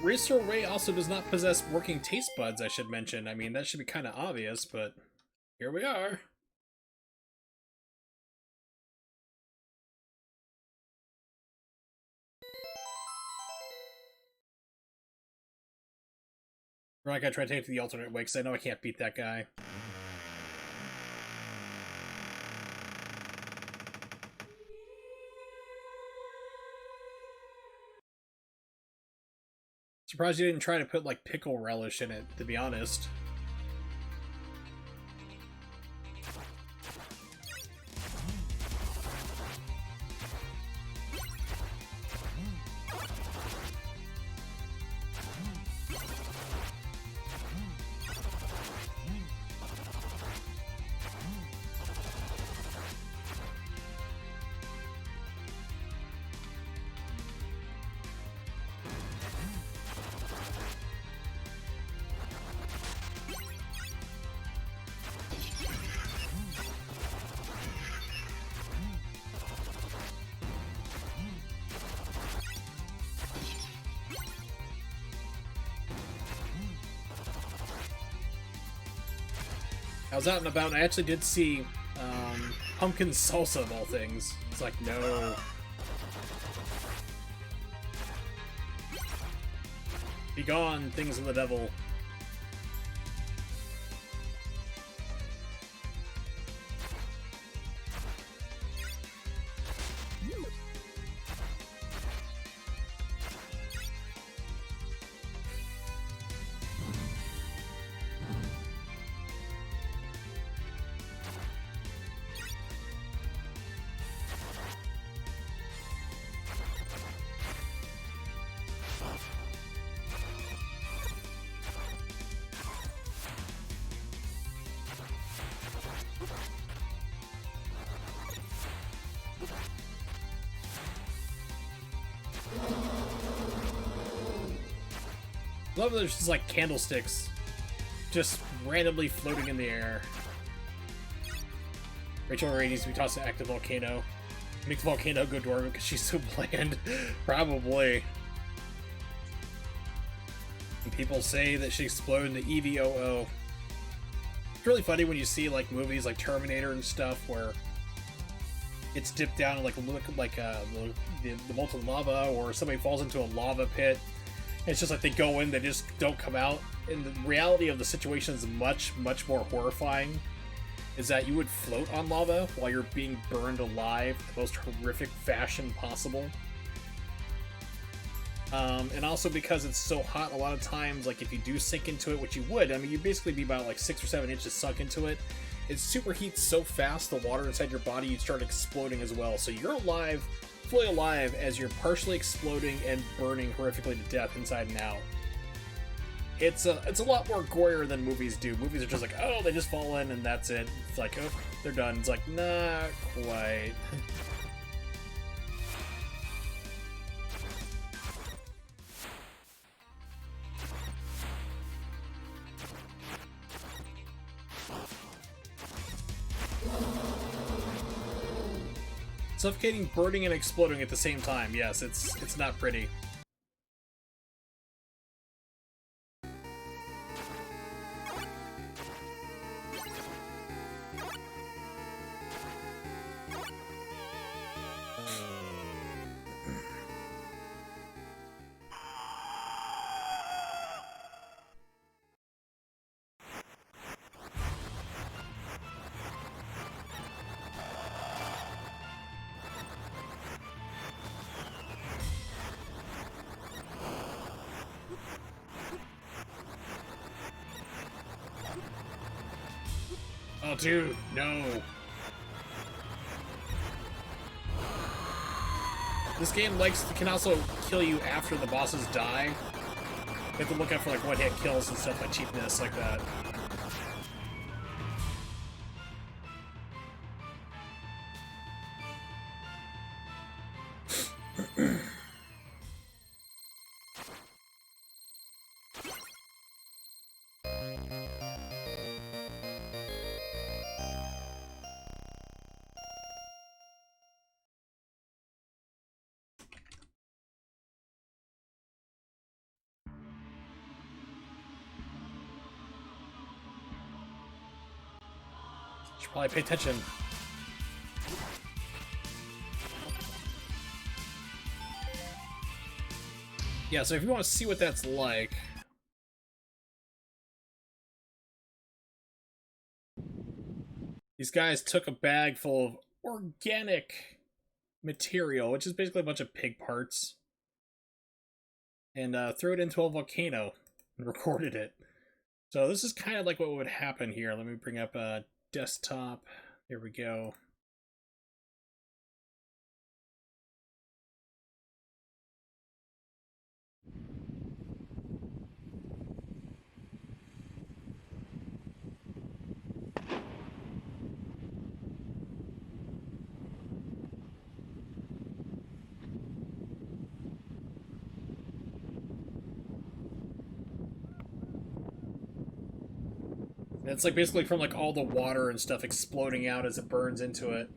[SPEAKER 1] Racer Ray also does not possess working taste buds, I should mention. I mean, that should be kind of obvious, but here we are. Or like I try to take it the alternate way, because I know I can't beat that guy. Surprised you didn't try to put like pickle relish in it, to be honest. I was out and about and I actually did see pumpkin salsa of all things. It's like, no. Be gone, things of the devil. I love that there's just like candlesticks just randomly floating in the air. Rachel Ray needs to be tossed to active volcano. Makes Volcano go dormant because she's so bland. Probably. And people say that she exploded into EVOO. It's really funny when you see like movies like Terminator and stuff where it's dipped down in like the molten lava, or somebody falls into a lava pit. It's just like they go in, they just don't come out. And the reality of the situation is much, much more horrifying. Is that you would float on lava while you're being burned alive the most horrific fashion possible. And also because it's so hot, a lot of times, like if you do sink into it, which you would, I mean, you'd basically be about like 6 or 7 inches sunk into it. It superheats so fast, the water inside your body, you'd start exploding as well. So you're alive, fully alive, as you're partially exploding and burning horrifically to death inside and out. It's a lot more gorier than movies do. Movies are just like, oh, they just fall in and that's it. It's like, oh, they're done. It's like, not quite. Suffocating, burning, and exploding at the same time. Yes, it's not pretty. Oh, dude, no. This game can also kill you after the bosses die. You have to look out for like one-hit kills and stuff like cheapness like that. Should probably pay attention. Yeah, so if you want to see what that's like, these guys took a bag full of organic material, which is basically a bunch of pig parts, and threw it into a volcano and recorded it. So this is kind of like what would happen here. Let me bring up a desktop. There we go. And it's like basically from like all the water and stuff exploding out as it burns into it.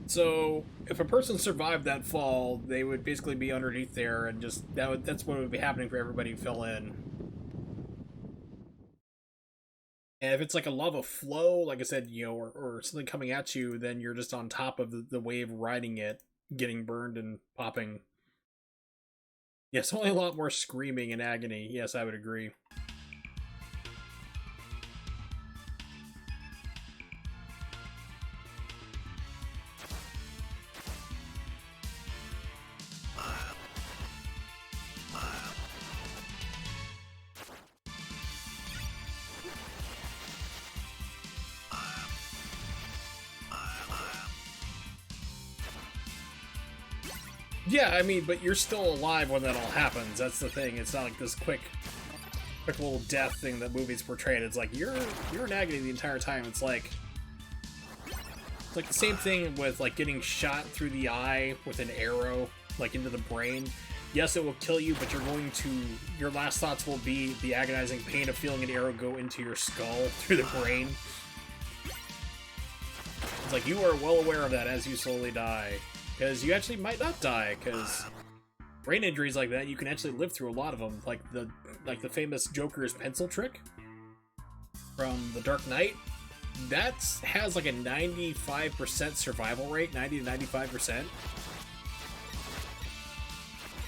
[SPEAKER 1] So if a person survived that fall, they would basically be underneath there, and just that's what would be happening for everybody who fell in. And if it's like a lava flow, like I said, you know, or something coming at you, then you're just on top of the wave riding it, getting burned and popping. Yes, only a lot more screaming and agony. Yes, I would agree. Yeah, I mean, but you're still alive when that all happens. That's the thing. It's not like this quick little death thing that movies portray. It's like you're in agony the entire time. It's like the same thing with like getting shot through the eye with an arrow, like into the brain. Yes, it will kill you, but your last thoughts will be the agonizing pain of feeling an arrow go into your skull through the brain. It's like, you are well aware of that as you slowly die. Because you actually might not die, because brain injuries like that, you can actually live through a lot of them. Like the famous Joker's pencil trick from The Dark Knight. That has like a 95% survival rate, 90 to 95%.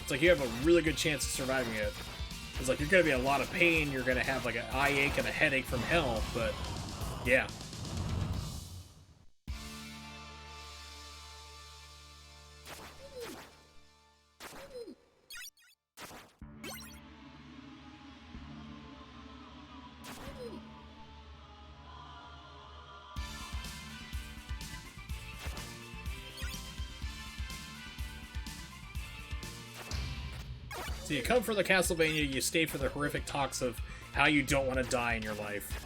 [SPEAKER 1] It's like you have a really good chance of surviving it. It's like you're going to be in a lot of pain, you're going to have like an eye ache and a headache from hell, but yeah. So you come for the Castlevania, you stay for the horrific talks of how you don't want to die in your life.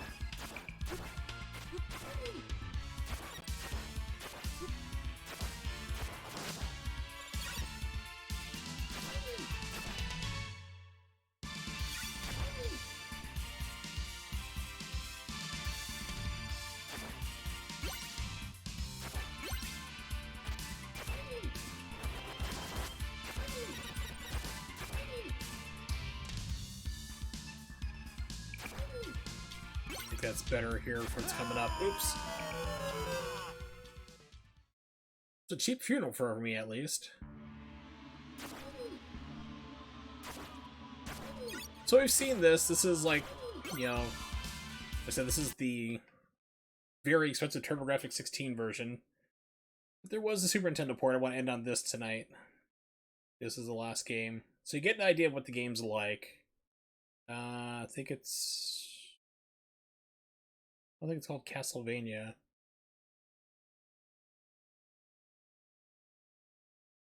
[SPEAKER 1] That's better here for what's coming up. Oops. It's a cheap funeral for me, at least. So we've seen this. This is like, you know, I said this is the very expensive TurboGrafx 16 version. But there was a Super Nintendo port. I want to end on this tonight. This is the last game. So you get an idea of what the game's like. I think it's called Castlevania.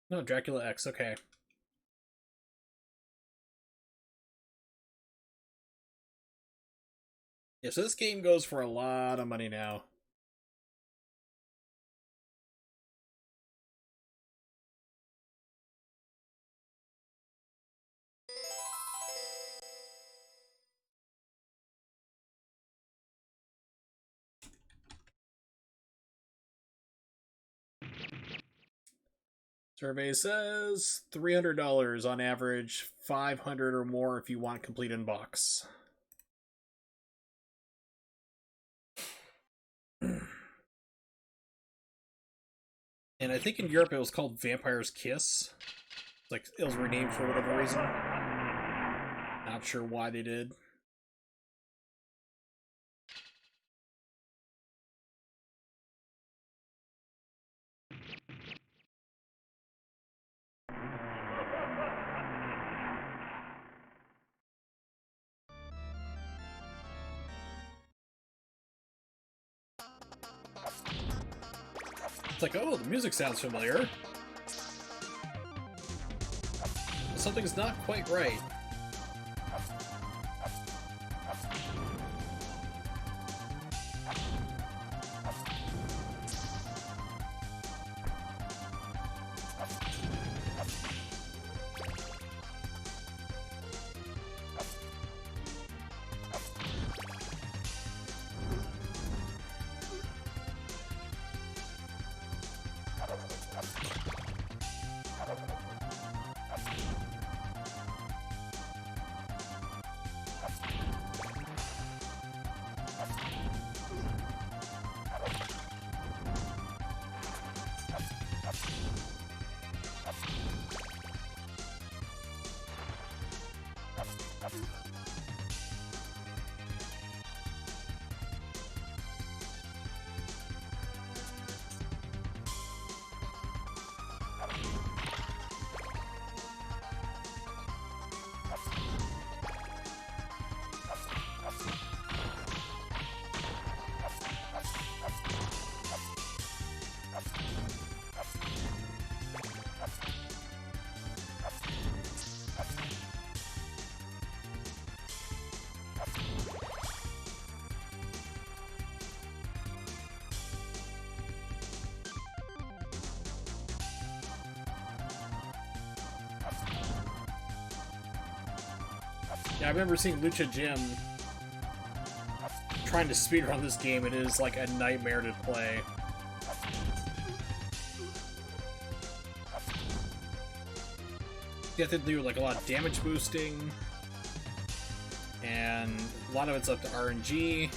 [SPEAKER 1] No, Dracula X, okay. Yeah, so this game goes for a lot of money now. Survey says $300 on average, $500 or more if you want complete in box. And I think in Europe it was called Vampire's Kiss. It's like it was renamed for whatever reason. Not sure why they did. It's like, oh, the music sounds familiar. Something's not quite right. Yeah, I remember seeing Lucha Jim trying to speedrun this game. It is like a nightmare to play. You have to do like a lot of damage boosting, and a lot of it's up to RNG.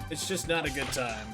[SPEAKER 1] It's just not a good time.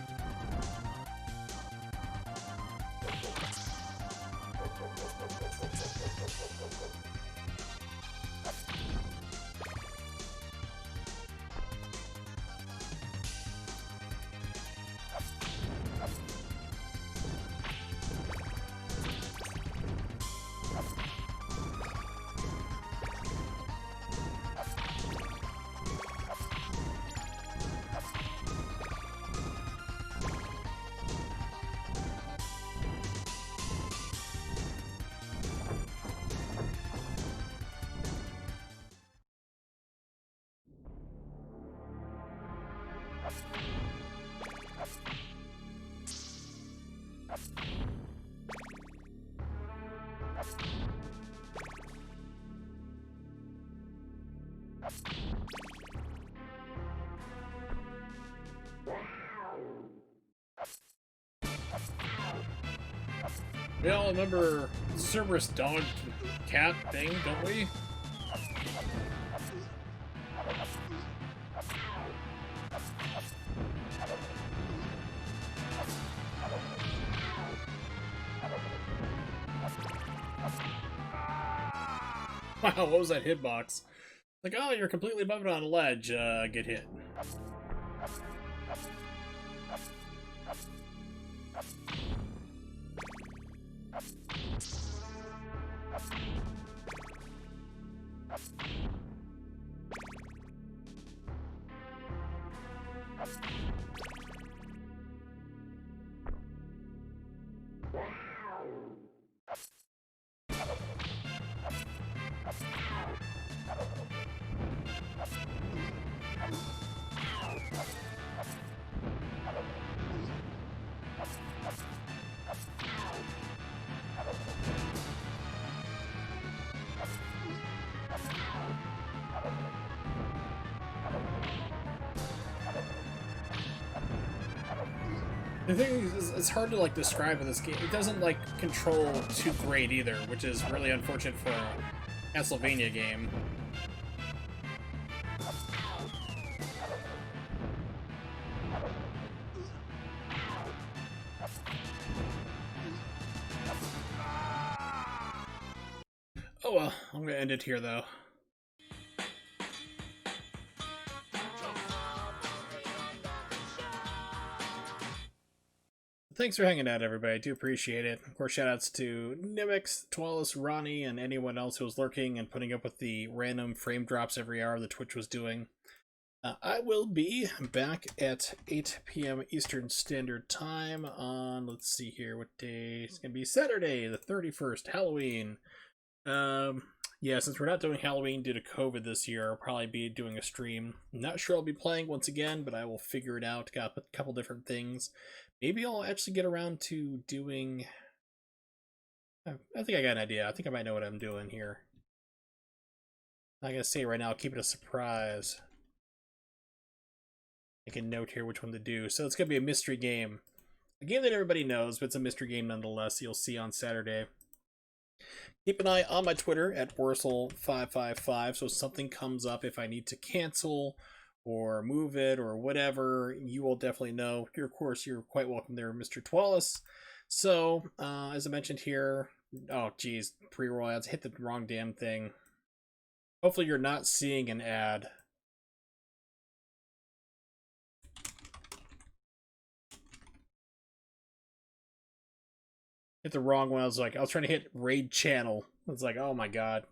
[SPEAKER 1] We all remember Cerberus dog cat thing, don't we? Wow, what was that hitbox? Like, oh, you're completely above it on a ledge, get hit. The thing is, it's hard to like describe in this game. It doesn't like control too great either, which is really unfortunate for a Castlevania game. Oh well, I'm gonna end it here though. Thanks for hanging out, everybody. I do appreciate it. Of course, shoutouts to Nimix, Twalis, Ronnie, and anyone else who was lurking and putting up with the random frame drops every hour that Twitch was doing. I will be back at 8 p.m. Eastern Standard Time on, let's see here, what day? It's going to be Saturday, the 31st, Halloween. Yeah, since we're not doing Halloween due to COVID this year, I'll probably be doing a stream. I'm not sure I'll be playing once again, but I will figure it out. Got a couple different things. Maybe I'll actually get around to doing... I think I got an idea. I think I might know what I'm doing here. I'm not going to say it right now. I'll keep it a surprise. I can note here which one to do. So it's going to be a mystery game. A game that everybody knows, but it's a mystery game nonetheless. You'll see on Saturday. Keep an eye on my Twitter at Worsel555, so if something comes up, if I need to cancel or move it or whatever, you will definitely know. Of course, you're quite welcome there, Mr. Twalis. So, as I mentioned here, oh geez, pre-roll ads, hit the wrong damn thing. Hopefully you're not seeing an ad. Hit the wrong one. I was trying to hit raid channel. It's like, oh my god.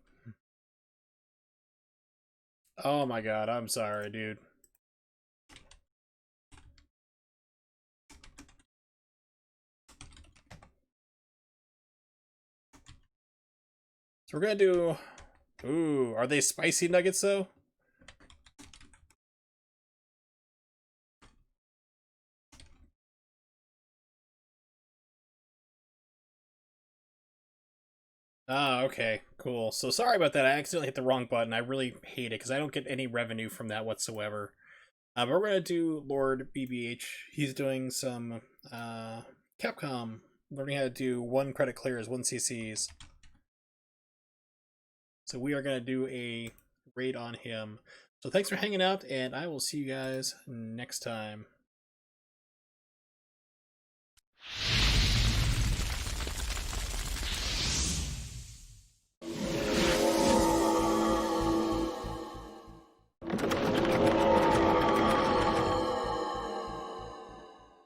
[SPEAKER 1] Oh my god, I'm sorry, dude. So we're gonna do... Ooh, are they spicy nuggets though? Ah, okay, cool. So sorry about that. I accidentally hit the wrong button. I really hate it because I don't get any revenue from that whatsoever. But we're gonna do Lord BBH. He's doing some Capcom, learning how to do 1 credit clears, 1 CCs. So we are gonna do a raid on him. So thanks for hanging out, and I will see you guys next time.